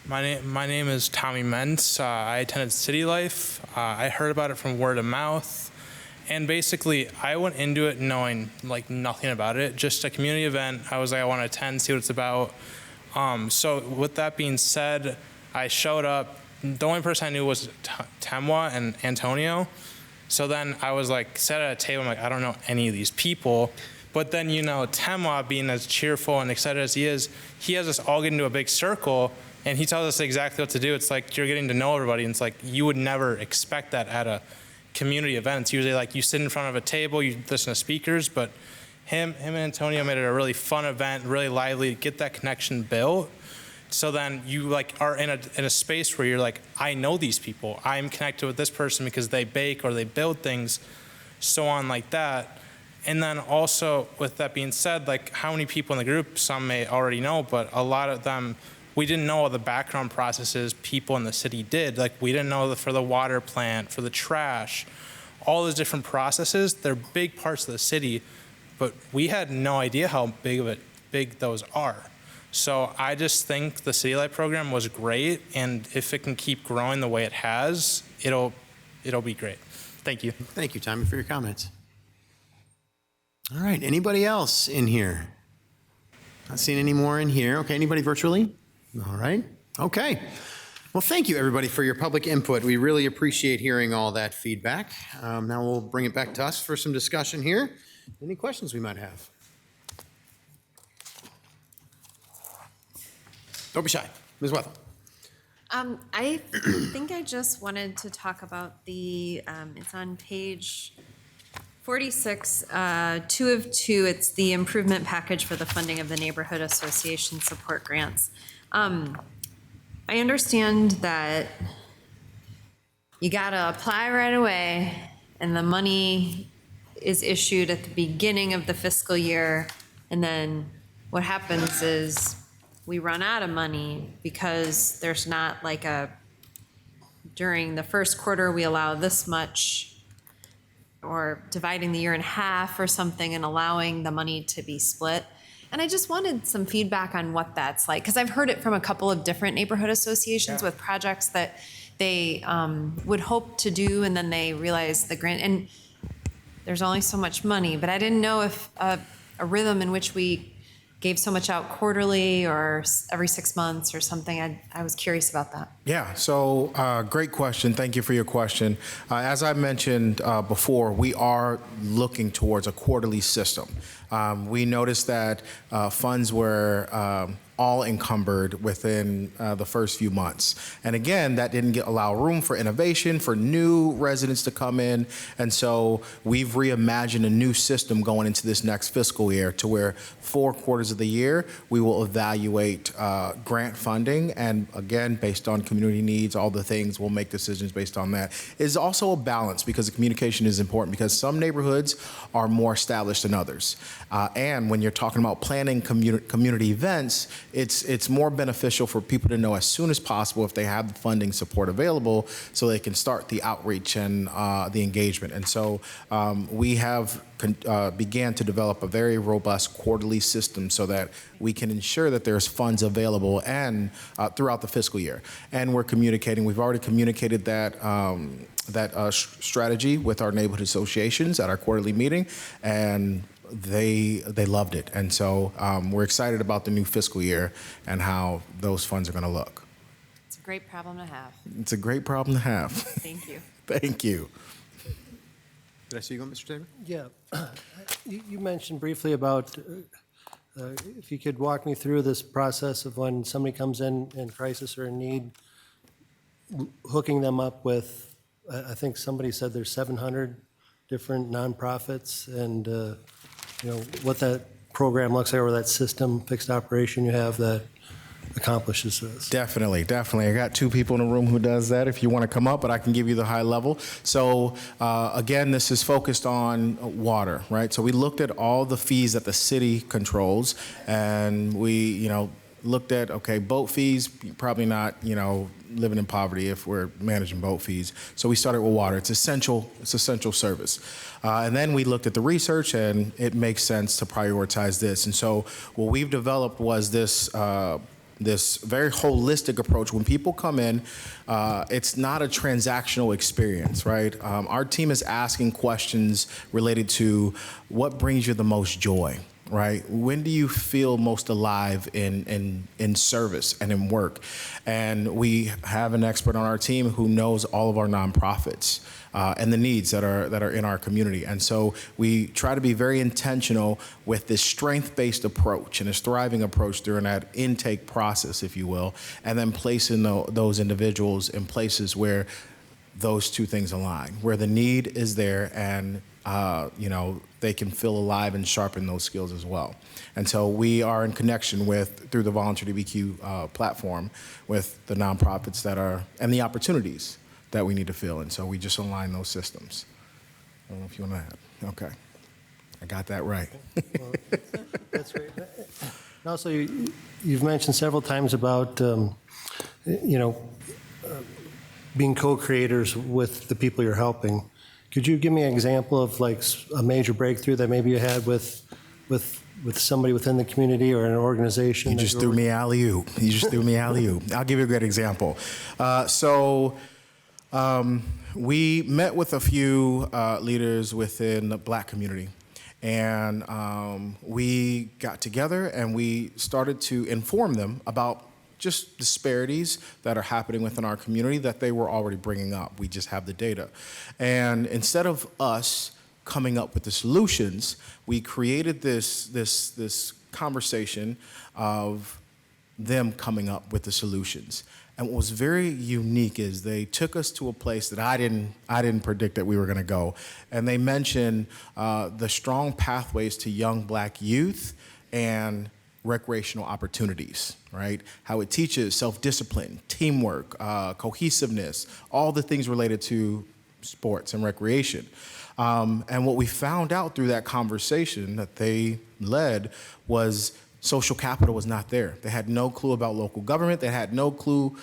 My name is Tommy Mentz. I attended City Life. I heard about it from word of mouth. And basically, I went into it knowing nothing about it, just a community event. I was like, I want to attend, see what it's about. So with that being said, I showed up. The only person I knew was Temwa and Antonio. So then I was sat at a table, I'm I don't know any of these people. But then, Temwa being as cheerful and excited as he has us all get into a big circle and he tells us exactly what to do. It's you're getting to know everybody. And it's you would never expect that at a community event. It's usually you sit in front of a table, you listen to speakers, but him and Antonio made it a really fun event, really lively, get that connection built. So then you are in a space where you're I know these people. I'm connected with this person because they bake or they build things, so on like that. And then also with that being said, how many people in the group, some may already know, but a lot of them, we didn't know all the background processes people in the city did. We didn't know for the water plant, for the trash, all those different processes. They're big parts of the city, but we had no idea how big those are. So I just think the City Light program was great, and if it can keep growing the way it has, it'll be great. Thank you. Thank you, Tommy, for your comments. All right, anybody else in here? Not seeing any more in here. Okay, anybody virtually? All right, okay. Well, thank you, everybody, for your public input. We really appreciate hearing all that feedback. Now we'll bring it back to us for some discussion here. Any questions we might have? Don't be shy. Ms. Wethel. I think I just wanted to talk about it's on page 46, 2 of 2. It's the improvement package for the funding of the Neighborhood Association support grants. I understand that you gotta apply right away and the money is issued at the beginning of the fiscal year, and then what happens is we run out of money because there's not during the first quarter we allow this much, or dividing the year in half or something and allowing the money to be split. And I just wanted some feedback on what that's like, because I've heard it from a couple of different neighborhood associations with projects that they would hope to do, and then they realize the grant, and there's only so much money. But I didn't know if a rhythm in which we gave so much out quarterly or every 6 months or something. I was curious about that. Yeah, so great question. Thank you for your question. As I mentioned before, we are looking towards a quarterly system. We noticed that funds were all encumbered within the first few months. And again, that didn't allow room for innovation, for new residents to come in. And so we've reimagined a new system going into this next fiscal year to where 4 quarters of the year, we will evaluate grant funding. And again, based on community needs, all the things, we'll make decisions based on that. It's also a balance because the communication is important because some neighborhoods are more established than others. And when you're talking about planning community events, it's more beneficial for people to know as soon as possible if they have the funding support available so they can start the outreach and the engagement. And so we have began to develop a very robust quarterly system so that we can ensure that there's funds available and throughout the fiscal year. And we're communicating, we've already communicated that strategy with our neighborhood associations at our quarterly meeting, and they loved it. And so we're excited about the new fiscal year and how those funds are going to look. It's a great problem to have. It's a great problem to have. Thank you. Thank you. Did I see you go, Mr. Taylor? Yeah. You mentioned briefly about if you could walk me through this process of when somebody comes in crisis or in need, hooking them up with, I think somebody said there's 700 different nonprofits, and what that program looks like, or that system, fixed operation you have that accomplishes this. Definitely. I got 2 people in the room who does that if you want to come up, but I can give you the high level. So again, this is focused on water, right? So we looked at all the fees that the city controls, and we, looked at, okay, boat fees, probably not, living in poverty if we're managing boat fees. So we started with water. It's essential service. And then we looked at the research, and it makes sense to prioritize this. And so what we've developed was this very holistic approach. When people come in, it's not a transactional experience, right? Our team is asking questions related to what brings you the most joy, right? When do you feel most alive in service and in work? And we have an expert on our team who knows all of our nonprofits and the needs that are in our community. And so we try to be very intentional with this strength-based approach and this thriving approach during that intake process, if you will, and then placing those individuals in places where those 2 things align, where the need is there and they can feel alive and sharpen those skills as well. And so we are in connection through the Volunteer DBQ platform with the nonprofits and the opportunities that we need to fill. And so we just align those systems. I don't know if you want to add. Okay. I got that right. Well, that's great. And also, you've mentioned several times about, being co-creators with the people you're helping. Could you give me an example of like a major breakthrough that maybe you had with somebody within the community or an organization? You just threw me alley-oop. I'll give you a great example. We met with a few leaders within the Black community, and we got together and we started to inform them about just disparities that are happening within our community that they were already bringing up. We just have the data. And instead of us coming up with the solutions, we created this conversation of them coming up with the solutions. And what was very unique is they took us to a place that I didn't predict that we were going to go. And they mentioned the strong pathways to young Black youth and recreational opportunities, right? How it teaches self-discipline, teamwork, cohesiveness, all the things related to sports and recreation. And what we found out through that conversation that they led was social capital was not there. They had no clue about local government. They had no clue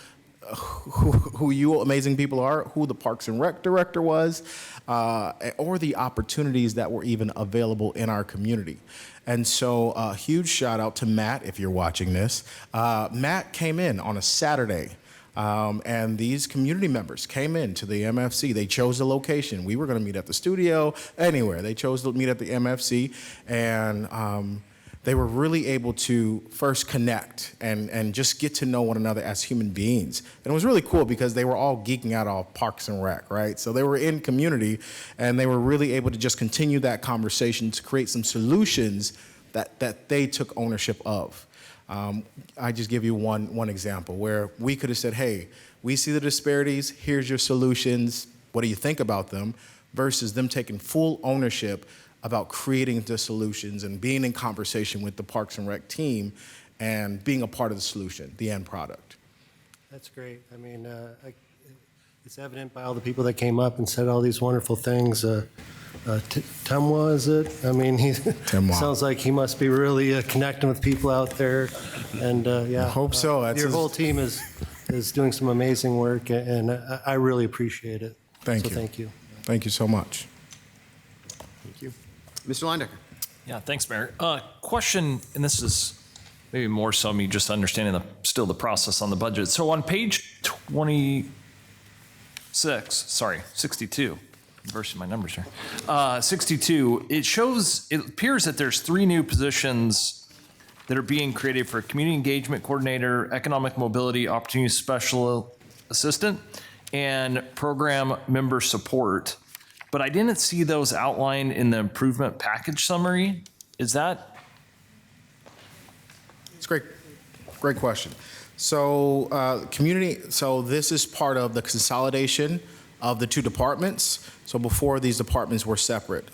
who you amazing people are, who the Parks and Rec director was, or the opportunities that were even available in our community. And so a huge shout out to Matt, if you're watching this. Matt came in on a Saturday, and these community members came in to the MFC. They chose a location. We were going to meet at the studio, anywhere. They chose to meet at the MFC, and they were really able to first connect and just get to know one another as human beings. And it was really cool because they were all geeking out on Parks and Rec, right? So they were in community and they were really able to just continue that conversation to create some solutions that they took ownership of. I just give you one example where we could have said, hey, we see the disparities, here's your solutions, what do you think about them? Versus them taking full ownership about creating the solutions and being in conversation with the Parks and Rec team and being a part of the solution, the end product. That's great. I mean, it's evident by all the people that came up and said all these wonderful things. Temwa, is it? I mean, he sounds like he must be really connecting with people out there. And yeah, I hope so. Your whole team is doing some amazing work, and I really appreciate it. Thank you. Thank you. Thank you so much. Thank you. Mr. Leindecker. Yeah, thanks, Mayor. Question, and this is maybe more so me just understanding the process on the budget. So on page 62, reversing my numbers here. 62, it appears that there's 3 new positions that are being created for community engagement coordinator, economic mobility opportunity special assistant, and program member support. But I didn't see those outlined in the improvement package summary. Is that? It's great question. So so this is part of the consolidation of the 2 departments. So before, these departments were separate.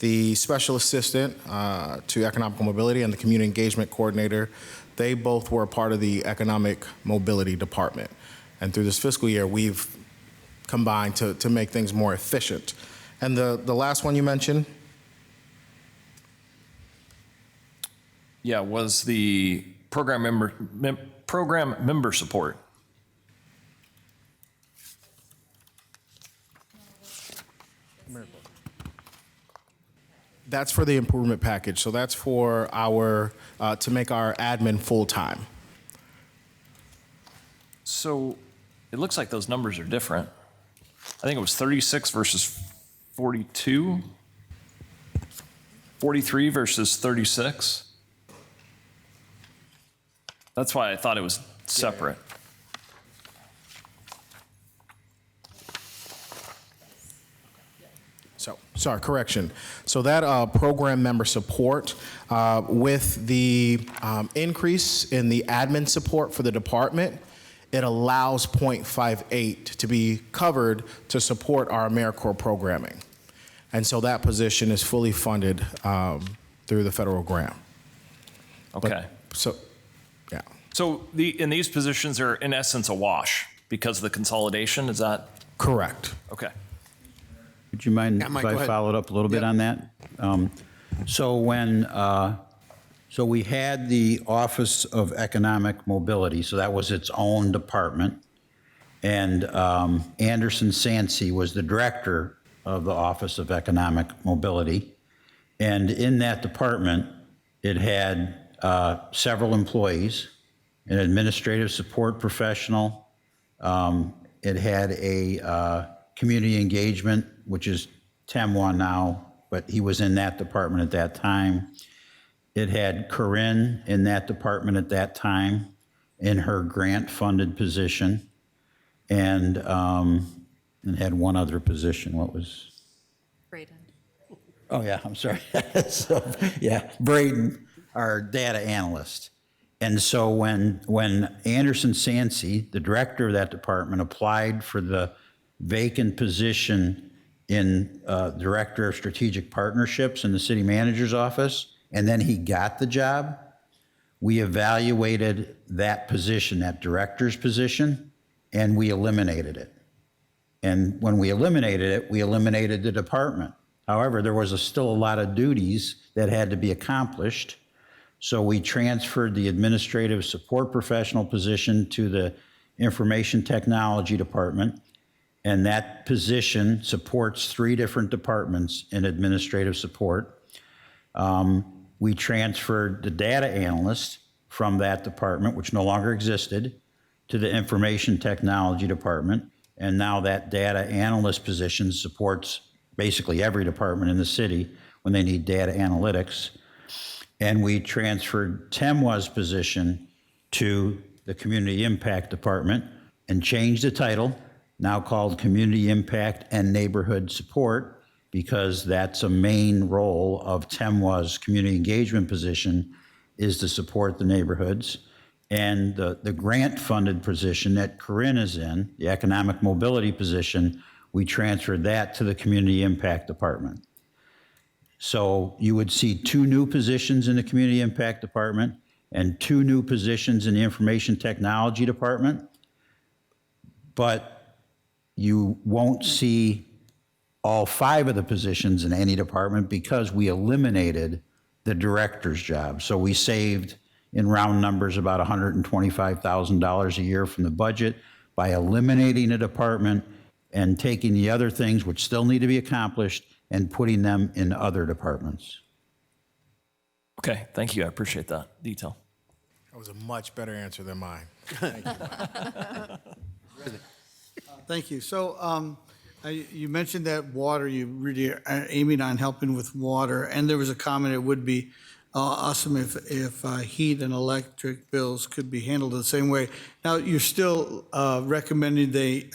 The special assistant to economic mobility and the community engagement coordinator, they both were a part of the economic mobility department. And through this fiscal year, we've combined to make things more efficient. And the last one you mentioned? Yeah, was the program member support. That's for the improvement package. So that's for our to make our admin full-time. So it looks like those numbers are different. I think it was 36 versus 42, 43 versus 36. That's why I thought it was separate. So, sorry, correction. So that program member support, with the increase in the admin support for the department, it allows 0.58 to be covered to support our AmeriCorps programming. And so that position is fully funded through the federal grant. Okay. Yeah. So these positions are in essence a wash because of the consolidation, is that? Correct. Okay. Would you mind Yeah, Mike, if go I ahead. followed up a little bit on that? So we had the Office of Economic Mobility, so that was its own department. And Anderson Sansey was the director of the Office of Economic Mobility. And in that department, it had several employees, an administrative support professional. It had a community engagement, which is Temwa now, but he was in that department at that time. It had Corinne in that department at that time in her grant-funded position, and it had one other position. What was? Braden. Oh, yeah, I'm sorry. So, yeah, Braden, our data analyst. And so when Anderson Sansey, the director of that department, applied for the vacant position in Director of Strategic Partnerships in the city manager's office, and then he got the job, we evaluated that position, that director's position, and we eliminated it. And when we eliminated it, we eliminated the department. However, there was still a lot of duties that had to be accomplished. So we transferred the administrative support professional position to the information technology department. And that position supports 3 different departments in administrative support. We transferred the data analyst from that department, which no longer existed, to the information technology department. And now that data analyst position supports basically every department in the city when they need data analytics. and we transferred Temwa's position to the Community Impact Department and changed the title, now called Community Impact and Neighborhood Support, because that's a main role of Temwa's community engagement position, is to support the neighborhoods. And the grant-funded position that Corinne is in, the economic mobility position, we transferred that to the Community Impact Department. So you would see 2 new positions in the Community Impact Department and 2 new positions in the Information Technology Department, but you won't see all 5 of the positions in any department because we eliminated the director's job. So we saved, in round numbers, about $125,000 a year from the budget by eliminating a department and taking the other things which still need to be accomplished and putting them in other departments. Okay, thank you. I appreciate that detail. That was a much better answer than mine. Thank you. Thank you. So you mentioned that water, you really are aiming on helping with water, and there was a comment it would be awesome if heat and electric bills could be handled the same way. Now, you're still recommending they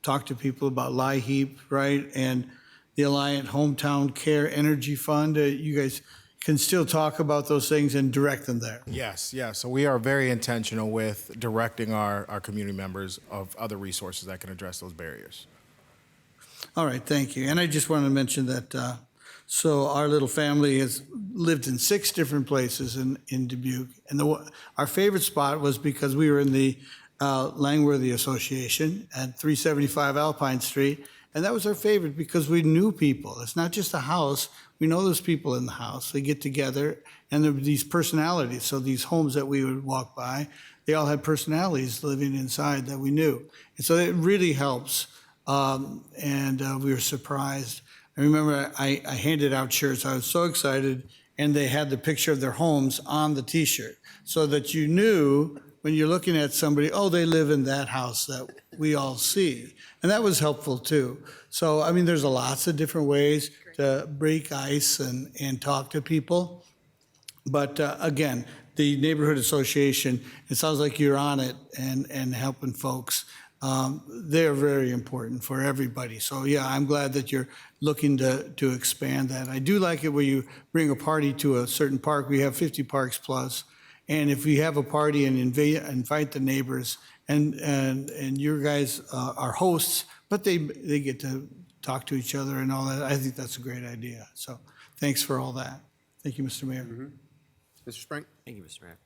talk to people about LIHEAP, right? And the Alliant Hometown Care Energy Fund. You guys can still talk about those things and direct them there. Yes, yes. So we are very intentional with directing our community members of other resources that can address those barriers. All right, thank you. And I just wanted to mention that, so our little family has lived in 6 different places in Dubuque. And our favorite spot was because we were in the Langworthy Association at 375 Alpine Street. And that was our favorite because we knew people. It's not just a house. We know those people in the house. They get together, and there were these personalities. So these homes that we would walk by, they all had personalities living inside that we knew. And so it really helps. And we were surprised. I remember I handed out shirts. I was so excited, and they had the picture of their homes on the T-shirt so that you knew when you're looking at somebody, oh, they live in that house that we all see. And that was helpful too. So, I mean, there's lots of different ways to break ice and talk to people. But again, the neighborhood association, it sounds like you're on it and helping folks. They're very important for everybody. So yeah, I'm glad that you're looking to expand that. I do like it when you bring a party to a certain park. We have 50 parks plus. And if we have a party and invite the neighbors and your guys are hosts, but they get to talk to each other and all that, I think that's a great idea. So thanks for all that. Thank you, Mr. Mayor. Mm-hmm. Mr. Sprank? Thank you, Mr. Mayor.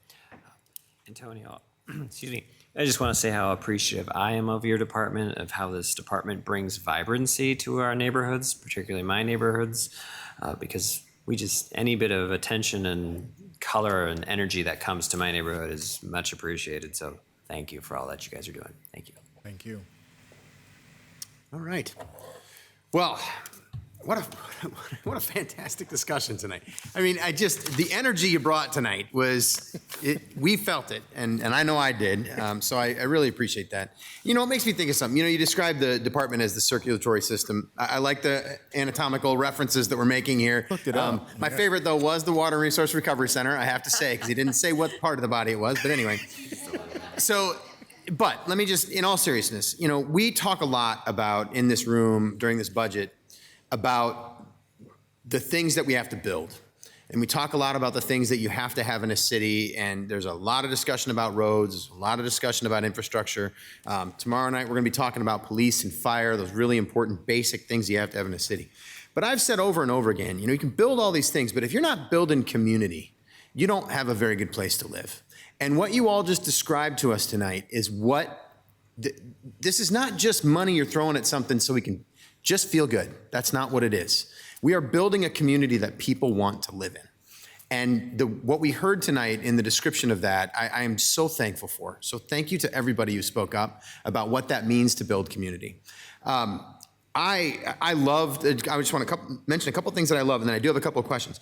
Antonio, excuse me. I just want to say how appreciative I am of your department, of how this department brings vibrancy to our neighborhoods, particularly my neighborhoods, because any bit of attention and color and energy that comes to my neighborhood is much appreciated. So thank you for all that you guys are doing. Thank you. Thank you. All right. Well, what a fantastic discussion tonight. I mean, the energy you brought tonight we felt it, and I know I did, so I really appreciate that. You know, it makes me think of something. You know, you described the department as the circulatory system. I like the anatomical references that we're making here. Looked it up. My favorite, though, was the Water Resource Recovery Center, I have to say, because he didn't say what part of the body it was, but anyway. But let me just, in all seriousness, you know, we talk a lot about, in this room, during this budget, about the things that we have to build. And we talk a lot about the things that you have to have in a city, and there's a lot of discussion about roads, there's a lot of discussion about infrastructure. Tomorrow night, we're gonna be talking about police and fire, those really important basic things you have to have in a city. But I've said over and over again, you know, you can build all these things, but if you're not building community, you don't have a very good place to live. And what you all just described to us tonight is this is not just money you're throwing at something so we can just feel good. That's not what it is. We are building a community that people want to live in. And what we heard tonight in the description of that, I am so thankful for. So thank you to everybody who spoke up about what that means to build community. I just want to mention a couple things that I love, and then I do have a couple of questions.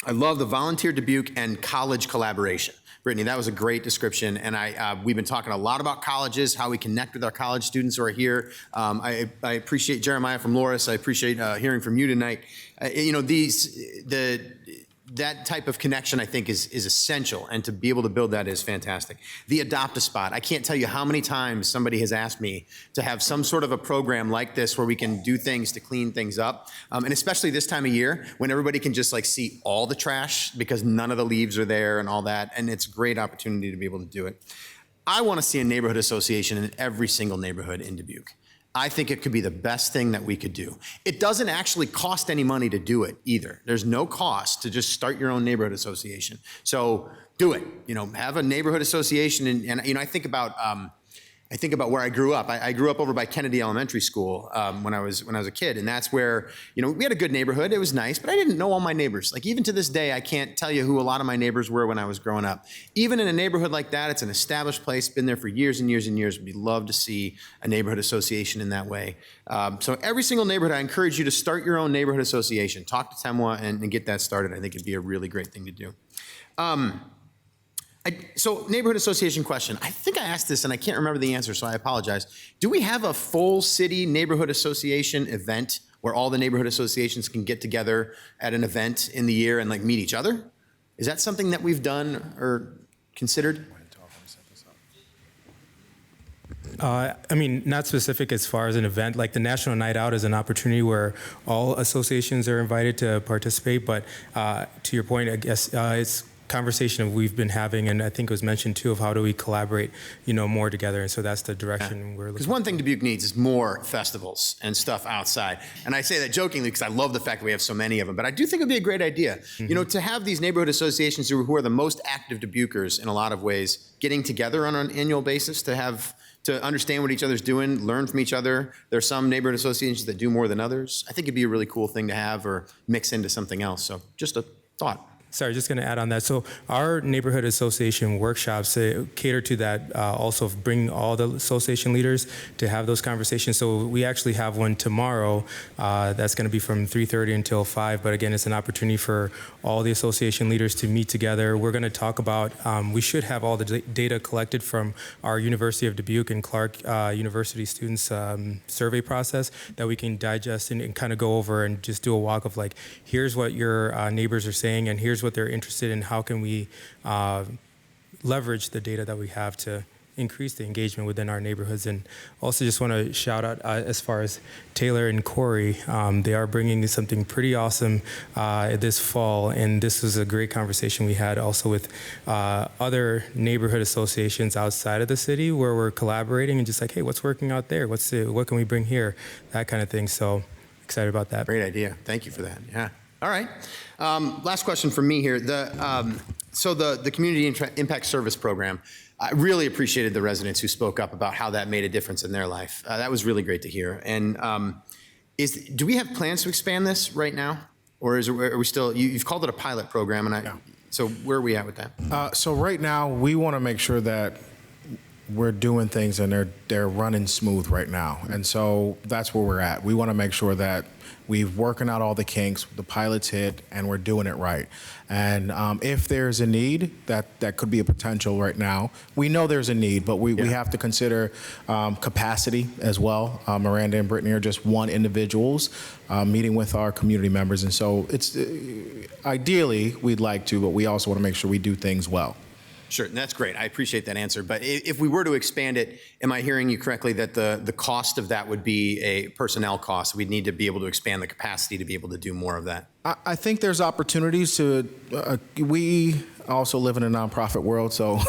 I love the volunteer Dubuque and college collaboration. Brittany, that was a great description, and we've been talking a lot about colleges, how we connect with our college students who are here. I appreciate Jeremiah from Loris. I appreciate hearing from you tonight. You know, that type of connection, I think, is essential, and to be able to build that is fantastic. The Adopt a Spot. I can't tell you how many times somebody has asked me to have some sort of a program like this where we can do things to clean things up, and especially this time of year when everybody can just like see all the trash because none of the leaves are there and all that, and it's a great opportunity to be able to do it. I want to see a neighborhood association in every single neighborhood in Dubuque. I think it could be the best thing that we could do. It doesn't actually cost any money to do it either. There's no cost to just start your own neighborhood association. So do it. Have a neighborhood association, and I think about where I grew up. I grew up over by Kennedy Elementary School when I was a kid, and that's where we had a good neighborhood. It was nice, but I didn't know all my neighbors. Like even to this day, I can't tell you who a lot of my neighbors were when I was growing up. Even in a neighborhood like that, it's an established place, been there for years and years and years. We'd love to see a neighborhood association in that way. So every single neighborhood, I encourage you to start your own neighborhood association. Talk to Temwa and get that started. I think it'd be a really great thing to do. So neighborhood association question. I think I asked this and I can't remember the answer, so I apologize. Do we have a full city neighborhood association event where all the neighborhood associations can get together at an event in the year and like meet each other? Is that something that we've done or considered? Not specific as far as an event. Like the National Night Out is an opportunity where all associations are invited to participate. But to your point, I guess it's conversation we've been having, and I think it was mentioned too, of how do we collaborate, more together. And so that's the direction we're looking. Because one thing Dubuque needs is more festivals and stuff outside. And I say that jokingly because I love the fact that we have so many of them. But I do think it'd be a great idea, to have these neighborhood associations who are the most active Dubuquers in a lot of ways getting together on an annual basis to understand what each other's doing, learn from each other. There's some neighborhood associations that do more than others. I think it'd be a really cool thing to have or mix into something else. So just a thought. Sorry, just going to add on that. So our neighborhood association workshops cater to that, also bring all the association leaders to have those conversations. So we actually have one tomorrow that's going to be from 3:30 until 5. But again, it's an opportunity for all the association leaders to meet together. We're going to talk about, we should have all the data collected from our University of Dubuque and Clark University students survey process that we can digest and kind of go over and just do a walk of like, here's what your neighbors are saying and here's what they're interested in. How can we leverage the data that we have to increase the engagement within our neighborhoods? And also just want to shout out as far as Taylor and Corey, they are bringing something pretty awesome this fall, and this was a great conversation we had also with other neighborhood associations outside of the city where we're collaborating and just like, hey, what's working out there? What can we bring here? That kind of thing. So excited about that. Great idea. Thank you for that. Yeah. All right. Last question from me here. So the Community Impact Service Program, I really appreciated the residents who spoke up about how that made a difference in their life. That was really great to hear. And do we have plans to expand this right now? Or are we still, you've called it a pilot program, so where are we at with that? So right now, we want to make sure that we're doing things and they're running smooth right now. And so that's where we're at. We want to make sure that we're working out all the kinks, the pilot's hit, and we're doing it right. And if there's a need, that could be a potential right now. We know there's a need, but we have to consider capacity as well. Miranda and Brittany are just one individuals meeting with our community members. And so it's ideally, we'd like to, but we also want to make sure we do things well. Sure, and that's great. I appreciate that answer. But if we were to expand it, am I hearing you correctly that the cost of that would be a personnel cost? We'd need to be able to expand the capacity to be able to do more of that. I think there's opportunities to, we also live in a nonprofit world, so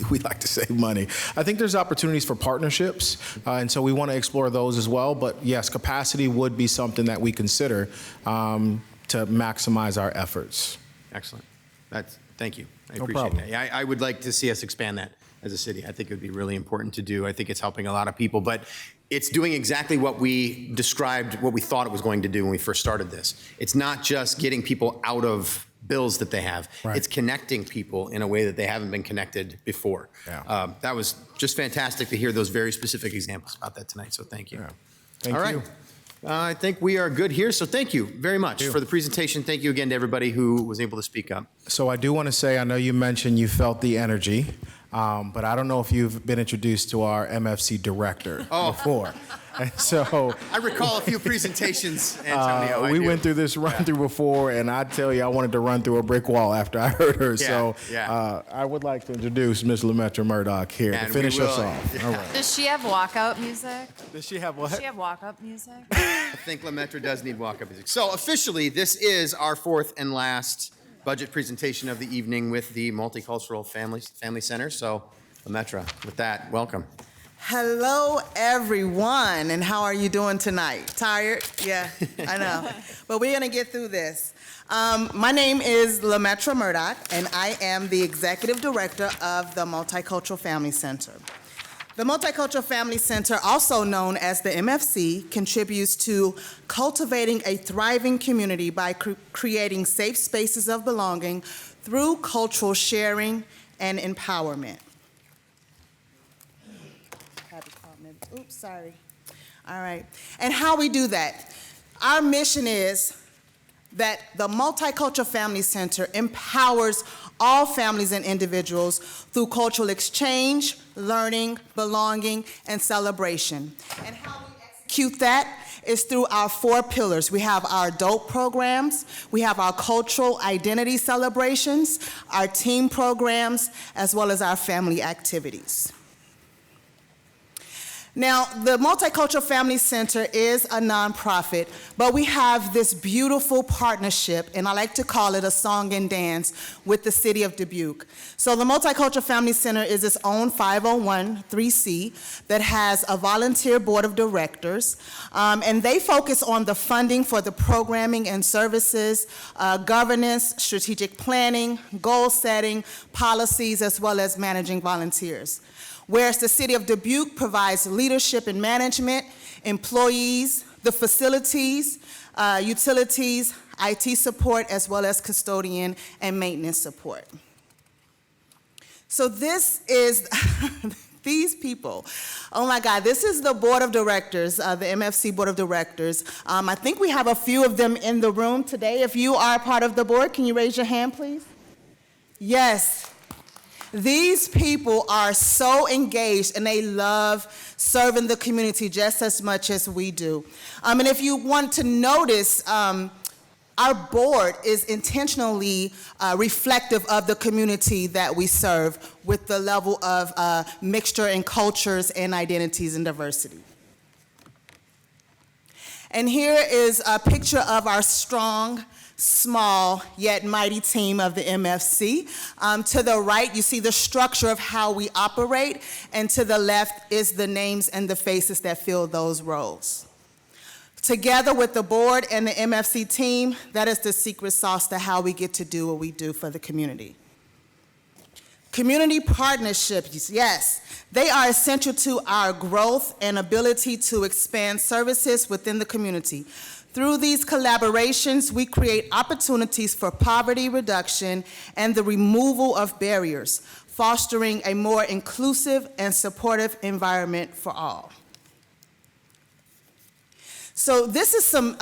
we like to save money. I think there's opportunities for partnerships, and so we want to explore those as well. But yes, capacity would be something that we consider to maximize our efforts. Excellent. Thank you. I appreciate that. Yeah, I would like to see us expand that as a city. I think it would be really important to do. I think it's helping a lot of people, but it's doing exactly what we described, what we thought it was going to do when we first started this. It's not just getting people out of bills that they have. Right. It's connecting people in a way that they haven't been connected before. Yeah. That was just fantastic to hear those very specific examples about that tonight, so thank you. Yeah. Thank you. All right. I think we are good here, so thank you very much for the presentation. Thank you again to everybody who was able to speak up. So I do want to say, I know you mentioned you felt the energy. but I don't know if you've been introduced to our MFC director before. And so I recall a few presentations, Antonio. we went through this run-through before, and I tell you, I wanted to run through a brick wall after I heard her. I would like to introduce Ms. Lemetra Murdoch here to finish us off. Yeah. All right. Does she have walkout music? Does she have what? Does she have walk-up music? I think Lemetra does need walk-up music. So officially, this is our fourth and last budget presentation of the evening with the Multicultural Family Center. So Lemetra, with that, welcome. Hello, everyone, and how are you doing tonight? Tired? Yeah, I know. But we're going to get through this. My name is Lemetra Murdoch, and I am the Executive Director of the Multicultural Family Center. The Multicultural Family Center, also known as the MFC, contributes to cultivating a thriving community by creating safe spaces of belonging through cultural sharing and empowerment. Oops, sorry. All right. And how we do that. Our mission is that the Multicultural Family Center empowers all families and individuals through cultural exchange, learning, belonging, and celebration. And how we execute that is through our 4 pillars. We have our adult programs, we have our cultural identity celebrations, our team programs, as well as our family activities. Now, the Multicultural Family Center is a nonprofit, but we have this beautiful partnership, and I like to call it a song and dance, with the city of Dubuque. So the Multicultural Family Center is its own 501(c) that has a volunteer board of directors, and they focus on the funding for the programming and services, governance, strategic planning, goal setting, policies, as well as managing volunteers. Whereas the city of Dubuque provides leadership and management, employees, the facilities, utilities, IT support, as well as custodian and maintenance support. So this is, these people, oh my God, this is the board of directors, the MFC board of directors. I think we have a few of them in the room today. If you are a part of the board, can you raise your hand, please? Yes. These people are so engaged and they love serving the community just as much as we do. And if you want to notice, our board is intentionally reflective of the community that we serve with the level of mixture in cultures and identities and diversity. And here is a picture of our strong, small yet mighty team of the MFC. To the right, you see the structure of how we operate, and to the left is the names and the faces that fill those roles. Together with the board and the MFC team, that is the secret sauce to how we get to do what we do for the community. Community partnerships, yes, they are essential to our growth and ability to expand services within the community. Through these collaborations, we create opportunities for poverty reduction and the removal of barriers, fostering a more inclusive and supportive environment for all. So this is some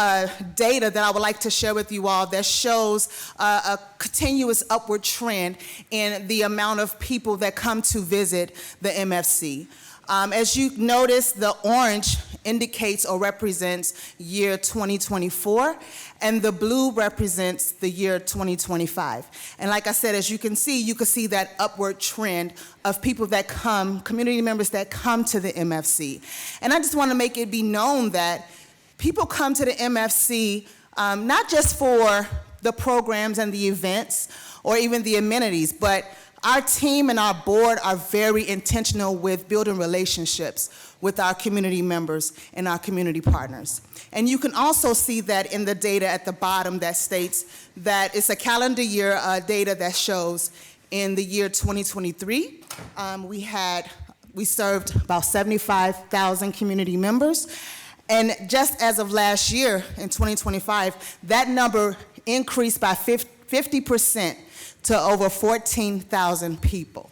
data that I would like to share with you all that shows a continuous upward trend in the amount of people that come to visit the MFC. As you notice, the orange indicates or represents year 2024, and the blue represents the year 2025. And like I said, as you can see that upward trend of people that come, community members that come to the MFC. And I just want to make it be known that people come to the MFC not just for the programs and the events or even the amenities, but our team and our board are very intentional with building relationships with our community members and our community partners. And you can also see that in the data at the bottom that states that it's a calendar year data that shows in the year 2023, we served about 75,000 community members. And just as of last year, in 2025, that number increased by 50% to over 14,000 people.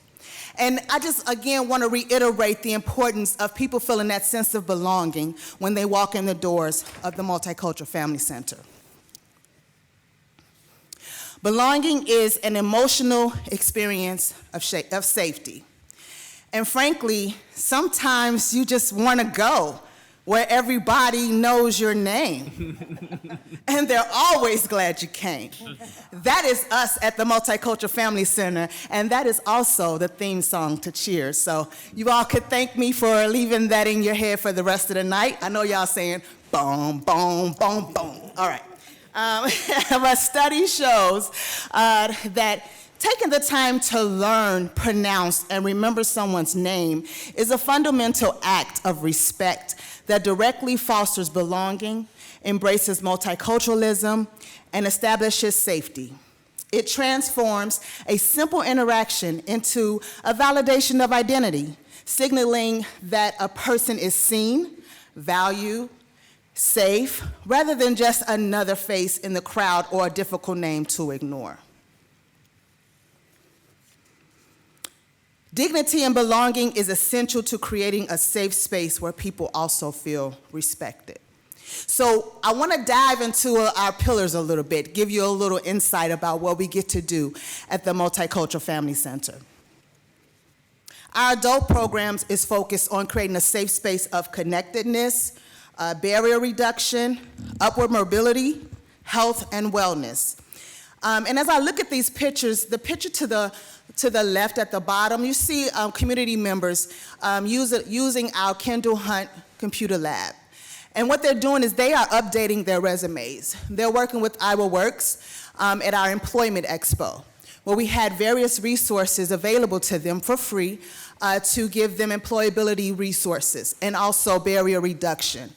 And I just, again, want to reiterate the importance of people feeling that sense of belonging when they walk in the doors of the Multicultural Family Center. Belonging is an emotional experience of safety. And frankly, sometimes you just want to go where everybody knows your name. And they're always glad you came. That is us at the Multicultural Family Center, and that is also the theme song to Cheers. So you all could thank me for leaving that in your head for the rest of the night. I know y'all saying, boom, boom, boom, boom. All right. But study shows that taking the time to learn, pronounce, and remember someone's name is a fundamental act of respect that directly fosters belonging, embraces multiculturalism, and establishes safety. It transforms a simple interaction into a validation of identity, signaling that a person is seen, valued, safe, rather than just another face in the crowd or a difficult name to ignore. Dignity and belonging is essential to creating a safe space where people also feel respected. So I want to dive into our pillars a little bit, give you a little insight about what we get to do at the Multicultural Family Center. Our adult programs is focused on creating a safe space of connectedness, barrier reduction, upward mobility, health, and wellness. And as I look at these pictures, the picture to the left at the bottom, you see community members using our Kendall Hunt computer lab. And what they're doing is they are updating their resumes. They're working with Iowa Works at our Employment Expo, where we had various resources available to them for free to give them employability resources and also barrier reduction.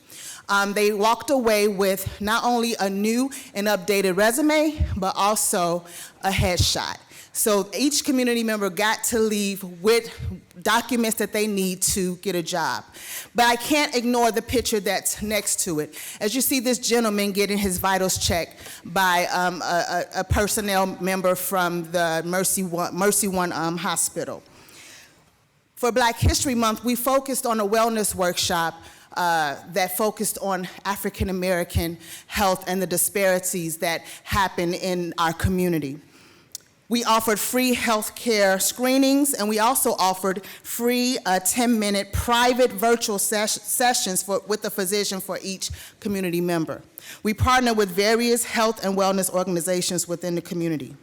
They walked away with not only a new and updated resume, but also a headshot. So each community member got to leave with documents that they need to get a job. But I can't ignore the picture that's next to it. As you see this gentleman getting his vitals checked by a personnel member from the Mercy One Hospital. For Black History Month, we focused on a wellness workshop that focused on African American health and the disparities that happen in our community. We offered free health care screenings, and we also offered free 10-minute private virtual sessions with a physician for each community member. We partner with various health and wellness organizations within the community.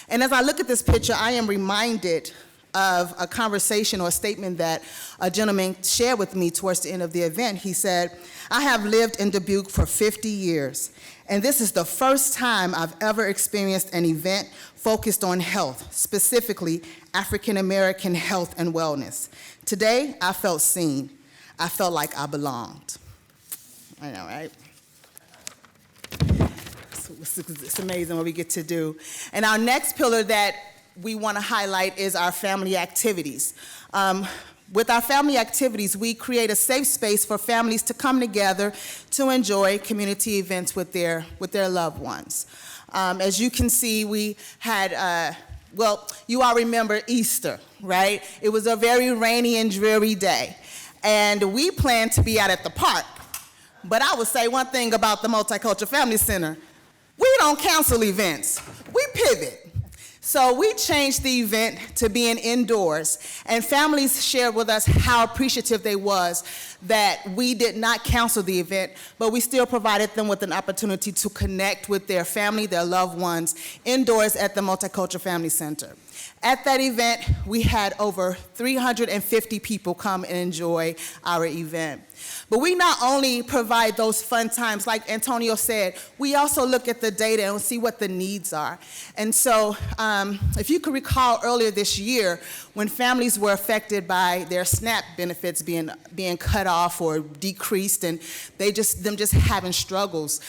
And as I look at this picture, I am reminded of a conversation or a statement that a gentleman shared with me towards the end of the event. He said, "I have lived in Dubuque for 50 years, and this is the first time I've ever experienced an event focused on health, specifically African American health and wellness. Today, I felt seen. I felt like I belonged." I know, right? It's amazing what we get to do. And our next pillar that we want to highlight is our family activities. With our family activities, we create a safe space for families to come together to enjoy community events with their loved ones. As you can see, we had, well, you all remember Easter, right? It was a very rainy and dreary day. And we planned to be out at the park. But I would say one thing about the Multicultural Family Center: we don't cancel events, we pivot. So we changed the event to being indoors, and families shared with us how appreciative they was that we did not cancel the event, but we still provided them with an opportunity to connect with their family, their loved ones, indoors at the Multicultural Family Center. At that event, we had over 350 people come and enjoy our event. But we not only provide those fun times, like Antonio said, we also look at the data and see what the needs are. And so if you could recall earlier this year, when families were affected by their SNAP benefits being cut off or decreased, and them just having struggles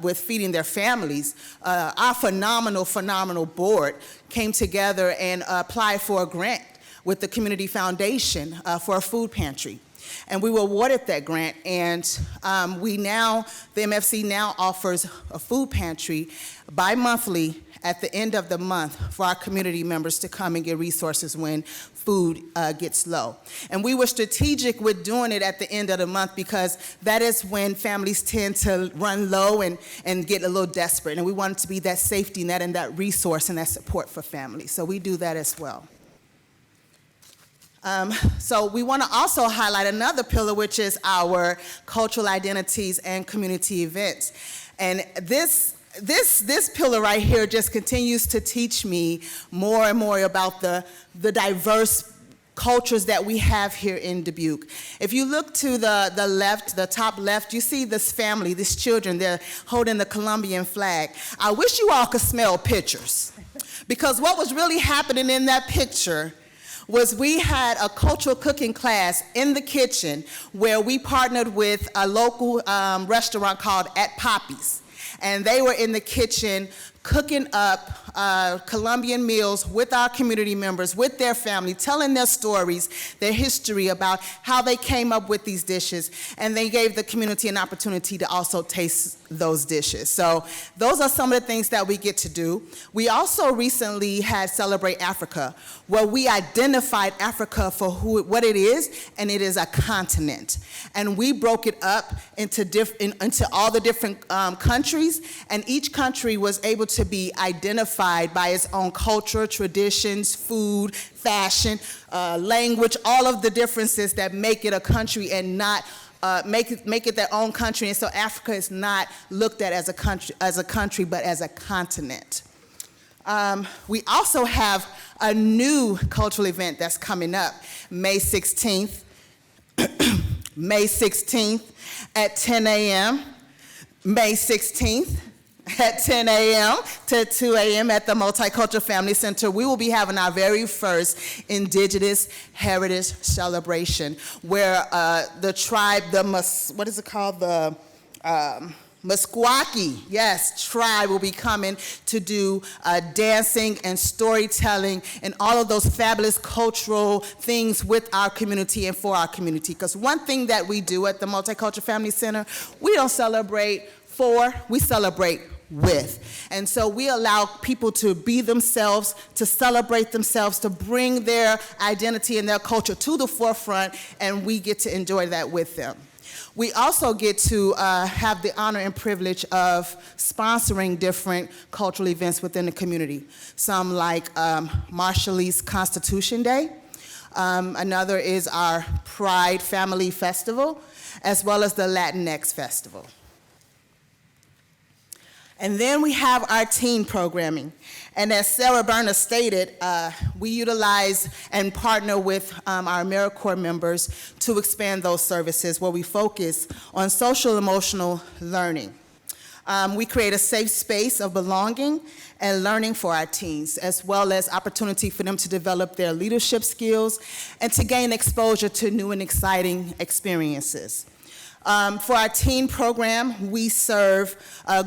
with feeding their families, our phenomenal board came together and applied for a grant with the Community Foundation for a food pantry. And we were awarded that grant, and the MFC now offers a food pantry bi-monthly at the end of the month for our community members to come and get resources when food gets low. And we were strategic with doing it at the end of the month because that is when families tend to run low and get a little desperate. And we wanted to be that safety net and that resource and that support for families. So we do that as well. So we want to also highlight another pillar, which is our cultural identities and community events. And this pillar right here just continues to teach me more and more about the diverse cultures that we have here in Dubuque. If you look to the left, the top left, you see this family, these children, they're holding the Colombian flag. I wish you all could smell pictures, because what was really happening in that picture was we had a cultural cooking class in the kitchen where we partnered with a local restaurant called At Poppy's. And they were in the kitchen cooking up Colombian meals with our community members, with their family, telling their stories, their history about how they came up with these dishes, and they gave the community an opportunity to also taste those dishes. So those are some of the things that we get to do. We also recently had Celebrate Africa, where we identified Africa for what it is, and it is a continent. And we broke it up into all the different countries, and each country was able to be identified by its own culture, traditions, food, fashion, language, all of the differences that make it a country and not make it their own country. And so Africa is not looked at as a country, but as a continent. We also have a new cultural event that's coming up, May 16th. May 16th at 10 a.m. May 16th at 10 a.m. to 2 a.m. at the Multicultural Family Center. We will be having our very first Indigenous Heritage Celebration, where the tribe, what is it called? The Meskwaki, yes, tribe will be coming to do dancing and storytelling and all of those fabulous cultural things with our community and for our community. Because one thing that we do at the Multicultural Family Center, we don't celebrate for, we celebrate with. And so we allow people to be themselves, to celebrate themselves, to bring their identity and their culture to the forefront, and we get to enjoy that with them. We also get to have the honor and privilege of sponsoring different cultural events within the community. Some like Marshallese Constitution Day. Another is our Pride Family Festival, as well as the Latinx Festival. And then we have our teen programming. And as Sarah Berner stated, we utilize and partner with our AmeriCorps members to expand those services where we focus on social emotional learning. We create a safe space of belonging and learning for our teens, as well as opportunity for them to develop their leadership skills and to gain exposure to new and exciting experiences. For our teen program, we serve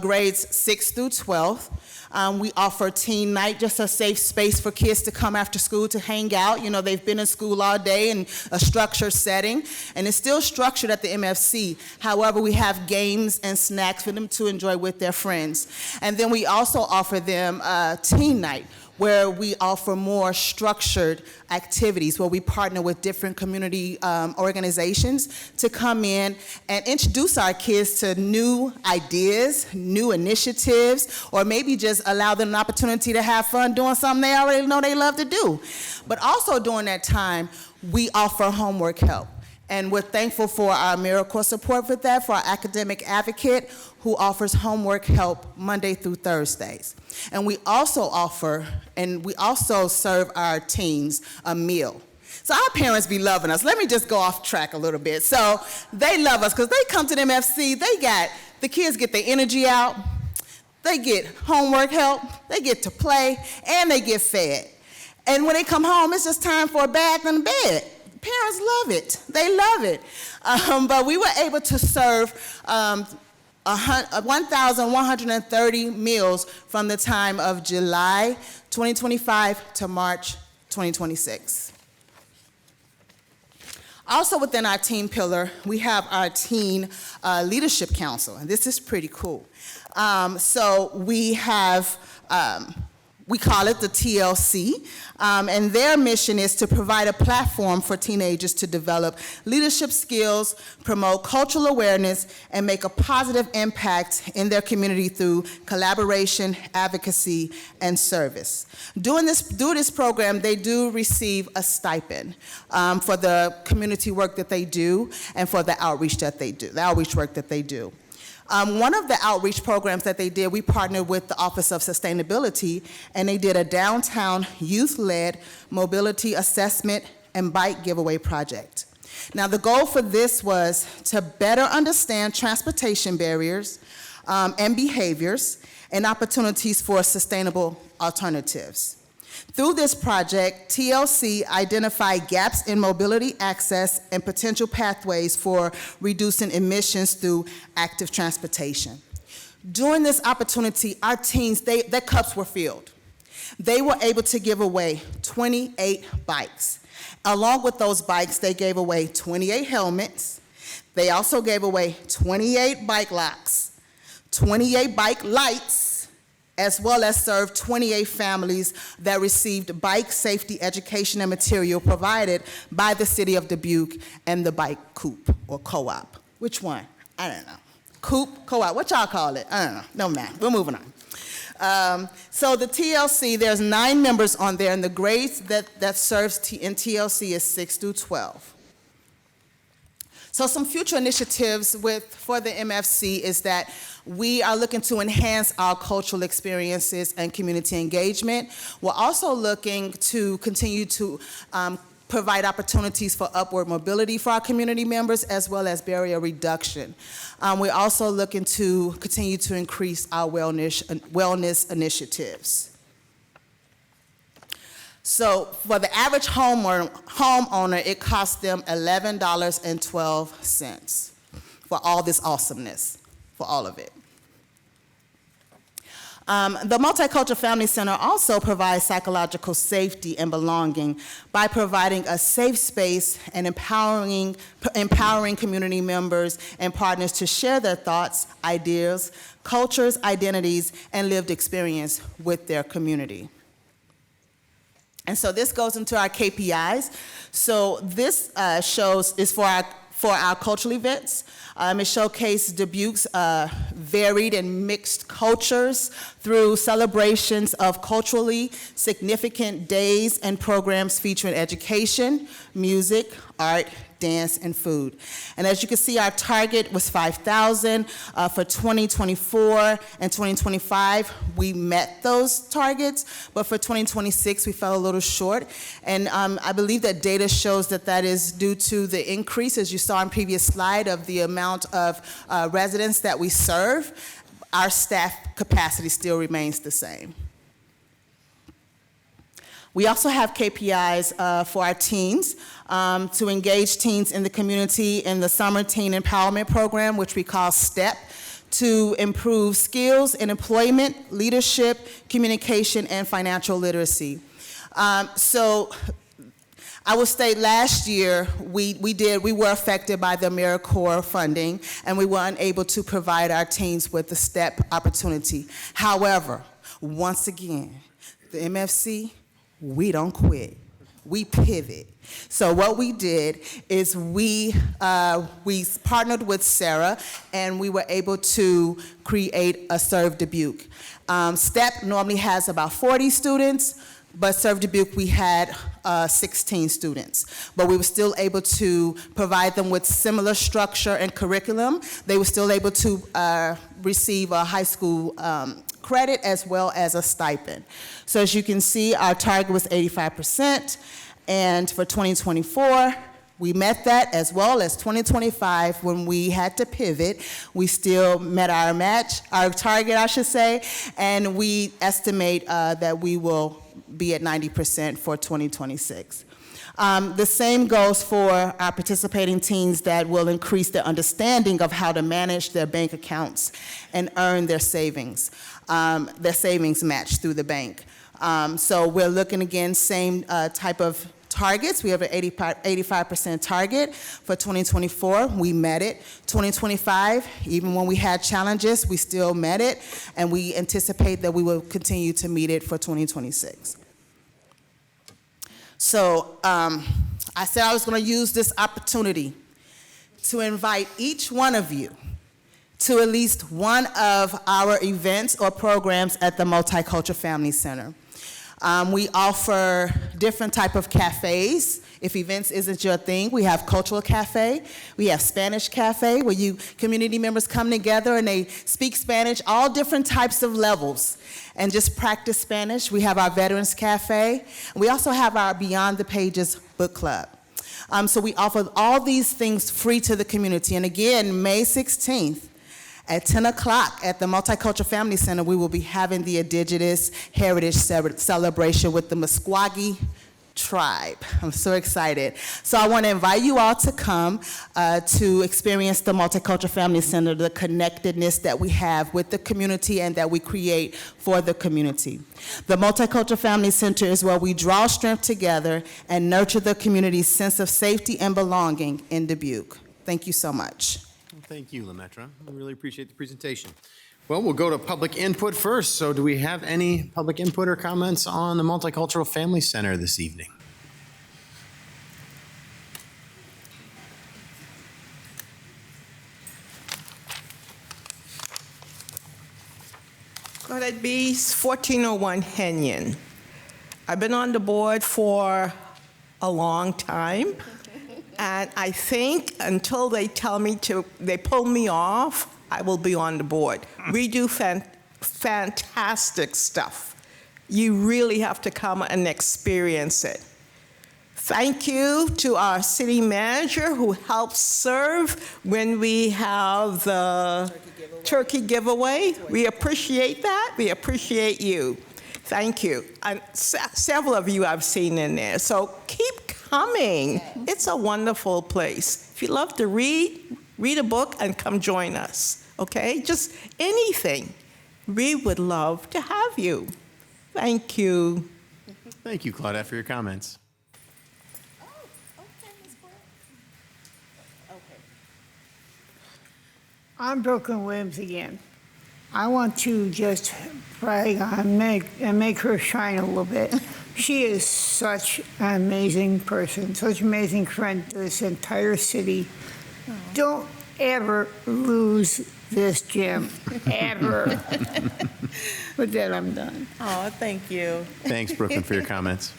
grades 6 through 12. We offer teen night, just a safe space for kids to come after school to hang out. You know, they've been in school all day in a structured setting, and it's still structured at the MFC. However, we have games and snacks for them to enjoy with their friends. And then we also offer them teen night, where we offer more structured activities, where we partner with different community organizations to come in and introduce our kids to new ideas, new initiatives, or maybe just allow them an opportunity to have fun doing something they already know they love to do. But also during that time, we offer homework help. And we're thankful for our AmeriCorps support with that, for our academic advocate who offers homework help Monday through Thursdays. And we also offer, and we also serve our teens a meal. So our parents be loving us. Let me just go off track a little bit. So they love us because they come to the MFC, the kids get their energy out, they get homework help, they get to play, and they get fed. And when they come home, it's just time for a bath and a bed. Parents love it. They love it. But we were able to serve 1,130 meals from the time of July 2025 to March 2026. Also within our teen pillar, we have our Teen Leadership Council, and this is pretty cool. So we have We call it the TLC, and their mission is to provide a platform for teenagers to develop leadership skills, promote cultural awareness, and make a positive impact in their community through collaboration, advocacy, and service. During this program, they do receive a stipend for the community work that they do and for the outreach that they do, the outreach work that they do. One of the outreach programs that they did, we partnered with the Office of Sustainability, and they did a downtown youth-led mobility assessment and bike giveaway project. Now, the goal for this was to better understand transportation barriers and behaviors and opportunities for sustainable alternatives. Through this project, TLC identified gaps in mobility access and potential pathways for reducing emissions through active transportation. During this opportunity, our teens, their cups were filled. They were able to give away 28 bikes. Along with those bikes, they gave away 28 helmets. They also gave away 28 bike locks, 28 bike lights, as well as served 28 families that received bike safety education and material provided by the City of Dubuque and the bike coop or co-op. Which one? I don't know. Coop, co-op, what y'all call it? I don't know, no matter, we're moving on. So the TLC, there's 9 members on there, and the grades that serves in TLC is 6 through 12. So some future initiatives for the MFC is that we are looking to enhance our cultural experiences and community engagement. We're also looking to continue to provide opportunities for upward mobility for our community members, as well as barrier reduction. We're also looking to continue to increase our wellness initiatives. So for the average homeowner, it costs them $11.12 for all this awesomeness, for all of it. The Multicultural Family Center also provides psychological safety and belonging by providing a safe space and empowering community members and partners to share their thoughts, ideas, cultures, identities, and lived experience with their community. And so this goes into our KPIs. So this is for our cultural events. It showcases Dubuque's varied and mixed cultures through celebrations of culturally significant days and programs featuring education, music, art, dance, and food. And as you can see, our target was 5,000 for 2024 and 2025. We met those targets, but for 2026, we fell a little short. And I believe that data shows that is due to the increase, as you saw in previous slide, of the amount of residents that we serve. Our staff capacity still remains the same. We also have KPIs for our teens to engage teens in the community in the Summer Teen Empowerment Program, which we call STEP, to improve skills in employment, leadership, communication, and financial literacy. So I will state last year we were affected by the AmeriCorps funding, and we were unable to provide our teens with the STEP opportunity. However, once again, the MFC, we don't quit. We pivot. So what we did is we partnered with Sarah, and we were able to create a Serve Dubuque. STEP normally has about 40 students, but Serve Dubuque, we had 16 students. But we were still able to provide them with similar structure and curriculum. They were still able to receive a high school credit as well as a stipend. So as you can see, our target was 85%, and for 2024, we met that, as well as 2025, when we had to pivot. We still met our target, I should say, and we estimate that we will be at 90% for 2026. The same goes for our participating teens that will increase their understanding of how to manage their bank accounts and earn their savings match through the bank. So we're looking again, same type of targets. We have an 85% target for 2024. We met it. 2025, even when we had challenges, we still met it, and we anticipate that we will continue to meet it for 2026. So I said I was going to use this opportunity to invite each one of you to at least one of our events or programs at the Multicultural Family Center. We offer different type of cafes. If events isn't your thing, we have cultural cafe. We have Spanish cafe, where you community members come together and they speak Spanish, all different types of levels, and just practice Spanish. We have our Veterans Cafe. We also have our Beyond the Pages book club. So we offer all these things free to the community. And again, May 16th, at 10 o'clock at the Multicultural Family Center, we will be having the Indigenous Heritage Celebration with the Muscogee tribe. I'm so excited. So I want to invite you all to come to experience the Multicultural Family Center, the connectedness that we have with the community and that we create for the community. The Multicultural Family Center is where we draw strength together and nurture the community's sense of safety and belonging in Dubuque. Thank you so much. Thank you, Lemetra. I really appreciate the presentation. Well, we'll go to public input first. So do we have any public input or comments on the Multicultural Family Center this evening? Could it be 1401 Henyon? I've been on the board for a long time. And I think until they tell me to, they pull me off, I will be on the board. We do fantastic stuff. You really have to come and experience it. Thank you to our city manager who helps serve when we have the turkey giveaway. We appreciate that. We appreciate you. Thank you. And several of you I've seen in there. So keep coming. It's a wonderful place. If you love to read a book and come join us, okay? Just anything. We would love to have you. Thank you. Thank you, Claudette, for your comments. I'm Brooklyn Williams again. I want to just brag on Meg and make her shine a little bit. She is such an amazing person, such an amazing friend to this entire city. Don't ever lose this gym, ever. With that, I'm done. Oh, thank you. Thanks, Brooklyn, for your comments.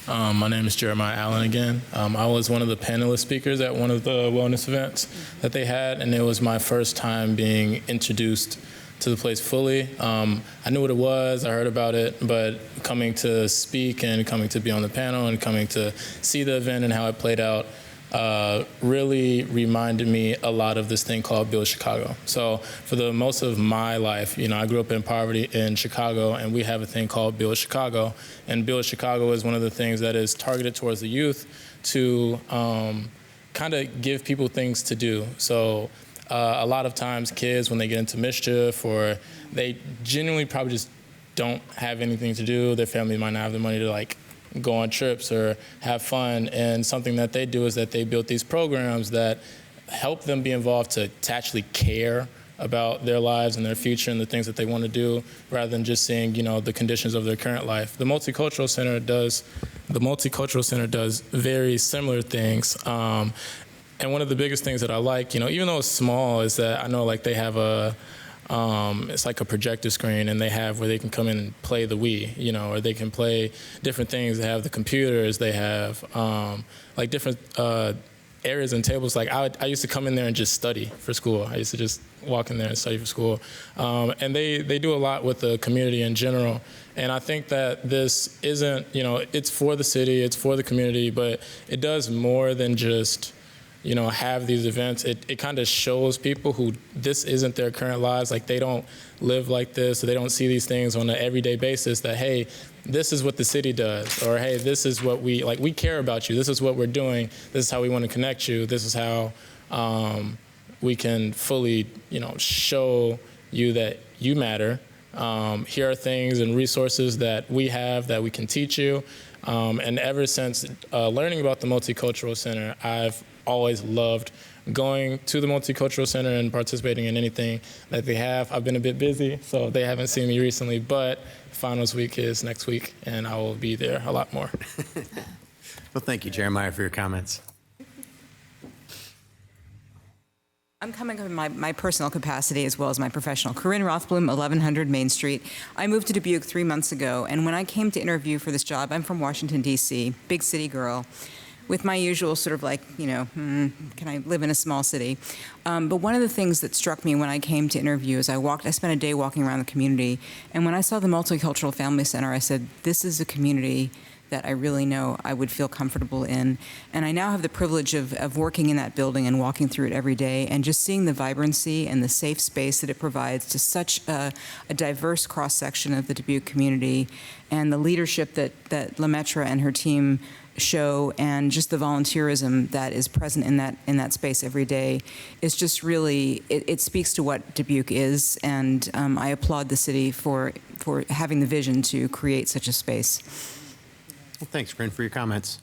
My name is Jeremiah Allen again. I was one of the panelist speakers at one of the wellness events that they had, and it was my first time being introduced to the place fully. I knew what it was, I heard about it, but coming to speak and coming to be on the panel and coming to see the event and how it played out really reminded me a lot of this thing called Build Chicago. So for the most of my life, I grew up in poverty in Chicago, and we have a thing called Build Chicago. And Build Chicago is one of the things that is targeted towards the youth to kind of give people things to do. So a lot of times kids, when they get into mischief or they genuinely probably just don't have anything to do, their family might not have the money to go on trips or have fun, and something that they do is that they build these programs that help them be involved to actually care about their lives and their future and the things that they want to do, rather than just seeing, the conditions of their current life. The Multicultural Center does very similar things. And one of the biggest things that I like, even though it's small, is that I know they have it's like a projector screen, and they have where they can come in and play the Wii, or they can play different things. They have the computers, they have different areas and tables. I used to come in there and just study for school. I used to just walk in there and study for school. And they do a lot with the community in general. And I think that this isn't, it's for the city, it's for the community, but it does more than just have these events. It kind of shows people who this isn't their current lives. They don't live like this, or they don't see these things on an everyday basis, that, hey, this is what the city does, or, hey, this is what we care about you. This is what we're doing. This is how we want to connect you. This is how we can fully, show you that you matter, Here are things and resources that we have that we can teach you. And ever since learning about the Multicultural Center, I've always loved going to the Multicultural Center and participating in anything that they have. I've been a bit busy, so they haven't seen me recently, but finals week is next week, and I will be there a lot more. Well, thank you, Jeremiah, for your comments. I'm coming up in my personal capacity as well as my professional. Corinne Rothblum, 1100 Main Street. I moved to Dubuque 3 months ago, and when I came to interview for this job, I'm from Washington, D.C., big city girl, with my usual sort of like, can I live in a small city? But one of the things that struck me when I came to interview is I spent a day walking around the community, and when I saw the Multicultural Family Center, I said, this is a community that I really know I would feel comfortable in. And I now have the privilege of working in that building and walking through it every day and just seeing the vibrancy and the safe space that it provides to such a diverse cross-section of the Dubuque community, and the leadership that Lemaitre and her team show, and just the volunteerism that is present in that space every day is just really, it speaks to what Dubuque is, and I applaud the city for having the vision to create such a space. Well, thanks, Corinne, for your comments.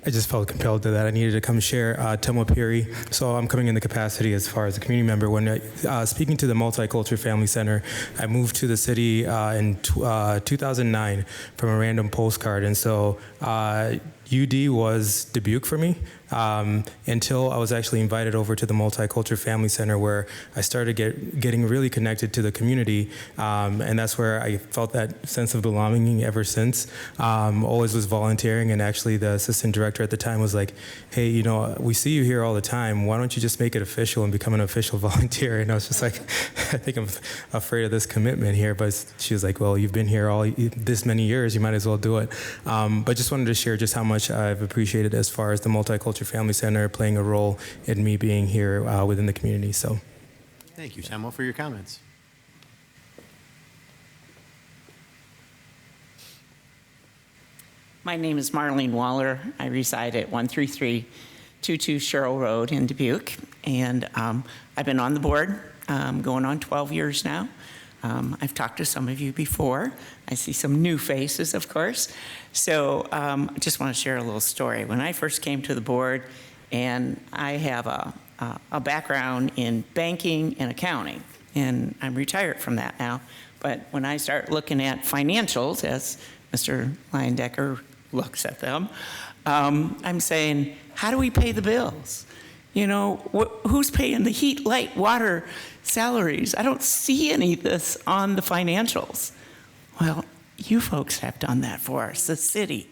I just felt compelled to that. I needed to come share. Tim Perry. So I'm coming in the capacity as far as a community member. When speaking to the Multicultural Family Center, I moved to the city in 2009 from a random postcard. And so UD was Dubuque for me until I was actually invited over to the Multicultural Family Center, where I started getting really connected to the community, and that's where I felt that sense of belonging ever since. Always was volunteering, and actually the assistant director at the time was like, hey, we see you here all the time. Why don't you just make it official and become an official volunteer? And I was just like, I think I'm afraid of this commitment here. But she was like, well, you've been here all this many years, you might as well do it. But just wanted to share just how much I've appreciated as far as the Multicultural Family Center playing a role in me being here within the community. So, thank you, Samuel, for your comments. My name is Marlene Waller. I reside at 13322 Sherrill Road in Dubuque, and I've been on the board going on 12 years now. I've talked to some of you before. I see some new faces, of course. So I just want to share a little story. When I first came to the board, and I have a background in banking and accounting, and I'm retired from that now. But when I start looking at financials, as Mr. Leyendecker looks at them, I'm saying, how do we pay the bills? Who's paying the heat, light, water, salaries? I don't see any of this on the financials. Well, you folks have done that for us, the city.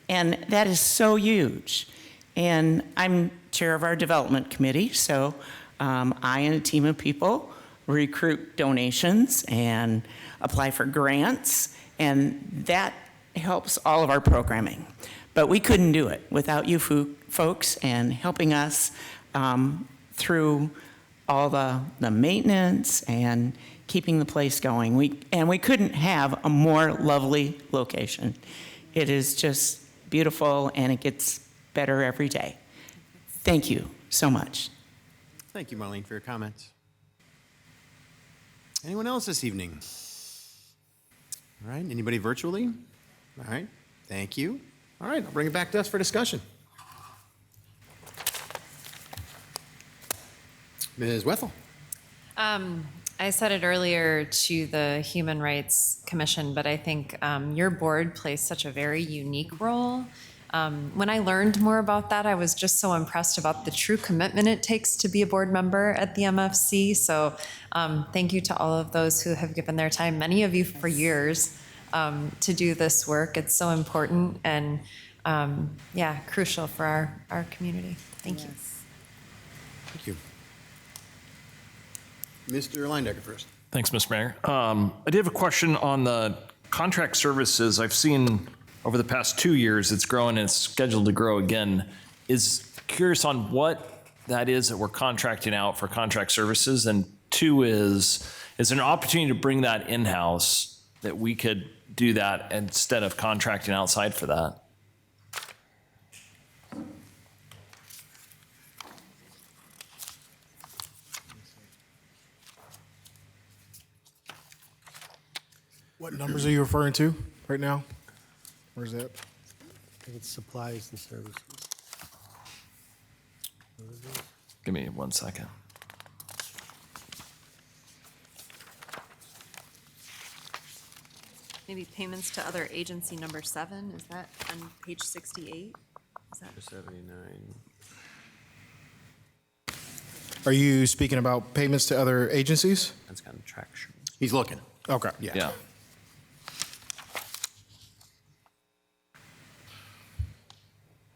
And that is so huge. And I'm chair of our development committee, so I and a team of people recruit donations and apply for grants, and that helps all of our programming. But we couldn't do it without you folks and helping us through all the maintenance and keeping the place going. We couldn't have a more lovely location. It is just beautiful, and it gets better every day. Thank you so much. Thank you, Marlene, for your comments. Anyone else this evening? All right, anybody virtually? All right, thank you. All right, I'll bring it back to us for discussion. Ms. Wethel. I said it earlier to the Human Rights Commission, but I think your board plays such a very unique role. When I learned more about that, I was just so impressed about the true commitment it takes to be a board member at the MFC. So thank you to all of those who have given their time, many of you for years, to do this work. It's so important and crucial for our community. Thank you. Thank you. Mr. Leyendecker first. Thanks, Mr. Mayor. I did have a question on the contract services. I've seen over the past 2 years, it's grown and it's scheduled to grow again. Is curious on what that is that we're contracting out for contract services. And two is there an opportunity to bring that in-house that we could do that instead of contracting outside for that? What numbers are you referring to right now? Where's that? I think it's supplies and services. Give me 1 second. Maybe payments to other agency number 7, is that on page 68? Is that 79. Are you speaking about payments to other agencies? That's contraction. He's looking. Okay. Yeah.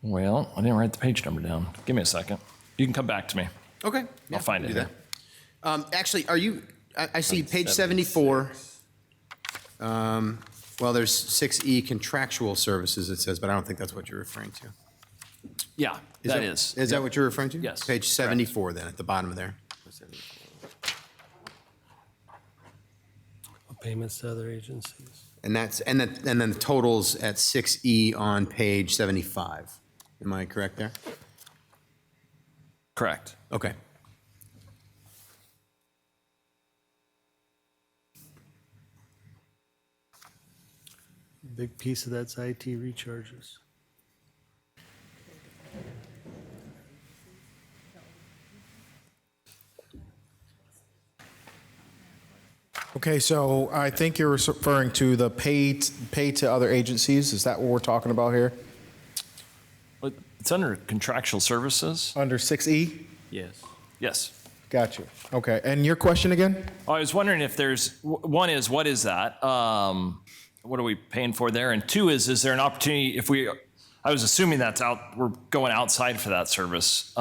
Well, I didn't write the page number down. Give me a second. You can come back to me. Okay. I'll find it do here. that. Actually, are you, I see page 74. Well, there's 6E contractual services, it says, but I don't think that's what you're referring to. Yeah, that is. Is that what you're referring to? Yes. Page 74 then, at the bottom of there. Payments to other agencies. And that's, and then the totals at 6E on page 75. Am I correct there? Correct. Okay. Big piece of that's IT recharges. Okay, so I think you're referring to the pay to other agencies. Is that what we're talking about here? But it's under contractual services. Under 6E? Yes. Yes. Got you. Okay, and your question again? I was wondering if there's, one is, what is that? What are we paying for there? And two is there an opportunity if I was assuming we're going outside for that service,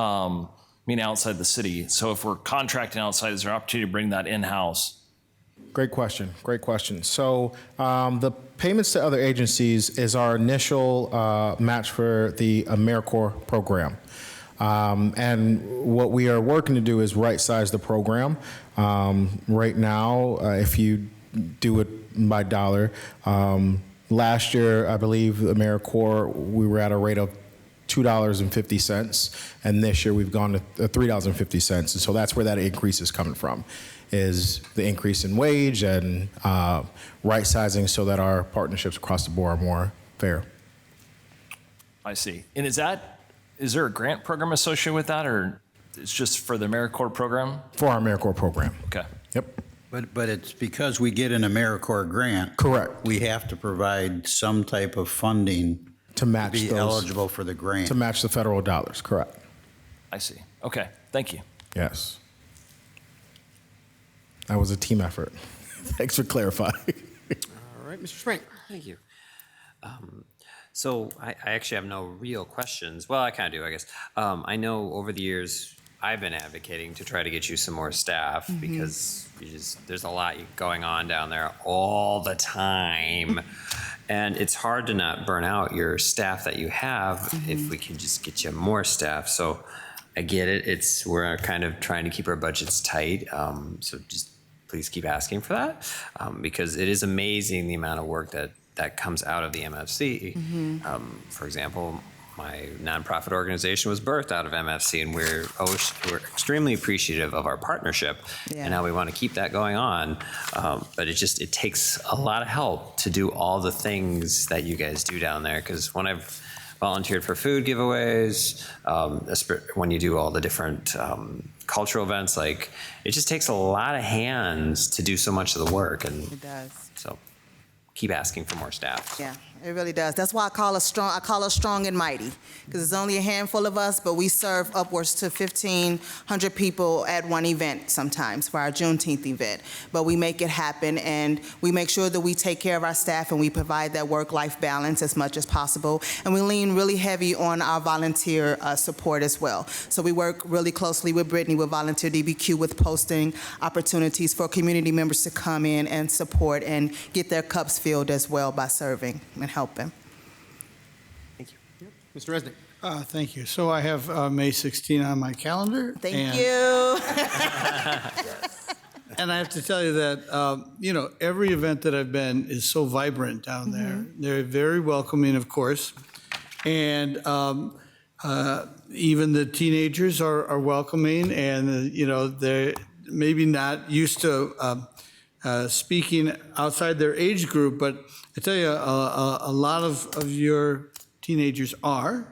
meaning outside the city. So if we're contracting outside, is there an opportunity to bring that in-house? Great question. Great question. So the payments to other agencies is our initial match for the AmeriCorps program. And what we are working to do is right-size the program. Right now, if you do it by dollar, last year, I believe AmeriCorps, we were at a rate of $2.50, and this year we've gone to $3.50. And so that's where that increase is coming from, is the increase in wage and right-sizing so that our partnerships across the board are more fair. I see. And is there a grant program associated with that, or it's just for the AmeriCorps program? For our AmeriCorps program. Okay. Yep. But it's because we get an AmeriCorps grant. Correct. We have to provide some type of funding to match be those, eligible for the grant. to match the federal dollars. Correct. I see. Okay. Thank you. Yes. That was a team effort. Thanks for clarifying. All right, Mr. Sprank. Thank you. So I actually have no real questions. Well, I kind of do, I guess. I know over the years I've been advocating to try to get you some more staff because there's a lot going on down there all the time. And it's hard to not burn out your staff that you have if we can just get you more staff. So I get it. We're kind of trying to keep our budgets tight. So just please keep asking for that because it is amazing the amount of work that comes out of the MFC. For example, my nonprofit organization was birthed out of MFC, and we're extremely appreciative of our partnership, and now we want to keep that going on. But it takes a lot of help to do all the things that you guys do down there. Because when I've volunteered for food giveaways, when you do all the different cultural events, it just takes a lot of hands to do so much of the work. And It does. so keep asking for more staff. Yeah, it really does. That's why I call us strong and mighty, because it's only a handful of us, but we serve upwards to 1,500 people at one event sometimes for our Juneteenth event. But we make it happen, and we make sure that we take care of our staff and we provide that work-life balance as much as possible. And we lean really heavy on our volunteer support as well. So we work really closely with Brittany with Volunteer DBQ with posting opportunities for community members to come in and support and get their cups filled as well by serving and helping. Thank you. Mr. Resnick. Thank you. So I have May 16 on my calendar. Thank you. And I have to tell you that, every event that I've been is so vibrant down there. They're very welcoming, of course. And even the teenagers are welcoming, and, they're maybe not used to speaking outside their age group, but I tell you, a lot of your teenagers are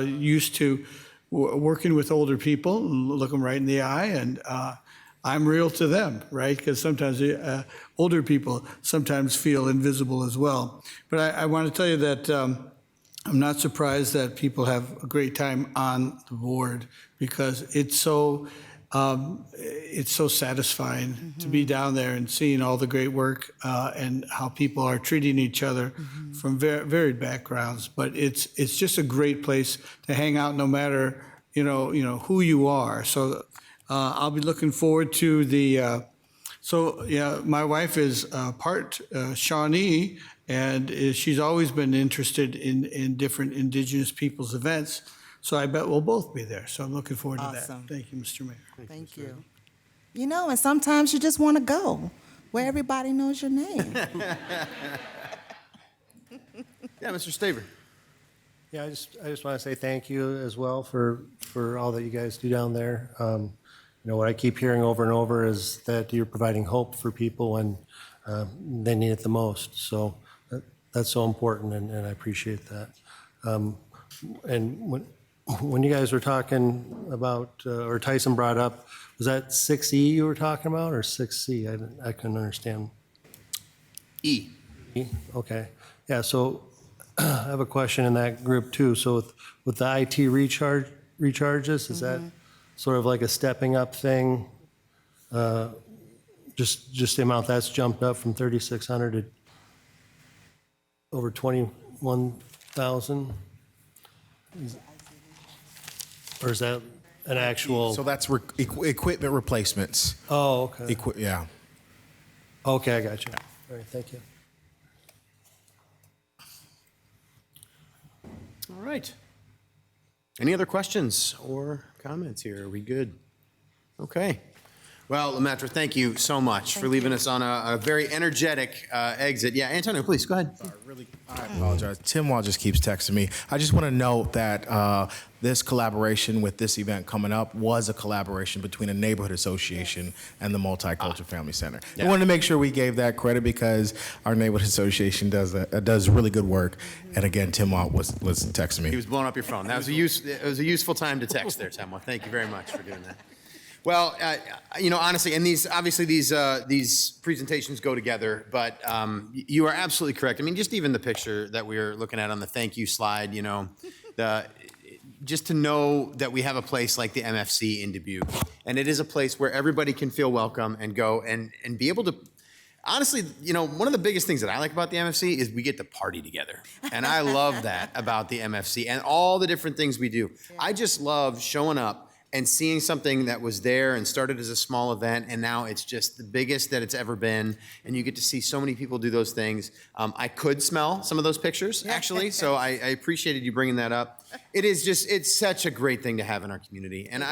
used to working with older people, look them right in the eye, and I'm real to them, right? Because sometimes older people sometimes feel invisible as well. But I want to tell you that I'm not surprised that people have a great time on the board, because it's so satisfying to be down there and seeing all the great work and how people are treating each other from varied backgrounds. But it's just a great place to hang out, no matter who you are. So I'll be looking forward to the. So yeah, my wife is part Shawnee, and she's always been interested in different Indigenous peoples' events. So I bet we'll both be there. So I'm looking forward to that. Awesome. Thank you, Mr. Mayor. Thank you. And sometimes you just want to go where everybody knows your name. Yeah, Mr. Staver. Yeah, I just want to say thank you as well for all that you guys do down there. What I keep hearing over and over is that you're providing hope for people when they need it the most. So that's so important, and I appreciate that. And when you guys were talking about, or Tyson brought up, was that 6E you were talking about, or 6C? I couldn't understand. E. Okay. Yeah, so I have a question in that group too. So with the IT recharges, is that sort of like a stepping up thing? Just the amount that's jumped up from 3,600 to over 21,000? Or is that an actual? So that's equipment replacements. Oh, okay. Yeah. Okay, I got you. All right, thank you. All right. Any other questions or comments here? Are we good? Okay. Well, Lemaitre, thank you so much for leaving us on a very energetic exit. Yeah, Antonio, please, go ahead. I apologize. Tim Wall just keeps texting me. I just want to note that this collaboration with this event coming up was a collaboration between a neighborhood association and the Multicultural Family Center. Yeah. I wanted to make sure we gave that credit because our neighborhood association does really good work. And again, Tim Wall was texting me. He was blowing up your phone. That was it was a useful time to text there, Tim Wall. Thank you very much for doing that. Well, honestly, and these presentations go together, but you are absolutely correct. I mean, just even the picture that we were looking at on the thank you slide, just to know that we have a place like the MFC in Dubuque, and it is a place where everybody can feel welcome and go and be able to. Honestly, one of the biggest things that I like about the MFC is we get to party together. And I love that about the MFC and all the different things we do. Yeah. I just love showing up and seeing something that was there and started as a small event, and now it's just the biggest that it's ever been, and you get to see so many people do those things. I could smell some of those pictures, actually, so I appreciated you bringing that up. It's such a great thing to have in our community, and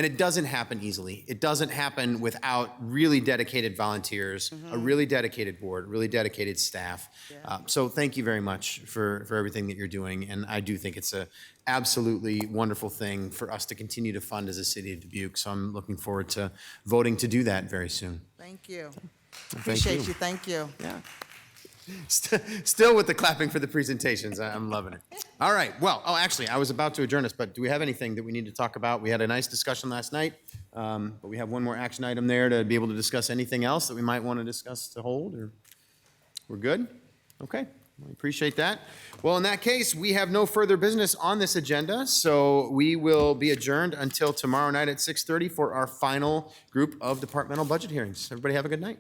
it doesn't happen easily. It doesn't happen without really dedicated volunteers, a really dedicated board, really dedicated staff. Yeah. So thank you very much for everything that you're doing, and I do think it's a absolutely wonderful thing for us to continue to fund as a city of Dubuque. So I'm looking forward to voting to do that very soon. Thank you. Appreciate you. Thank you. Yeah. Still with the clapping for the presentations. I'm loving it. All right. Well, actually, I was about to adjourn us, but do we have anything that we need to talk about? We had a nice discussion last night, but we have one more action item there to be able to discuss anything else that we might want to discuss to hold, or we're good? Okay. I appreciate that. Well, in that case, we have no further business on this agenda, so we will be adjourned until tomorrow night at 6:30 for our final group of departmental budget hearings. Everybody have a good night.